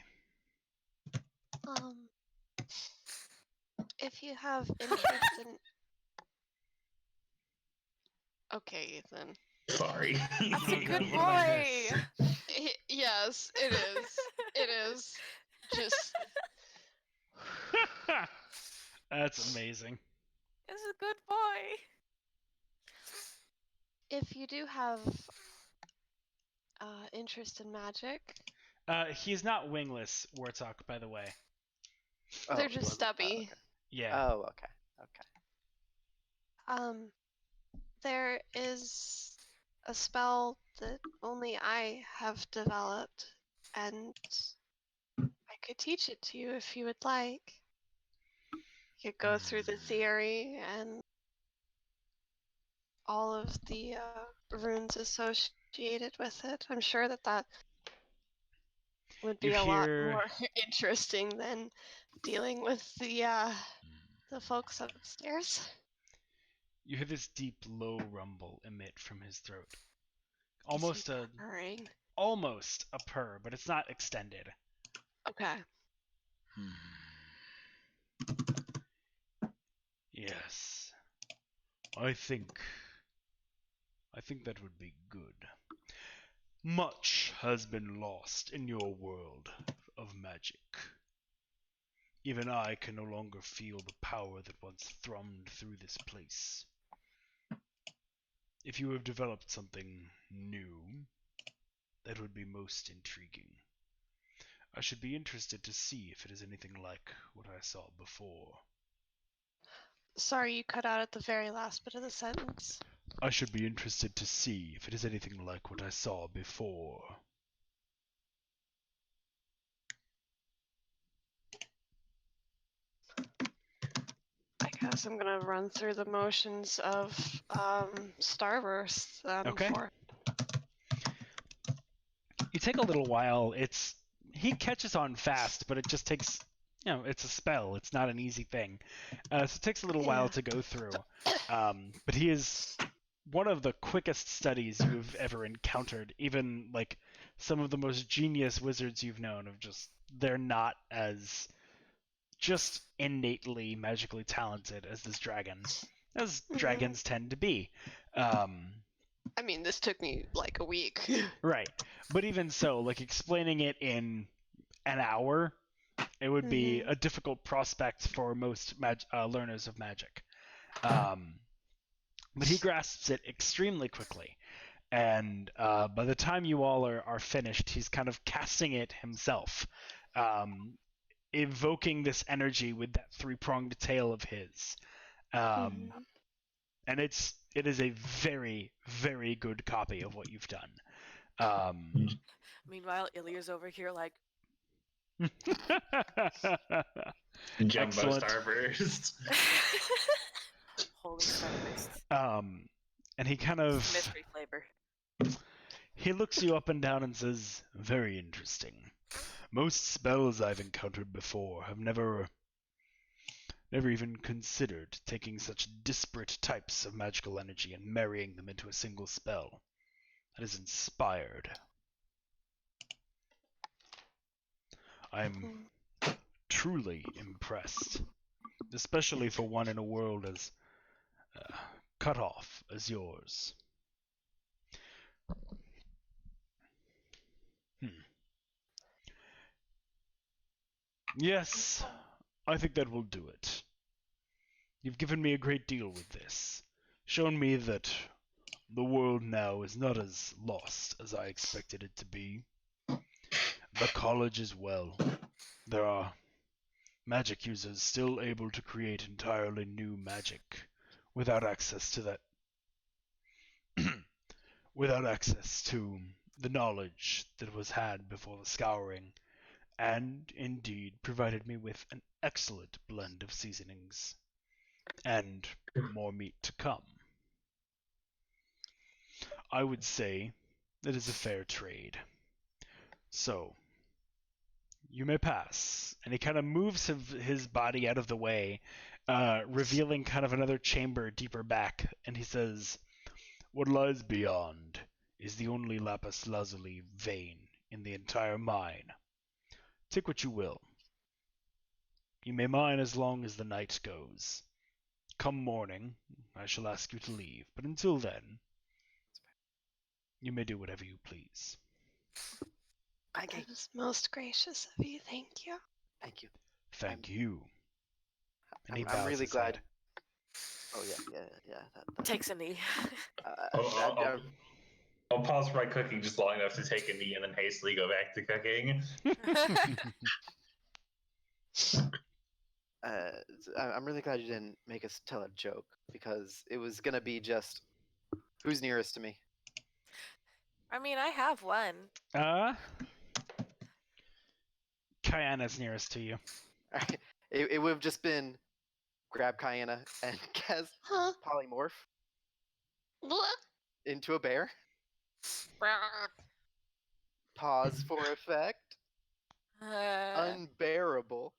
If you have interest in Okay, Ethan. Sorry. That's a good boy. Yes, it is. It is. Just That's amazing. It's a good boy. if you do have interest in magic, He's not wingless, Wartok, by the way. they're just stubby. Yeah. Oh, okay. Okay. there is a spell that only I have developed, and I could teach it to you if you would like. You could go through the theory and all of the runes associated with it. I'm sure that would be You a lot hear- more interesting than dealing with the folks upstairs. You hear this deep, low rumble emit from his throat. Is he purring? Almost a purr, but it's not extended. Okay. Yes. I think that would be good. Much has been lost in your world of magic. Even I can no longer feel the power that once thrummed through this place. If you have developed something new, that would be most intriguing. I should be interested to see if it is anything like what I saw before. Sorry, you cut out at the very last bit of the sentence. I should be interested to see if it is anything like what I saw before. I guess. guess I'm gonna run through the motions of Starburst then. Okay. For You take a little while. He catches on fast, but it just takes, it's a spell. It's not an easy thing. So it takes a little while to go through. But he is one of the quickest studies you've ever encountered. Even like some of the most genius wizards you've known they're not as just innately magically talented as this dragon, as dragons tend to be. I mean, this took me like a week. Right. But even so, like explaining it in an hour, it would be a difficult prospect for most learners of magic. But he grasps it extremely quickly. And by the time you all are finished, he's kind of casting it himself, evoking this energy with that three-pronged tail of his. And it is a very, very good copy of what you've done. Meanwhile, Ilya's over here like, Jumbo Excellent. Starburst. holy Starburst. And he kind of Mystery flavor. He looks you up and down and says, "Very interesting. Most spells I've encountered before have never even considered taking such disparate types of magical energy and marrying them into a single spell. That is inspired. I'm truly impressed, especially for one in a world as cut off as yours." Yes, I think that will do it. You've given me a great deal with this, shown me that the world now is not as lost as I expected it to be. The college as well. There are magic users still able to create entirely new magic without access to that without access to the knowledge that was had before the scouring, and indeed provided me with an excellent blend of seasonings and more meat to come. I would say that is a fair trade. So, you may pass. And he kind of moves his body out of the way, revealing kind of another chamber deeper back, and he says, "What lies beyond is the only lapis lazuli vein in the entire mine. Take what you will. You may mine as long as the night goes. Come morning, I shall ask you to leave, but until then, you may do whatever you please." That is most gracious of you. Thank you. Thank you. Thank you. And he I'm bows really his glad. head. Oh yeah. Takes a knee. I'll pause my cooking just long enough to take a knee and then hastily go back to cooking. I'm really glad you didn't make us tell a joke, because it was gonna be just, who's nearest to me? I mean, I have one. Kayana's nearest to you. Alright, it would have just been grab Kayana and cast polymorph into a bear. Pause for effect. Unbearable.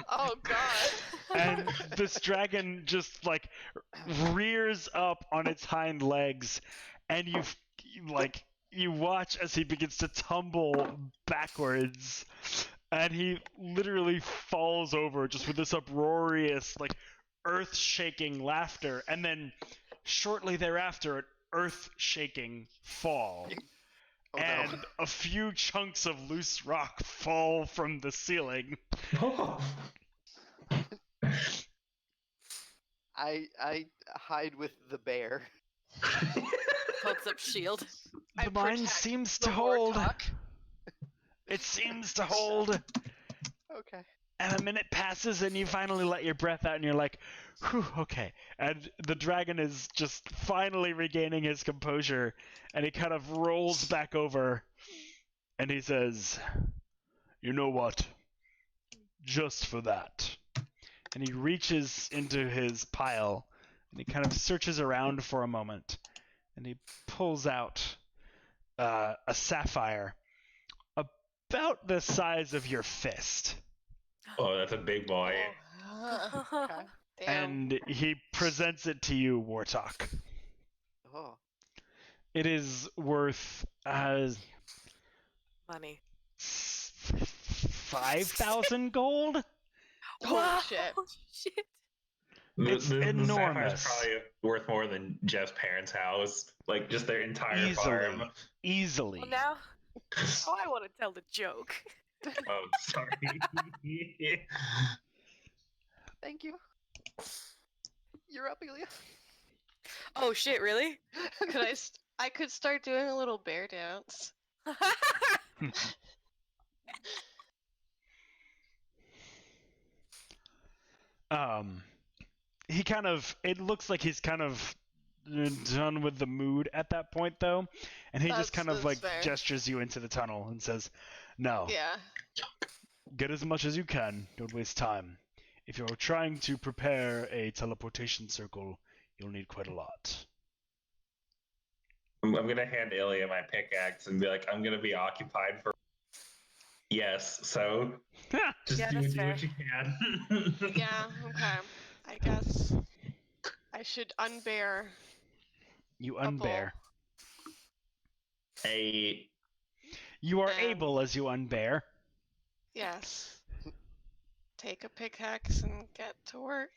Oh god. And this dragon just like rears up on its hind legs, and you watch as he begins to tumble backwards, and he literally falls over just with this uproarious, like, earth-shaking laughter, and then shortly thereafter an earth-shaking fall. Oh, no. And a few chunks of loose rock fall from the ceiling. I hide with the bear. Holds up shield. I The mine protect seems the to hold. warcock. It seems to hold. Okay. And a minute passes, and you finally let your breath out, and you're like, whew, okay. And the dragon is just finally regaining his composure, and he kind of rolls back over, and he says, you know what? Just for that. And he reaches into his pile, and he kind of searches around for a moment, and he pulls out a sapphire about the size of your fist. Oh, that's a big boy. Okay. Damn. And he presents it to you, Wartok. Oh. It is worth Money. 5,000 gold? Holy shit. Shit. It's The sapphire's enormous. probably worth more than Jeff's parents' house. Like, just their entire farm. Easily. Well, now, I want to tell the joke. Oh, sorry. Thank you. You're up, Ilya. Oh shit! Really? I could start doing a little bear dance. He kind of, it looks like he's kind of done with the mood at that point, though, and he just kind of That's like fair. gestures you into the tunnel and says, "No, Yeah. get as much as you can. Don't waste time. If you're trying to prepare a teleportation circle, you'll need quite a lot." I'm gonna hand Ilya my pickaxe and be like, I'm gonna be occupied for. Yes, so just Yeah, do that's what you can. Yeah, okay. I guess I should unbear. You a bull. unbear. Hey, You are And- able as you unbear. Yes. Take a pickaxe and get to work.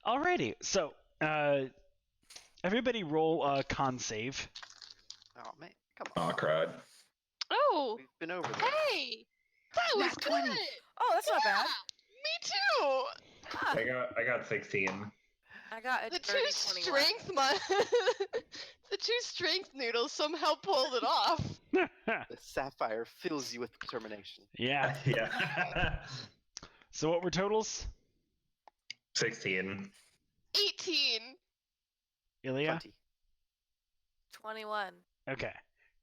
Alrighty, so everybody roll a con save. Oh man, come on. aw, crud. Oh, We've been over this. hey, that was Nat 20. good. Oh, that's not bad. Me too. Huh. I got 16. I got a The dirty two 21. the two strength noodles somehow pulled it off. The sapphire fills you with determination. Yeah. Yeah. So what were totals? 16. 18. Ilya? 20. 21. Okay.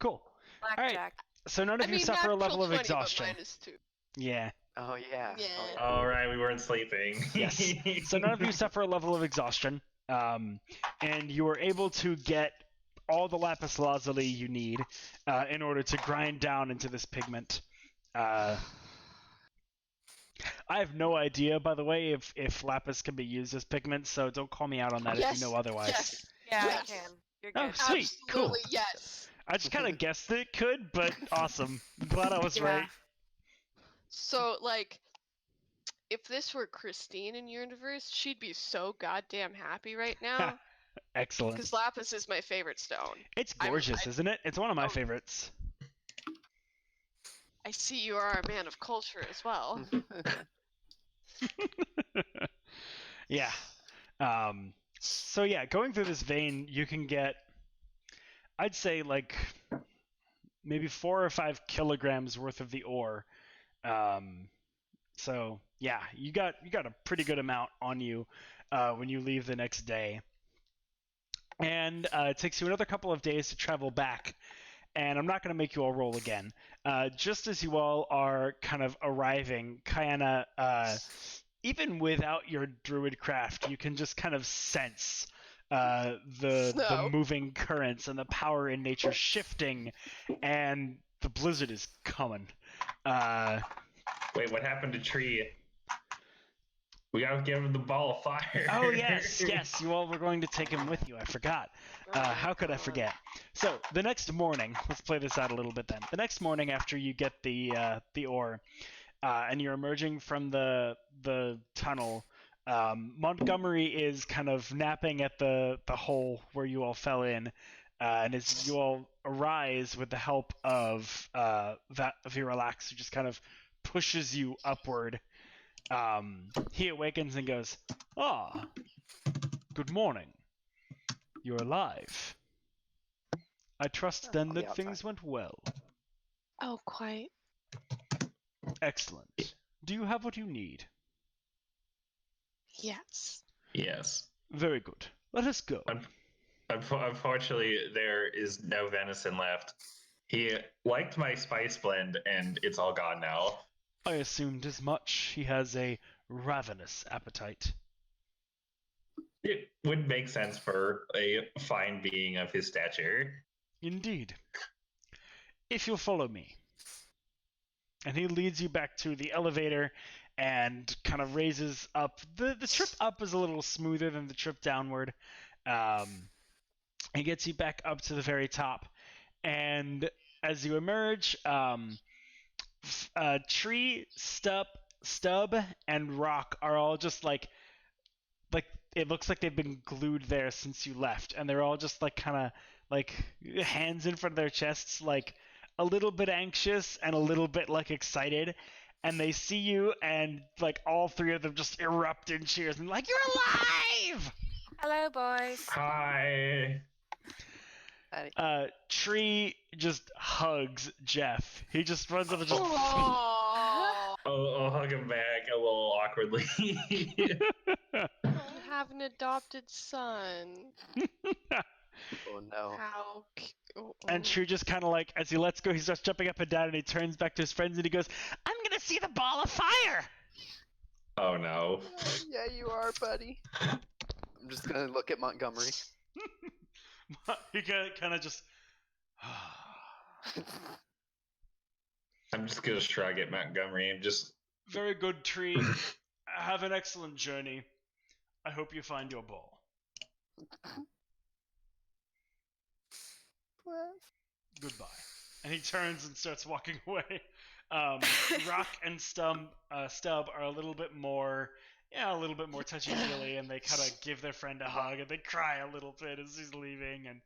Cool. Blackjack. So none of you suffer a level natural of 20, exhaustion. But -2. Yeah. Oh yeah. Yeah. Oh, All right, we weren't sleeping. Yes. So none of you suffer a level of exhaustion. And you are able to get all the lapis lazuli you need in order to grind down into this pigment. I have no idea, by the way, if lapis can be used as pigment, so don't call me out on that if Yes, you know otherwise. Yes. Yeah, Yes. I can. You're Oh, good. sweet. Cool. Absolutely yes. I just kind of guessed that it could, but awesome. Glad I was Yeah. right. So like, if this were Christine in universe, she'd be so goddamn happy right now. Excellent. Because lapis is my favorite stone. It's gorgeous, isn't it? It's one of my Oh. favorites. I see you are a man of culture as well. Yeah. So yeah, going through this vein, you can get, I'd say like maybe 4 or 5 kilograms worth of the ore. So yeah, you got a pretty good amount on you when you leave the next day. And it takes you another couple of days to travel back. And I'm not going to make you all roll again. Just as you all are kind of arriving, Kayana, even without your druid craft, you can just kind of sense the Snow. moving currents and the power in nature shifting, and the blizzard is coming. Wait, what happened to Tree? We gotta give him the ball of fire. Oh yes, you all were going to take him with you. I forgot. How could I forget? So the next morning, let's play this out a little bit then. The next morning, after you get the ore, and you're emerging from the tunnel, Montgomery is kind of napping at the hole where you all fell in, and as you all arise with the help of Viralax, who just kind of pushes you upward. He awakens and goes, "Ah, good morning. You're alive. I trust then I'll be that things outside. went well. Oh, quite. Excellent. Do you have what you need?" Yes. Yes. Very good. Let us go. Unfortunately, there is no venison left. He liked my spice blend, and it's all gone now. I assumed as much. He has a ravenous appetite. It would make sense for a fine being of his stature. Indeed. If you'll follow me. And he leads you back to the elevator and kind of raises up. The trip up is a little smoother than the trip downward. He gets you back up to the very top. And as you emerge, Tree, Stub, and Rock are all just like it looks like they've been glued there since you left, and they're all just like kind of like hands in front of their chests, like a little bit anxious and a little bit like excited, and they see you, and like all three of them just erupt in cheers and like, you're alive! Hello, boys. Hi. Tree just hugs Jeff. He just runs up and just I'll hug him back a little awkwardly. I have an adopted son. Oh no. How And Tree just kind of like, as he lets go, he starts jumping up and down, and he turns back to his friends and he goes, I'm gonna see the ball of fire! Oh no. Yeah, you are, buddy. I'm just gonna look at Montgomery. He kind of just... I'm just gonna shrug at Montgomery and just... Very good, Tree. Have an excellent journey. I hope you find your ball. Goodbye. And he turns and starts walking away. Rock and Stub are a little bit more touchy-feely, and they kind of give their friend a hug, and they cry a little bit as he's leaving, and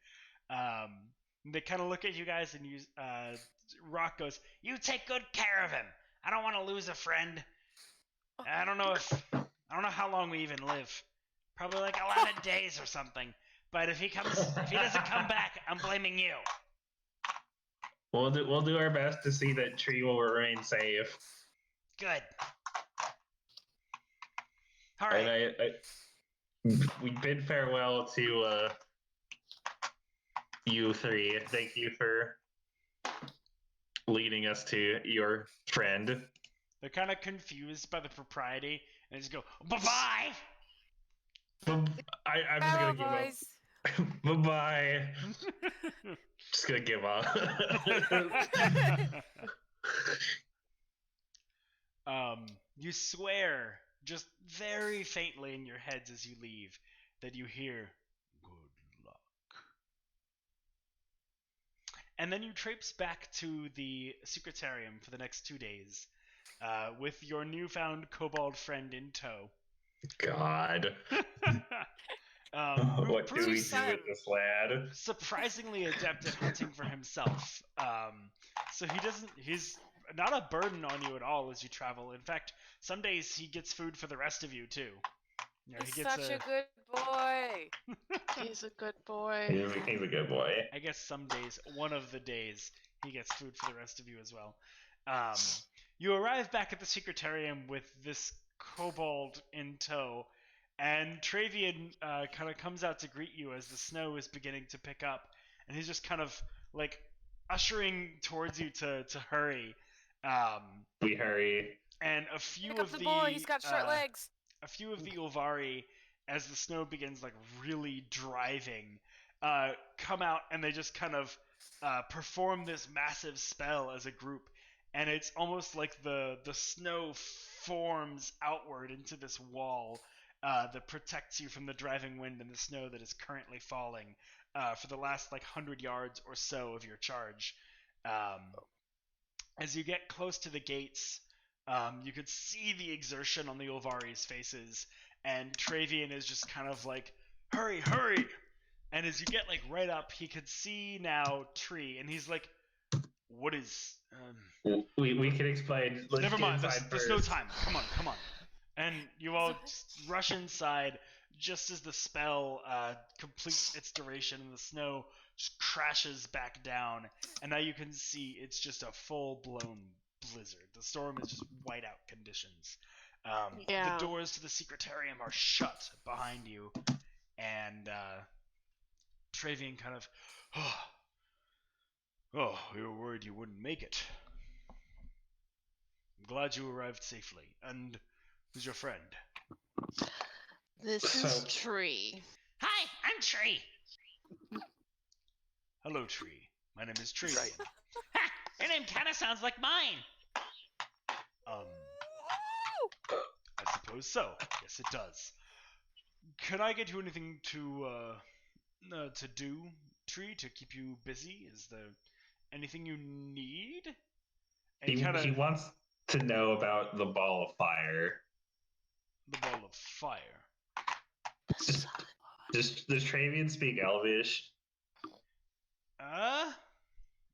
they kind of look at you guys, and Rock goes, "You take good care of him. I don't want to lose a friend. I don't know how long we even live. Probably like 11 days or something. But if he doesn't come back, I'm blaming you." We'll do our best to see that Tree will remain safe. Good. All right. And we bid farewell to you three. Thank you for leading us to your friend. They're kind of confused by the propriety, and just go, bye-bye! I'm just gonna give up. Bye-bye. Just gonna give up. You swear, just very faintly in your heads as you leave, that you hear, good luck. And then you traipse back to the Secretarium for the next 2 days, with your newfound kobold friend in tow. God. What do we do with this lad? Surprisingly adept at hunting for himself. So he's not a burden on you at all as you travel. In fact, some days he gets food for the rest of you too. He's such a good boy. He's a good boy. He's a good boy. I guess some days, one of the days, he gets food for the rest of you as well. You arrive back at the Secretarium with this kobold in tow, and Travian kind of comes out to greet you as the snow is beginning to pick up, and he's just kind of like ushering towards you to hurry. We hurry. And a few Pick up the boy. He's got short legs. A few of the Ulvari, as the snow begins like really driving, come out, and they just kind of perform this massive spell as a group, and it's almost like the snow forms outward into this wall that protects you from the driving wind and the snow that is currently falling for the last like 100 yards or so of your charge. As you get close to the gates, you could see the exertion on the Ulvari's faces, and Travian is just kind of like, hurry, hurry! And as you get like right up, he could see now Tree, and he's like, what is... We can explain. Let's Never mind, there's no time. Come on. And you all just rush inside just as the spell completes its duration and the snow just crashes back down. And now you can see it's just a full-blown blizzard. The storm is just whiteout conditions. The doors to the Secretarium are shut behind you, and Travian kind of, oh, we were worried you wouldn't make it. I'm glad you arrived safely. And who's your friend? This is Tree. Hi, I'm Tree. Hello, Tree. My name is Travian. Right. Ha! Your name kind of sounds like mine. I suppose so. Yes, it does. Can I get you anything to do, Tree, to keep you busy? Is there anything you need? And He wants to know about the ball of fire. The ball of fire. Does Travian speak Elvish?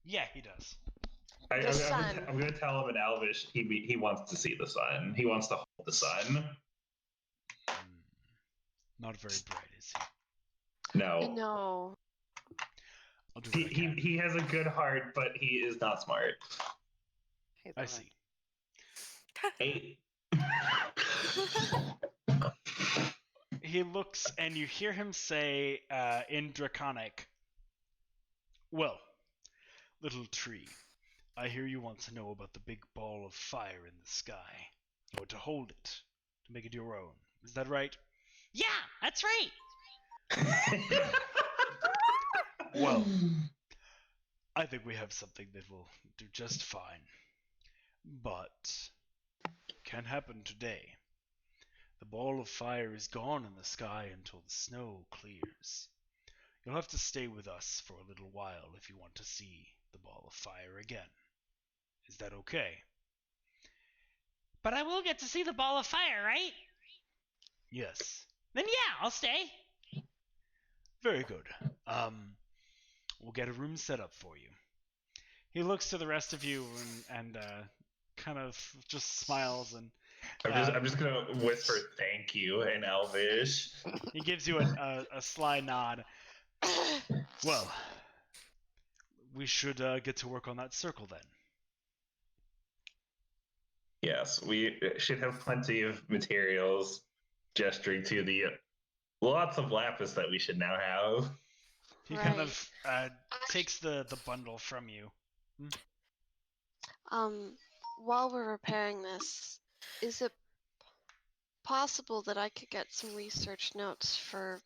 Yeah, he does. I'm going to tell him in Elvish he wants to see the sun. He wants to hold the sun. Not very bright, is he? No. No. I'll do what I can. He has a good heart, but he is not smart. I see. 8. He looks, and you hear him say in draconic, "Well, little Tree, I hear you want to know about the big ball of fire in the sky. You want to hold it, to make it your own. Is that right?" Yeah, that's right. Well, I think we have something that will do just fine. But can happen today. The ball of fire is gone in the sky until the snow clears. You'll have to stay with us for a little while if you want to see the ball of fire again. Is that okay? But I will get to see the ball of fire, right? Yes. Then yeah, I'll stay. Very good. We'll get a room set up for you. He looks to the rest of you and kind of just smiles and I'm just gonna whisper thank you in Elvish. He gives you a sly nod. Well, we should get to work on that circle then. Yes, we should have plenty of materials, gesturing to the lots of lapis that we should now have. He kind of takes the bundle from you. While we're repairing this, is it possible that I could get some research notes for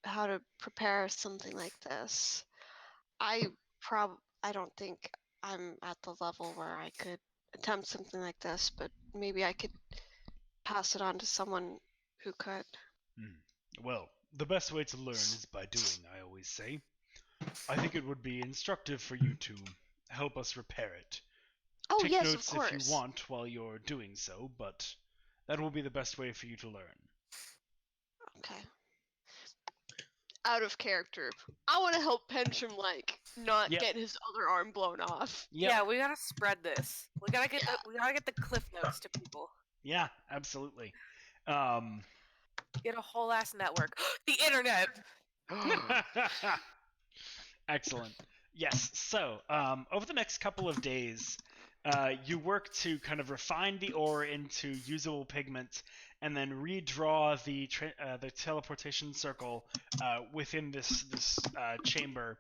how to prepare something like this? I don't think I'm at the level where I could attempt something like this, but maybe I could pass it on to someone who could. Well, the best way to learn is by doing, I always say. I think it would be instructive for you to help us repair it. Oh, Take yes, notes of course. if you want while you're doing so, but that will be the best way for you to learn. Okay. Out of character, I want to help Pentrim not get his other arm blown off. Yep. Yeah, we gotta spread this. We gotta get the cliff notes to people. Yeah, absolutely. Get a whole ass network. The internet. Excellent. Yes. So, over the next couple of days, you work to kind of refine the ore into usable pigment, and then redraw the teleportation circle within this chamber,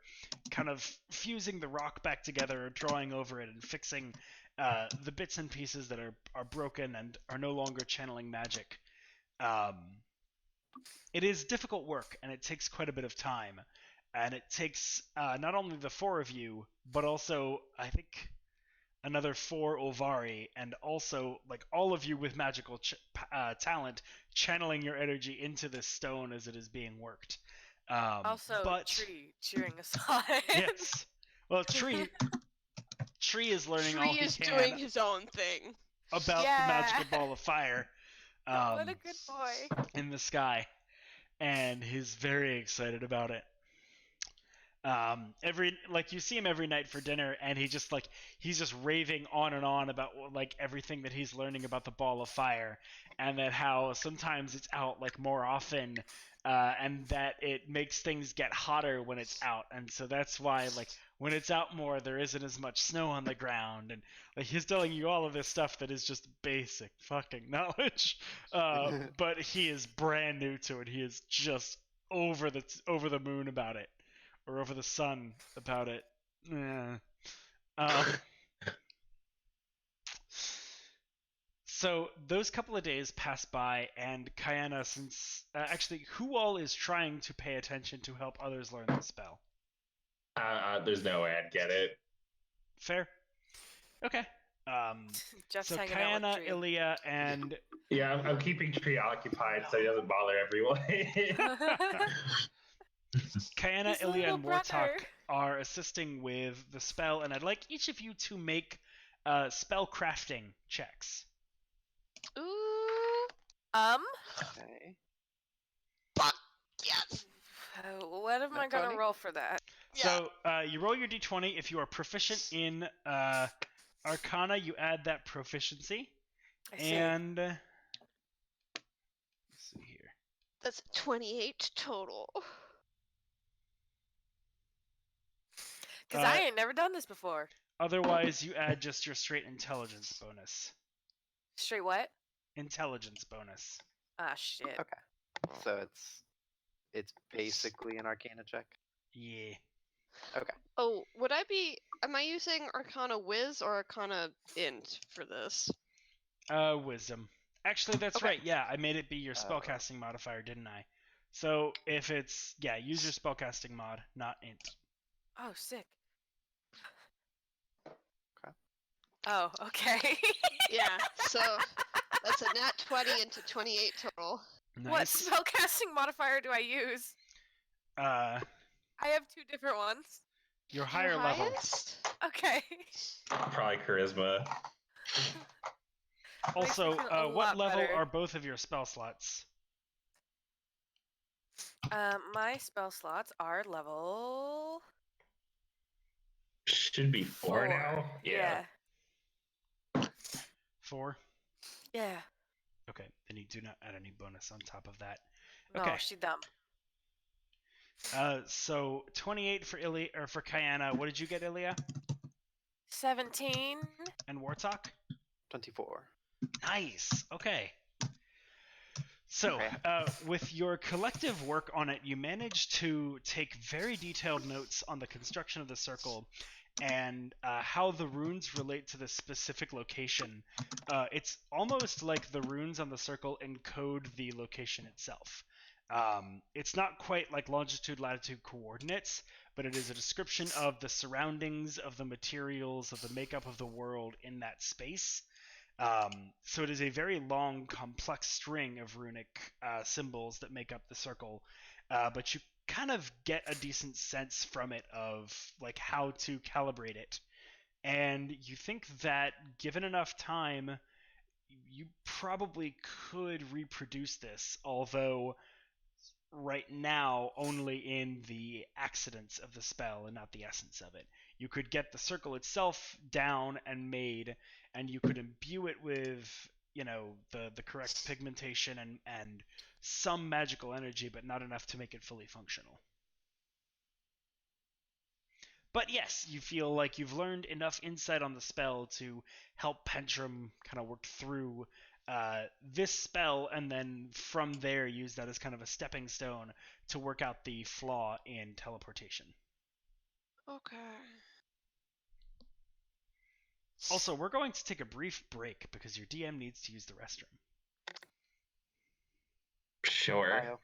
kind of fusing the rock back together, drawing over it, and fixing the bits and pieces that are broken and are no longer channeling magic. It is difficult work, and it takes quite a bit of time. And it takes not only the 4 of you, but also, I think, another 4 Ulvari, and also all of you with magical talent channeling your energy into this stone as it is being worked. But Tree cheering us on. Yes. Well, Tree is learning all he can. Tree is doing his own thing about the magical ball of fire. What a good boy. In the sky, and he's very excited about it. You see him every night for dinner, and he's just raving on and on about like everything that he's learning about the ball of fire, and that how sometimes it's out like more often, and that it makes things get hotter when it's out, and so that's why like when it's out more there isn't as much snow on the ground, and like he's telling you all of this stuff that is just basic fucking knowledge, but he is brand new to it. He is just over the moon about it. Or over the sun about it. Yeah. So those couple of days pass by, and Kayana, since actually, who all is trying to pay attention to help others learn the spell? There's no way I'd get it. Fair. Okay. Just so hanging out with Kayana, Tree. Ilya, and Yeah, I'm keeping Tree occupied so he doesn't bother everyone. Kayana, His Ilya, little and Wartok brother. are assisting with the spell, and I'd like each of you to make spell crafting checks. Ooh. Okay. Fuck yes. What am I gonna 20? roll for that? So you roll your d20. If you are proficient in Arcana, you add that proficiency. I see. And let's see here. That's 28 total. Because I ain't never done this before. Otherwise, you add just your straight intelligence bonus. Straight what? Intelligence bonus. Ah, shit. Okay. So it's basically an Arcana check. Yeah. Okay. Oh, am I using Arcana Wiz or Arcana Int for this? Wisdom. Actually, that's Okay. right. Yeah, I made it be your spellcasting modifier, didn't I? So if it's use your spellcasting mod, not int. Oh, sick. Okay. Oh, okay. Yeah, so that's a nat 20 into 28 total. Nice. What spellcasting modifier do I use? I have 2 different ones. Your higher level. Highest? Okay. Probably charisma. Also, Makes me feel a what lot level better. are both of your spell slots? My spell slots are level Should be 4 now. Yeah. 4? Yeah. Okay, then you do not add any bonus on top of that. No, Okay. she dumb. So 28 for for Kayana. What did you get, Ilya? 17. And Wartok? 24. Nice. Okay. So, Okay. with your collective work on it, you managed to take very detailed notes on the construction of the circle and how the runes relate to the specific location. It's almost like the runes on the circle encode the location itself. It's not quite like longitude, latitude coordinates, but it is a description of the surroundings, of the materials, of the makeup of the world in that space. So it is a very long, complex string of runic symbols that make up the circle, but you kind of get a decent sense from it of like how to calibrate it, and you think that given enough time, you probably could reproduce this, although right now only in the accidents of the spell and not the essence of it. You could get the circle itself down and made, and you could imbue it with, the correct pigmentation and some magical energy, but not enough to make it fully functional. But yes, you feel like you've learned enough insight on the spell to help Pentrum kind of work through this spell, and then from there use that as kind of a stepping stone to work out the flaw in teleportation. Okay. Also, we're going to take a brief break because your DM needs to use the restroom. Sure. Bio.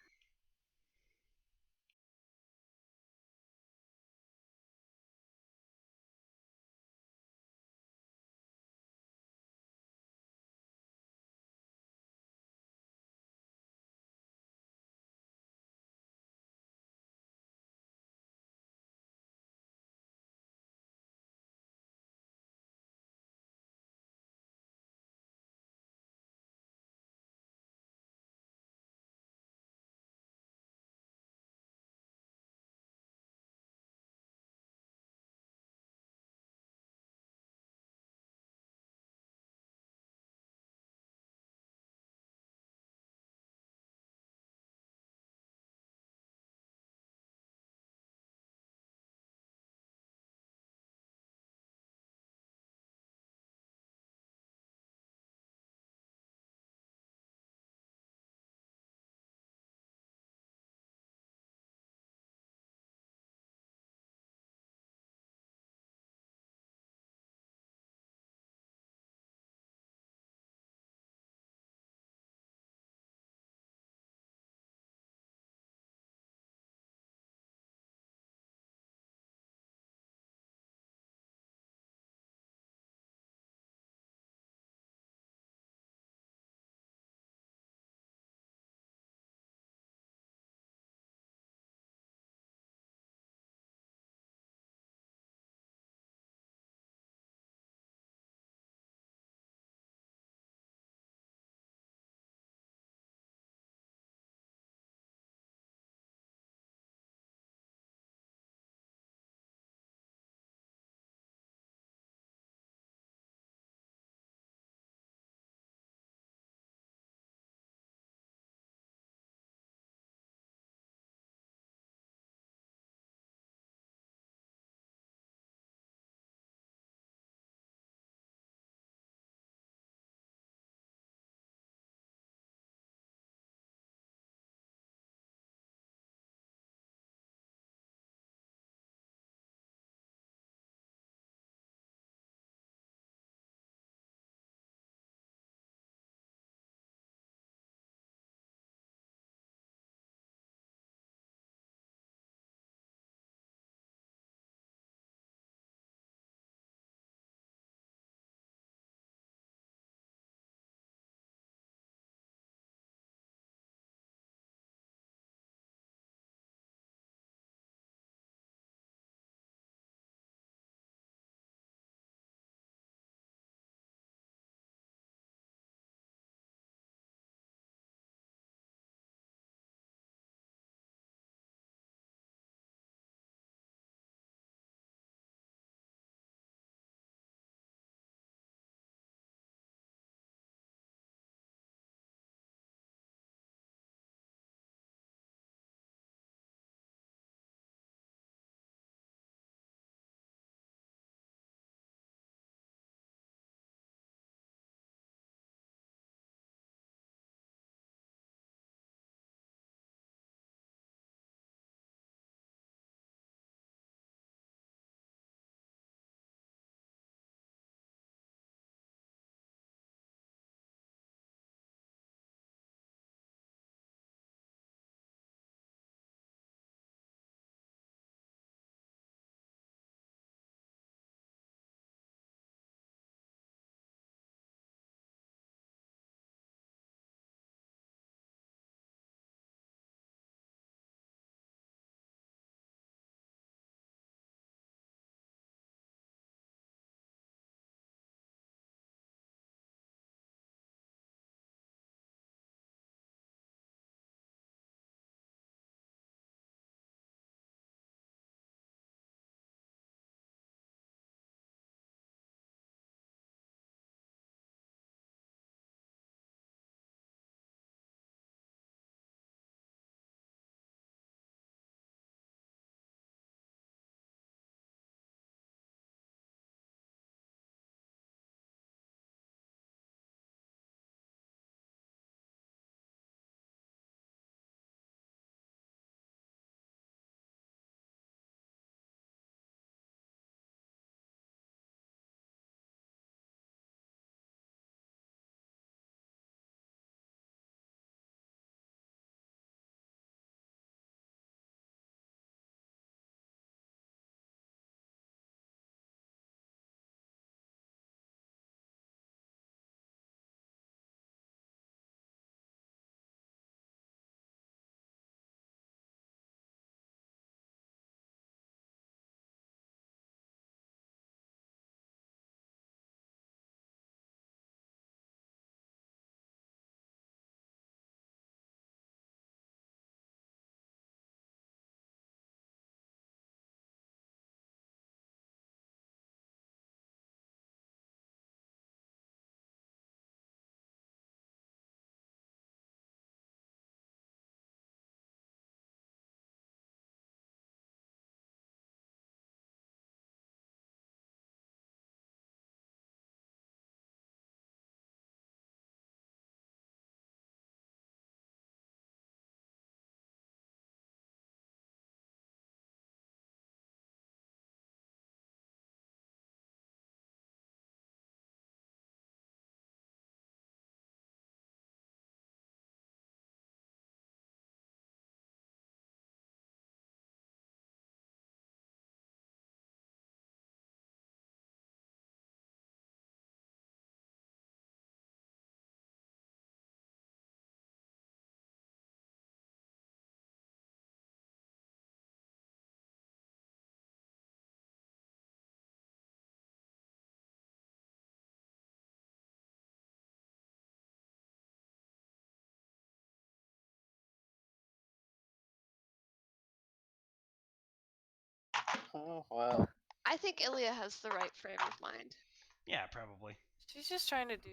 Oh, well. I think Ilya has the right frame of mind. Yeah, probably. She's just trying to do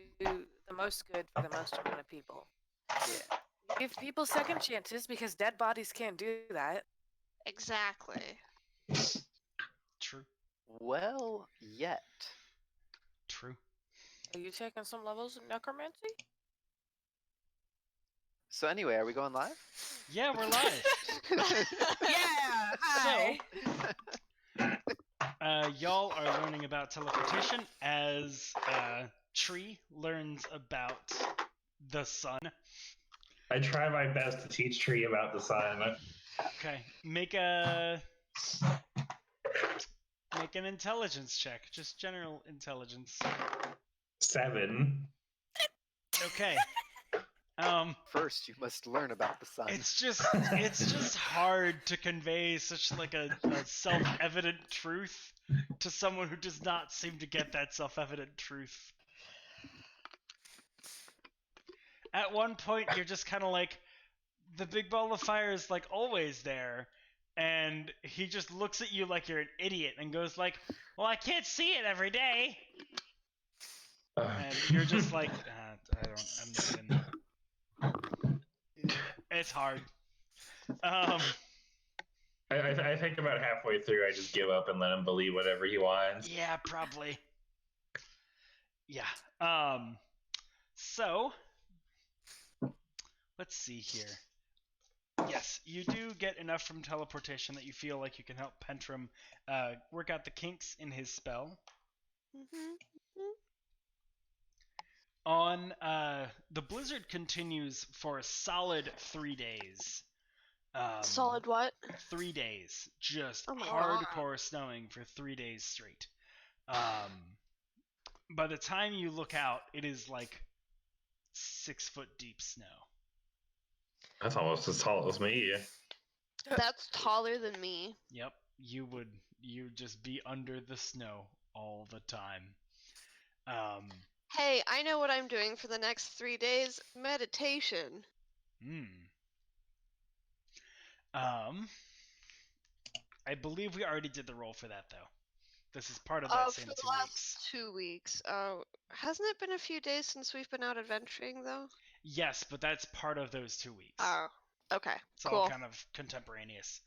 the most good for the most amount of people. Yeah. Give people second chances because dead bodies can't do that. Exactly. True. Well, yet. True. Are you taking some levels of necromancy? So anyway, are we going live? Yeah, we're live. Yeah! Hi! Y'all are learning about teleportation as Tree learns about the sun. I try my best to teach Tree about the sun. Okay, make an intelligence check, just general intelligence. 7. Okay. First, you must learn about the sun. It's just hard to convey such like a self-evident truth to someone who does not seem to get that self-evident truth. At one point, you're just kind of like, the big ball of fire is like always there, and he just looks at you like you're an idiot and goes like, well, I can't see it every day. And you're just like, I'm not even. It's hard. I think about halfway through, I just give up and let him believe whatever he wants. Yeah, probably. Yeah. So, let's see here. Yes, you do get enough from teleportation that you feel like you can help Pentrim work out the kinks in his spell. On the blizzard continues for a solid 3 days. Solid what? 3 days, just Oh my hardcore snowing for 3 days straight. By the time you look out, it is like 6 foot deep snow. That's almost as tall as me. That's taller than me. Yep, you'd just be under the snow all the time. Hey, I know what I'm doing for the next 3 days. Meditation. I believe we already did the roll for that, though. This is part of that same For the 2 last weeks. 2 weeks. Hasn't it been a few days since we've been out adventuring, though? Yes, but that's part of those 2 weeks. Oh, okay. It's cool. all kind of contemporaneous.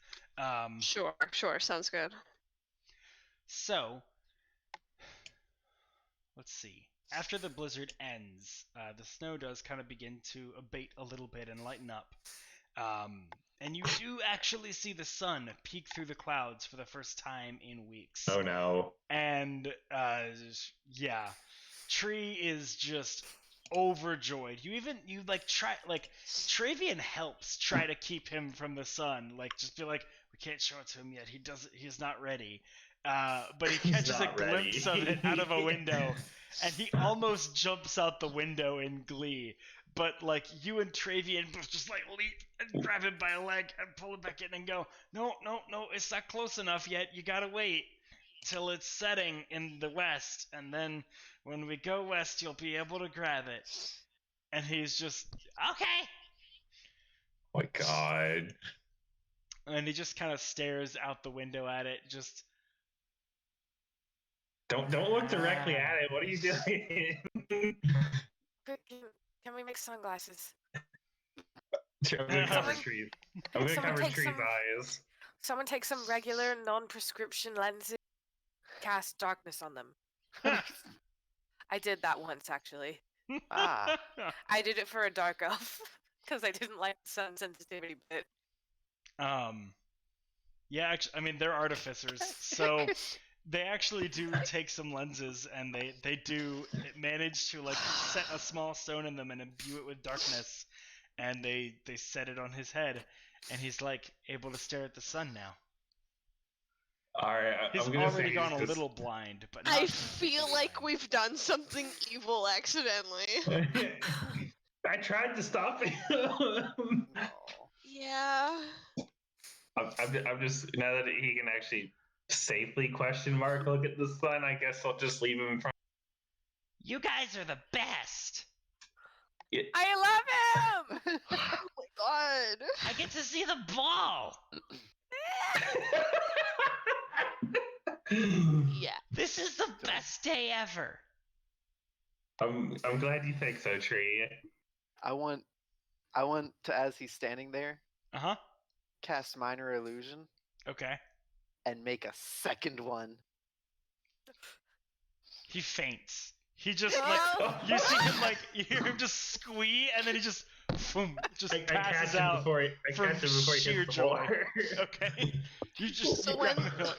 Sure. Sounds good. So, let's see. After the blizzard ends, the snow does kind of begin to abate a little bit and lighten up. And you do actually see the sun peek through the clouds for the first time in weeks. Oh no. And, yeah. Tree is just overjoyed. You try, Travian helps try to keep him from the sun. Like, just be like, we can't show it to him yet. He's not ready. But he catches a glimpse of it out of a window, and he almost jumps out the window in glee. But, like, you and Travian just, like, leap and grab him by a leg and pull him back in and go, no, it's not close enough yet. You gotta wait till it's setting in the west, and then when we go west, you'll be able to grab it. And he's just, okay. Oh my god. And he just kind of stares out the window at it, just... Don't look directly at it. What are you doing? Can we make sunglasses? I'm gonna cover Tree's. I'm gonna cover Tree's eyes. Someone take some regular non-prescription lenses, cast darkness on them. I did that once, actually. Ah. I did it for a dark elf because I didn't like the sun sensitivity bit. Yeah, actually, I mean, they're artificers, so they actually do take some lenses, and they do manage to, like, set a small stone in them and imbue it with darkness, and they set it on his head, and he's, like, able to stare at the sun now. Alright, He's already gone a little blind, but not I feel like we've done something evil accidentally. I tried to stop him. No. Yeah. I'm just, now that he can actually safely look at the sun, I guess I'll just leave him from. You guys are the best. I love him! Oh my god. I get to see the ball. Yeah. This is the best day ever. I'm glad you think so, Tree. I want to, as he's standing there, cast minor illusion. Okay. And make a second one. He faints. He just like you see him like you hear him just squee and then he just passes out from sheer joy. Okay. You just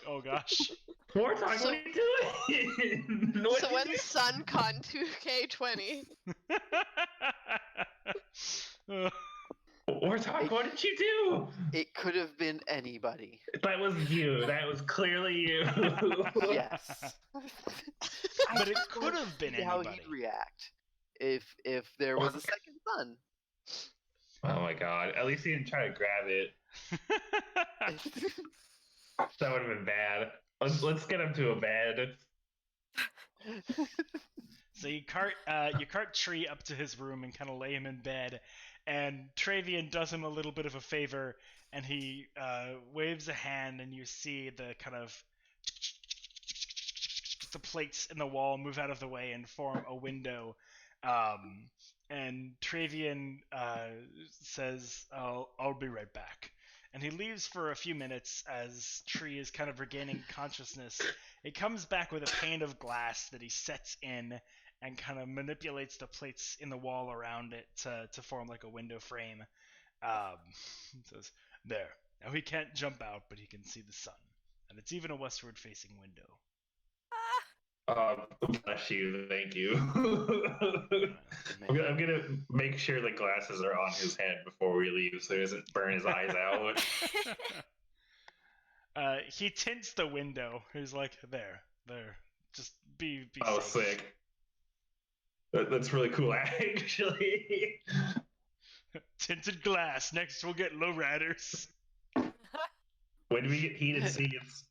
oh gosh. Warthog, what are you doing? So when SunCon 2K20. Warthog, what did you do? It could have been anybody. That was you. That was clearly you. Yes. But it could have been anybody. How he'd react if there was a second sun. Oh my god! At least he didn't try to grab it. That would have been bad. Let's get him to a bed. So you cart Tree up to his room and kind of lay him in bed, and Travian does him a little bit of a favor, and he waves a hand, and you see the kind of the plates in the wall move out of the way and form a window. And Travian says, I'll be right back. And he leaves for a few minutes as Tree is kind of regaining consciousness. He comes back with a pane of glass that he sets in and kind of manipulates the plates in the wall around it to form like a window frame. Says, there. Now he can't jump out, but he can see the sun. And it's even a westward-facing window. Bless you, thank you. I'm gonna make sure the glasses are on his head before we leave so he doesn't burn his eyes out. He tints the window. He's like, there. Just be safe. Sick. That's really cool, actually. Tinted glass. Next we'll get lowriders. When do we get heated seats?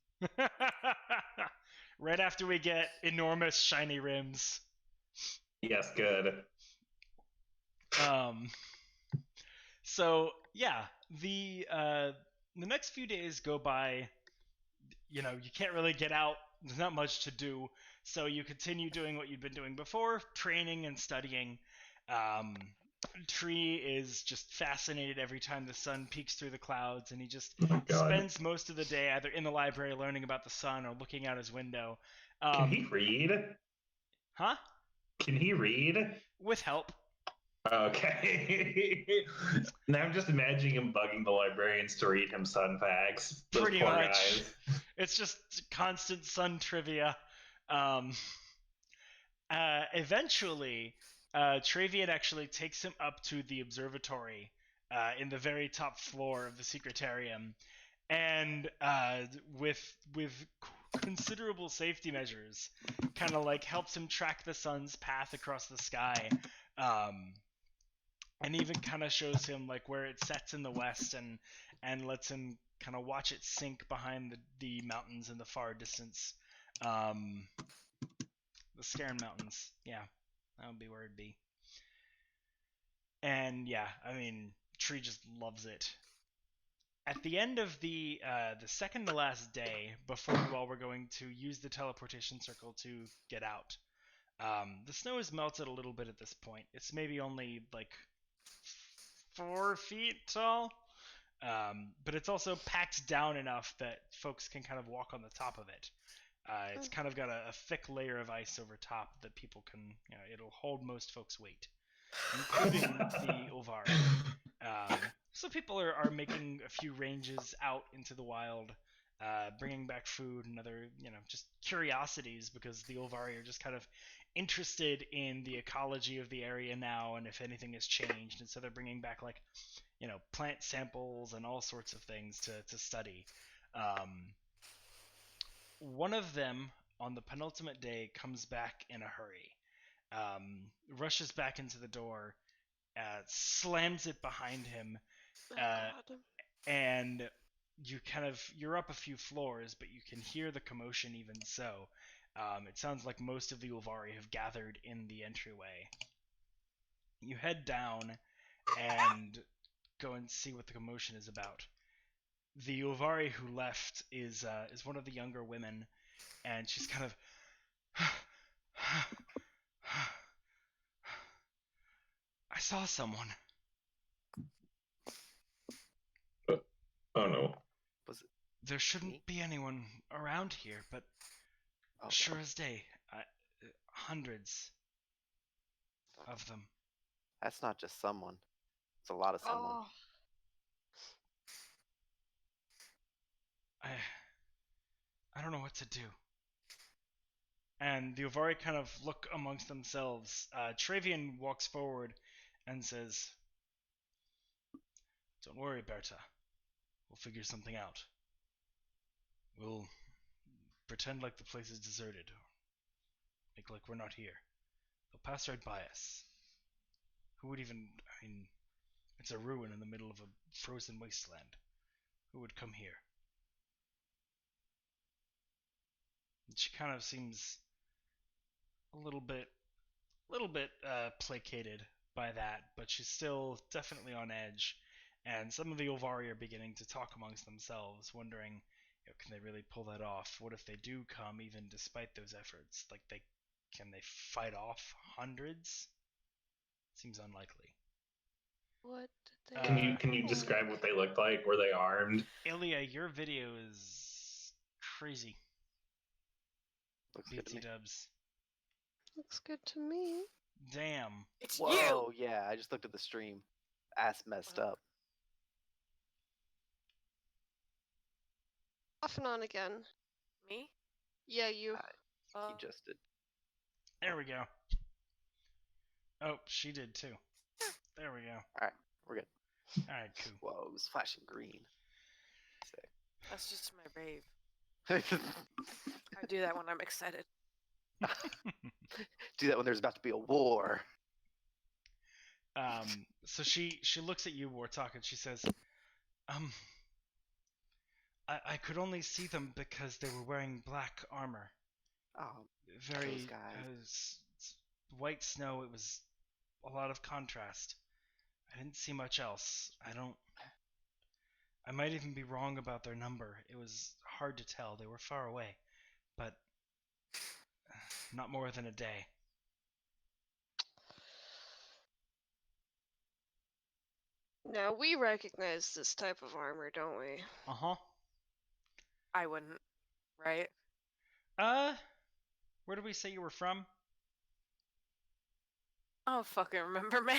Right after we get enormous shiny rims. Yes, good. So yeah, the next few days go by. You know, you can't really get out. There's not much to do, so you continue doing what you've been doing before, training and studying. Tree is just fascinated every time the sun peeks through the clouds, and he just spends most of the day either in the library learning about the sun or looking out his window. Can he read? Huh? Can he read? With help. Okay. Now I'm just imagining him bugging the librarians to read him sun facts. Those Pretty poor much. guys. It's just constant sun trivia. Eventually, Travian actually takes him up to the observatory in the very top floor of the Secretarium, and with considerable safety measures, kind of like helps him track the sun's path across the sky, and even kind of shows him like where it sets in the west, and lets him kind of watch it sink behind the mountains in the far distance. The Scaran Mountains, yeah. That would be where it'd be. And yeah, I mean, Tree just loves it. At the end of the second to last day, before you all were going to use the Teleportation Circle to get out, the snow has melted a little bit at this point. It's maybe only like 4 feet tall, but it's also packed down enough that folks can kind of walk on the top of it. It's kind of got a thick layer of ice over top that people can, it'll hold most folks' weight, including the Ulvari. So people are making a few ranges out into the wild, bringing back food and other, just curiosities, because the Ulvari are just kind of interested in the ecology of the area now and if anything has changed. And so they're bringing back, like, plant samples and all sorts of things to study. One of them, on the penultimate day, comes back in a hurry, rushes back into the door, slams it behind him, and you're up a few floors, but you can hear the commotion even so. It sounds like most of the Ulvari have gathered in the entryway. You head down and go and see what the commotion is about. The Ulvari who left is one of the younger women. and she's kind of. I saw someone. Oh no. Was it? There shouldn't Me? be anyone around here, but Oh, sure as day, hundreds of them. that's not just someone. It's a lot of someone. Oh, I don't know what to do. And the Ulvari kind of look amongst themselves. Travian walks forward and says, "Don't worry, Berta. We'll figure something out. We'll pretend like the place is deserted. Make like we're not here. They'll pass right by us. Who would even... I mean, it's a ruin in the middle of a frozen wasteland. Who would come here?" And she kind of seems a little bit placated by that, but she's still definitely on edge. And some of the Ulvari are beginning to talk amongst themselves, wondering, can they really pull that off? What if they do come, even despite those efforts? Like, can they fight off hundreds? Seems unlikely. What did they? Can you describe what they looked like? Were they armed? Ilya, your video is crazy. Looks good to me. BT dubs. Looks good to me. Damn. It's Whoa, you! yeah, I just looked at the stream. Ass messed up. Off and on again. Me? Yeah, you. He just did. There we go. Oh, she did too. There we go. Alright, we're good. Alright, cool. Whoa, it was flashing green. That's just my rave. Sick. I do that when I'm excited. Do that when there's about to be a war. So she looks at you, Wartalk, and she says, I could only see them because they were wearing black armor. Oh, Very those guys. White snow. It was a lot of contrast. I didn't see much else. I might even be wrong about their number. It was hard to tell. They were far away, but not more than a day. Now we recognize this type of armor, don't we? Uh-huh. I wouldn't, right? Where did we say you were from? I don't fucking remember, man.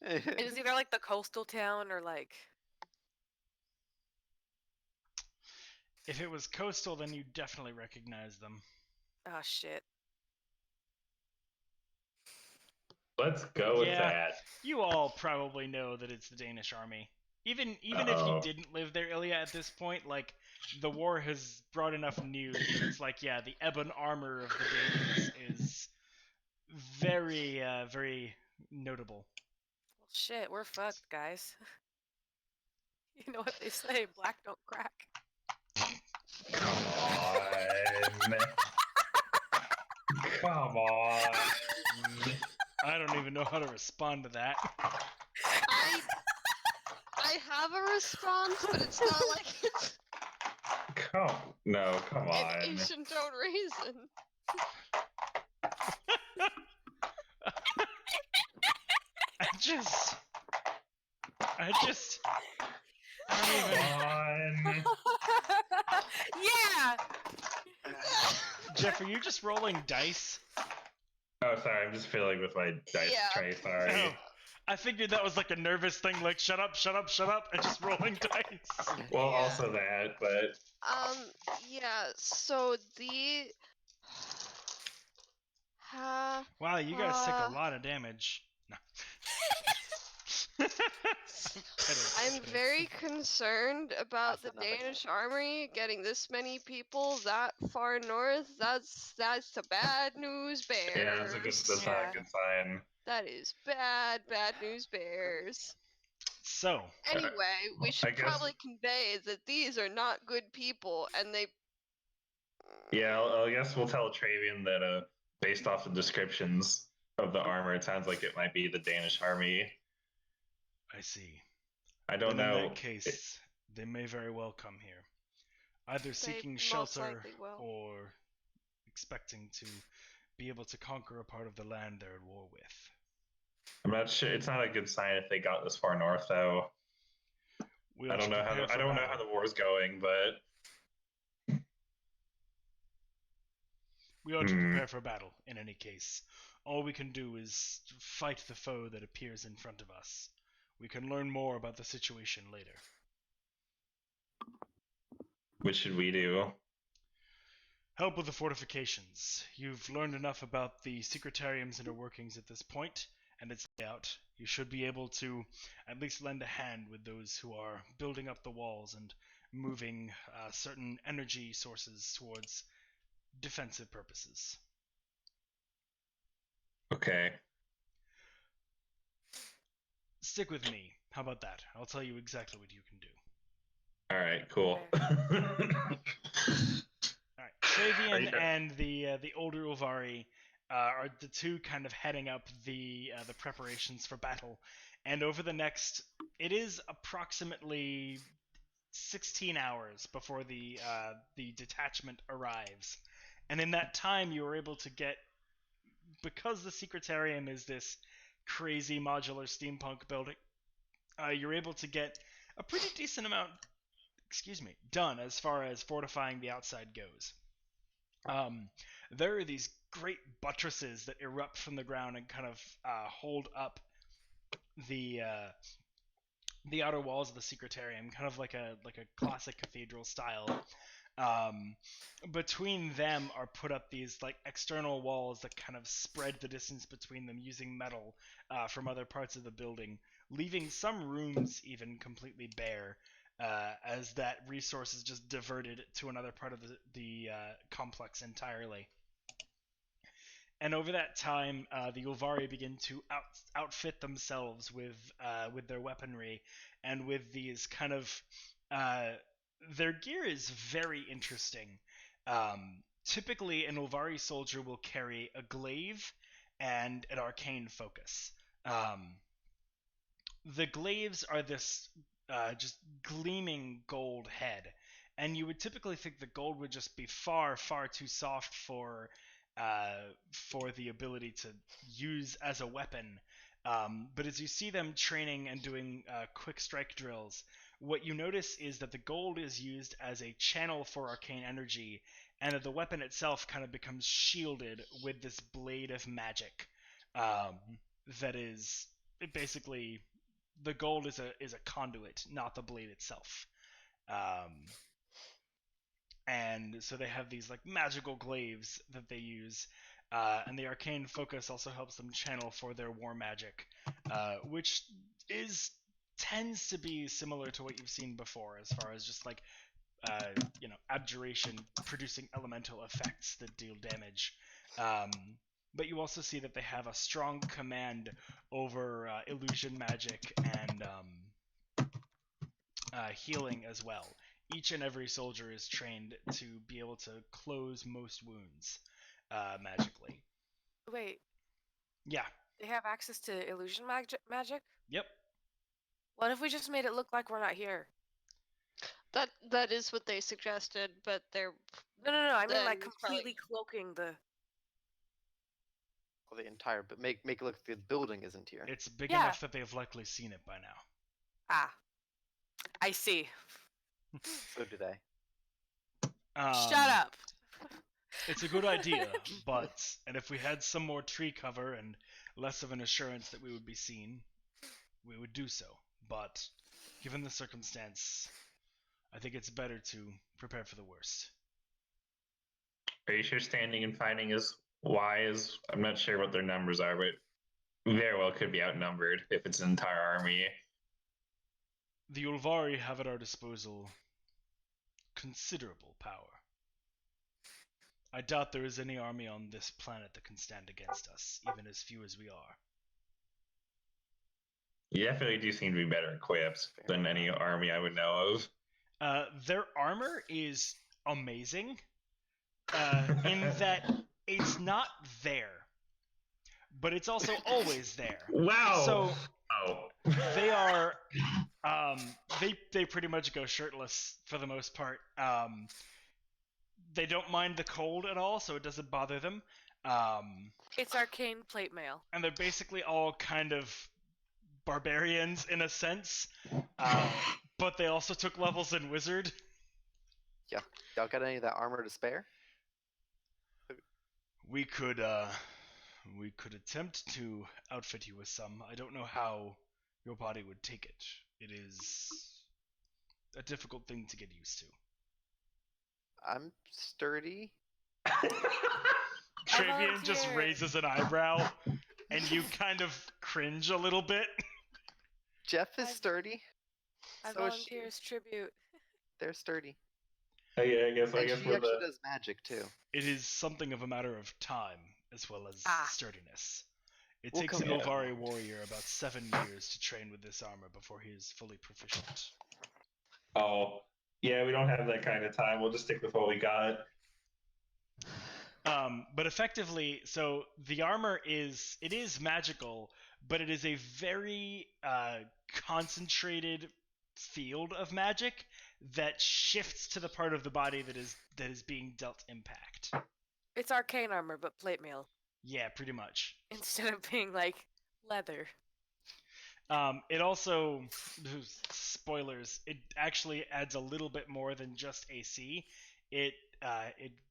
It was either like the coastal town or like... If it was coastal, then you definitely recognize them. Oh, shit. Let's go with Yeah. that. You all probably know that it's the Danish army. Even if you didn't live there, Ilya, at this point, like, the war has brought enough news. It's like, yeah, the ebon armor of the Danes is very, very notable. Well, shit, we're fucked, guys. You know what they say, black don't crack. Come on. Come on. I don't even know how to respond to that. I have a response, but it's not like it's Come an on. ancient old reason. I don't even... On. Yeah! Jeff, are you just rolling dice? Oh, sorry. I'm just feeling with my dice Yeah. tray. Sorry. Oh, I figured that was like a nervous thing, like shut up, and just rolling dice. Well, Yeah. also that, but Yeah, so the... Wow, you guys took a lot of damage. No. I'm very concerned about That's the nothing. Danish army getting this many people that far north. That's the bad news bears. yeah, that's not a good sign. That is bad news bears. So, Anyway, we I should guess- probably convey that these are not good people, and they... Yeah, I guess we'll tell Travian that based off the descriptions of the armor, it sounds like it might be the Danish army. I see. I don't Then know. in that case, they may very well come here. either seeking most shelter likely will. or expecting to be able to conquer a part of the land they're at war with. I'm not sure. It's not a good sign if they got this far north, though. I don't know how the war's going, but we ought to prepare for battle. In any case, all we can do is fight the foe that appears in front of us. We can learn more about the situation later. what should we do? Help with the fortifications. You've learned enough about the Secretarium's inner workings at this point, and its layout. You should be able to at least lend a hand with those who are building up the walls and moving certain energy sources towards defensive purposes. Okay. Stick with me. How about that? I'll tell you exactly what you can do. All right, cool. All right, Travian and the older Ulvari are the two kind of heading up the preparations for battle, and over the next, it is approximately 16 hours before the detachment arrives, and in that time you are able to get, because the Secretarium is this crazy modular steampunk building, you're able to get a pretty decent amount, done as far as fortifying the outside goes. There are these great buttresses that erupt from the ground and kind of hold up the outer walls of the Secretarium, kind of like a classic cathedral style. Between them are put up these like external walls that kind of spread the distance between them using metal from other parts of the building, leaving some rooms even completely bare, as that resource is just diverted to another part of the complex entirely. And over that time, the Ulvari begin to outfit themselves with their weaponry and with these kind of their gear is very interesting. Typically, an Ulvari soldier will carry a glaive and an arcane focus. The glaives are this just gleaming gold head, and you would typically think the gold would just be far, far too soft for the ability to use as a weapon. But as you see them training and doing quick strike drills, what you notice is that the gold is used as a channel for arcane energy, and that the weapon itself kind of becomes shielded with this blade of magic. That is basically, the gold is a conduit, not the blade itself. And so they have these like magical glaives that they use, and the arcane focus also helps them channel for their war magic, which tends to be similar to what you've seen before, as far as just like abjuration producing elemental effects that deal damage. But you also see that they have a strong command over illusion magic and healing as well. Each and every soldier is trained to be able to close most wounds magically. Wait. Yeah. They have access to illusion magic? Yep. What if we just made it look like we're not here? That is what they suggested, but they're... No. I mean, like, Then completely cloaking the... Well, the entire... But make it look like the building isn't here. It's big enough that they've likely seen it by now. Ah. I see. So do they. Shut up! It's a good idea, and if we had some more tree cover and less of an assurance that we would be seen, we would do so. But given the circumstance, I think it's better to prepare for the worst. Are you sure standing and fighting is wise? I'm not sure what their numbers are, but very well could be outnumbered if it's an entire army. The Ulvari have at our disposal considerable power. I doubt there is any army on this planet that can stand against us, even as few as we are. You definitely do seem to be better equipped than any army I would know of. Their armor is amazing, in that it's not there, but it's also always there. Wow! So, They are they pretty much go shirtless for the most part. They don't mind the cold at all, so it doesn't bother them. It's arcane plate mail. And they're basically all kind of barbarians in a sense, but they also took levels in wizard. Yeah. Y'all got any of that armor to spare? We could attempt to outfit you with some. I don't know how your body would take it. It is a difficult thing to get used to. I'm sturdy. Travian just raises an eyebrow, and you kind of cringe a little bit. Jeff is sturdy. I So volunteer as tribute. They're sturdy. Oh, yeah, I guess She actually does magic too. It is something of a matter of time as well as sturdiness. It We'll takes an come Ulvari warrior about 7 years to train with this armor before he is fully proficient. Oh, yeah, we don't have that kind of time. We'll just stick with what we got. But effectively, so the armor is magical, but it is a very concentrated field of magic that shifts to the part of the body that is being dealt impact. It's arcane armor, but plate mail. Yeah, pretty much. Instead of being like leather. It also, spoilers, it actually adds a little bit more than just AC. It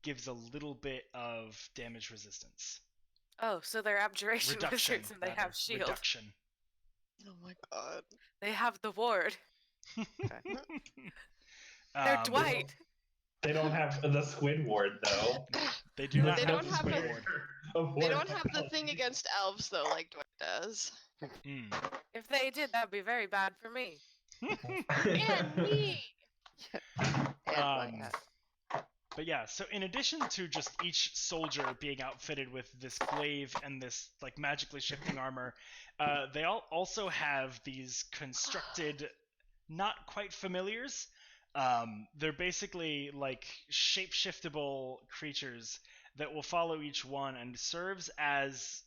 gives a little bit of damage resistance. Oh, so they're abjuration Reduction, wizards and they rather. have shield. Reduction. Oh my god. They have the ward. Okay. They're Dwight. They don't have the squid ward, though. They do not They have don't the have squid a- ward. They don't have the thing against elves though, like Dwight does. If they did, that'd be very bad for me. And me. And But yeah, so in addition to just each soldier being outfitted with this glaive and this like magically shifting armor, they all also have these constructed, not quite familiars. They're basically like shape-shiftable creatures that will follow each one and serves as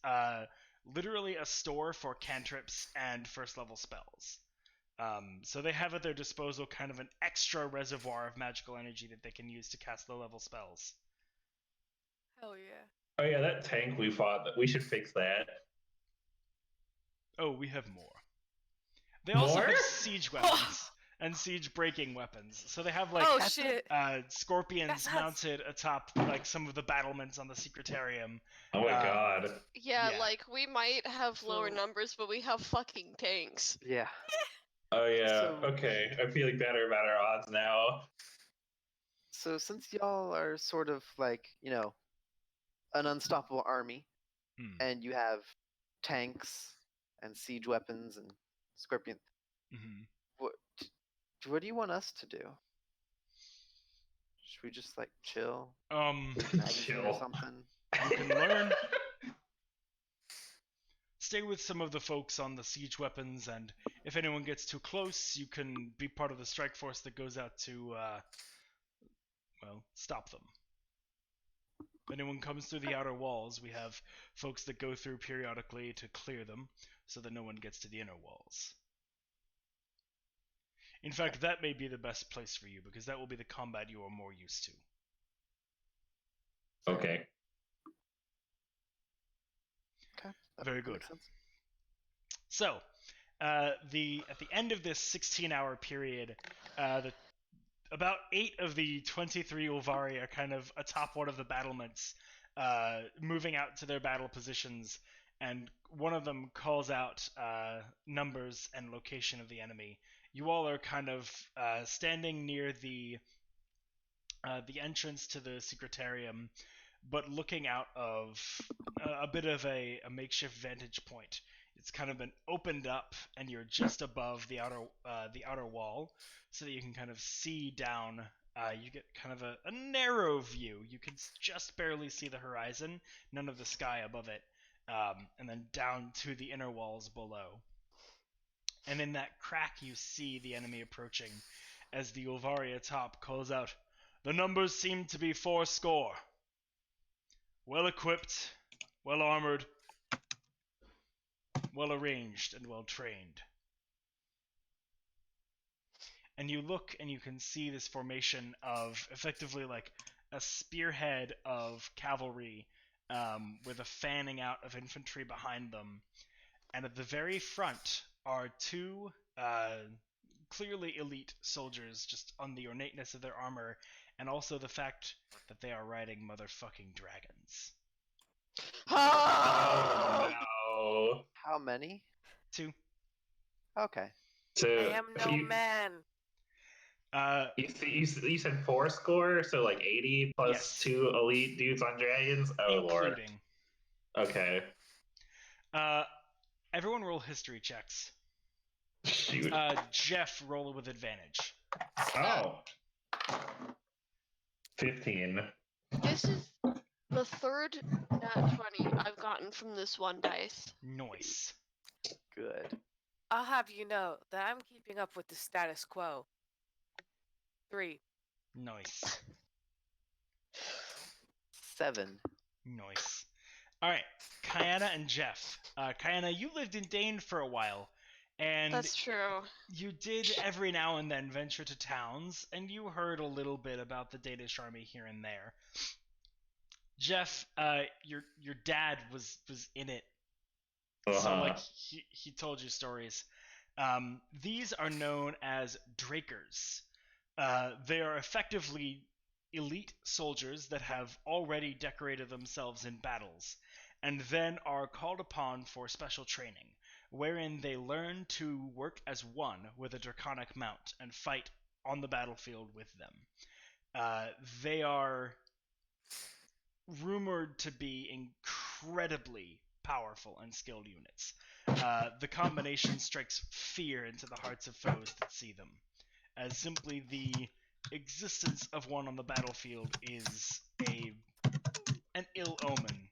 literally a store for cantrips and first-level spells. So they have at their disposal kind of an extra reservoir of magical energy that they can use to cast low-level spells. Hell yeah. Oh, yeah, that tank we fought, we should fix that. Oh, we have more. They also More? have siege weapons and siege-breaking weapons. So they have like Oh shit. scorpions That's us. mounted atop like some of the battlements on the Secretarium. Oh my god. Yeah, Yeah. like we might have lower So- numbers, but we have fucking tanks. yeah. Oh yeah, So- okay. I'm feeling better about our odds now. So since y'all are sort of like, an unstoppable army, and you have tanks and siege weapons and scorpion, what do you want us to do? Should we just like chill? Chill. Or something? You can learn. Stay with some of the folks on the siege weapons, and if anyone gets too close, you can be part of the strike force that goes out to, stop them. If anyone comes through the outer walls, we have folks that go through periodically to clear them, so that no one gets to the inner walls. In fact, that may be the best place for you, because that will be the combat you are more used to. Okay. That Very makes good. sense. So, at the end of this 16-hour period, about 8 of the 23 Ulvari are kind of atop one of the battlements, moving out to their battle positions, and one of them calls out numbers and location of the enemy. You all are kind of standing near the entrance to the Secretarium, but looking out of a bit of a makeshift vantage point. It's kind of been opened up, and you're just above the outer wall, so that you can kind of see down. You get kind of a narrow view. You can just barely see the horizon, none of the sky above it, and then down to the inner walls below. And in that crack, you see the enemy approaching, as the Ulvari atop calls out, "The numbers seem to be 80. Well equipped, well armored, well arranged, and well trained. and you look and you can see this formation of effectively like a spearhead of cavalry with a fanning out of infantry behind them. And at the very front are two clearly elite soldiers, just on the ornateness of their armor, and also the fact that they are riding motherfucking dragons. Oh no! How many? 2. Okay. So I am no man. You said 4 score, so like 80 plus Yes. 2 elite dudes on dragons. Oh lord. Including. Okay. Everyone roll history checks. Shoot. Jeff, roll with advantage. Oh. 15. This is the third nat 20 I've gotten from this one dice. Nice. Good. I'll have you know that I'm keeping up with the status quo. 3. Nice. 7. Nice. Alright, Kayana and Jeff. Kayana, you lived in Dain for a while, and That's true. you did every now and then venture to towns, and you heard a little bit about the Danish army here and there. Jeff, your dad was in it, so like he told you stories. These are known as draconics. They are effectively elite soldiers that have already decorated themselves in battles, and then are called upon for special training, wherein they learn to work as one with a draconic mount and fight on the battlefield with them. They are rumored to be incredibly powerful and skilled units. The combination strikes fear into the hearts of foes that see them, as simply the existence of one on the battlefield is an ill omen.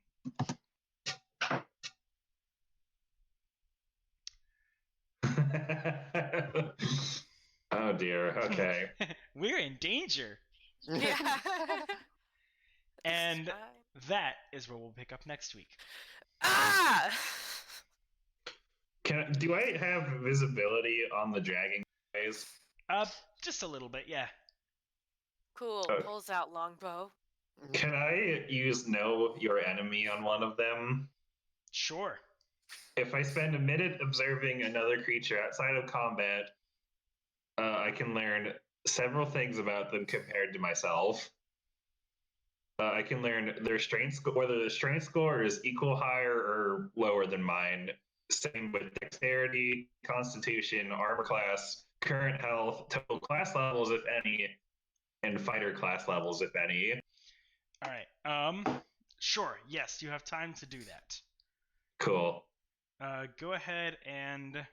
Oh dear. Okay. We're in danger. Yeah. And that is where we'll pick up next week. Ah! Do I have visibility on the dragon guys? Just a little bit, yeah. Cool. Okay. Pulls out longbow. Can I use know your enemy on one of them? Sure. If I spend a minute observing another creature outside of combat, I can learn several things about them compared to myself. I can learn their strength score, whether their strength score is equal, higher, or lower than mine. Same with dexterity, constitution, armor class, current health, total class levels, if any, and fighter class levels, if any. All right. Sure. Yes, you have time to do that. Cool. Go ahead and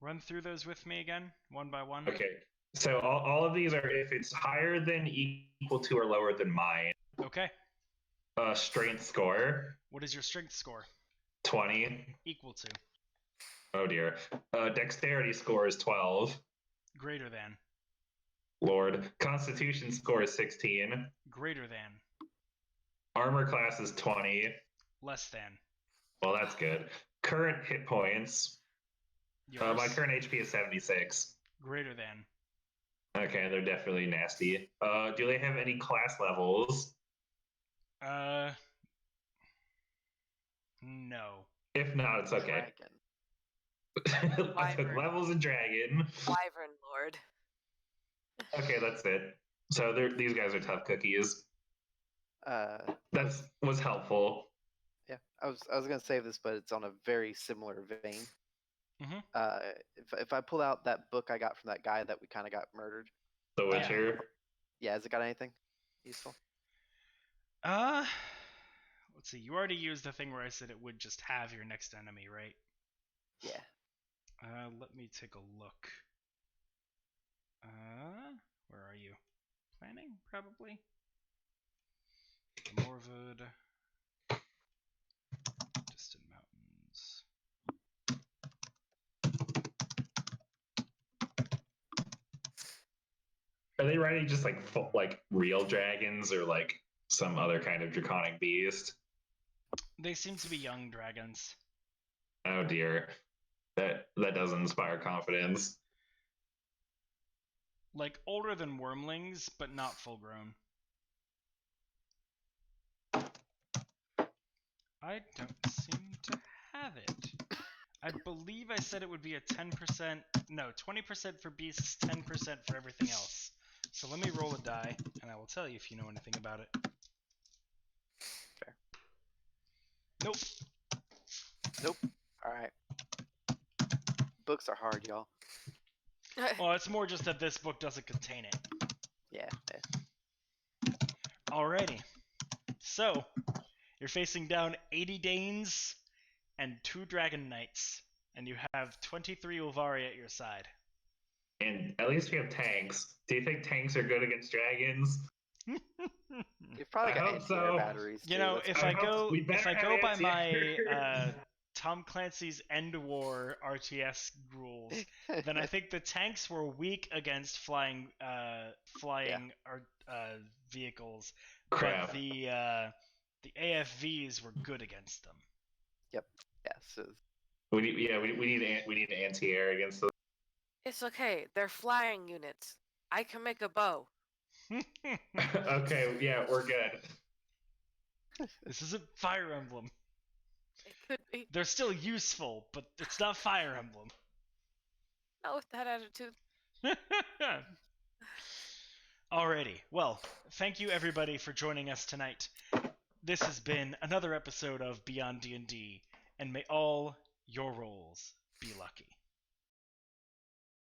run through those with me again, one by one. Okay. So all of these are if it's higher than, equal to, or lower than mine. Okay. Strength score. What is your strength score? 20. Equal to. Oh dear. Dexterity score is 12. Greater than. Lord. Constitution score is 16. Greater than. Armor class is 20. Less than. Well, that's good. Current hit points. Yours. My current HP is 76. Greater than. Okay, they're definitely nasty. Do they have any class levels? No. If not, it's okay. I took levels of dragon. Wyvern Lord. Okay, that's it. So these guys are tough cookies. That was helpful. Yeah, I was gonna save this, but it's on a very similar vein. Mm-hmm. If I pull out that book I got from that guy that we kind of got murdered. The Witcher. Yeah, has it got anything useful? Let's see. You already used the thing where I said it would just have your next enemy, right? Yeah. Let me take a look. Where are you? Planning, probably. Morwood. Distant Mountains. Are they riding just like real dragons or like some other kind of draconic beast? They seem to be young dragons. Oh dear. That doesn't inspire confidence. like older than wormlings, but not full grown. I don't seem to have it. I believe I said it would be a 10%, no, 20% for beasts, 10% for everything else. So let me roll a die, and I will tell you if you know anything about it. Fair. Nope. Nope. Alright. Books are hard, y'all. Well, it's more just that this book doesn't contain it. Yeah. Alrighty. So, you're facing down 80 Dains and 2 Dragon Knights, and you have 23 Ulvari at your side. And at least we have tanks. Do you think tanks are good against dragons? You've probably I got hope anti-air so. batteries. You too. know, Let's if be I honest. go we better have by my anti-air. Tom Clancy's End War RTS rules, then I think the tanks were weak against flying vehicles, Crap. but the AFVs were good against them. Yep. Yeah. So We need anti-air against those. It's okay. They're flying units. I can make a bow. Okay, yeah, we're good. This isn't Fire Emblem. It could be. They're still useful, but it's not Fire Emblem. Not with that attitude. Alrighty. Well, thank you everybody for joining us tonight. This has been another episode of BionDnD, and may all your rolls be lucky.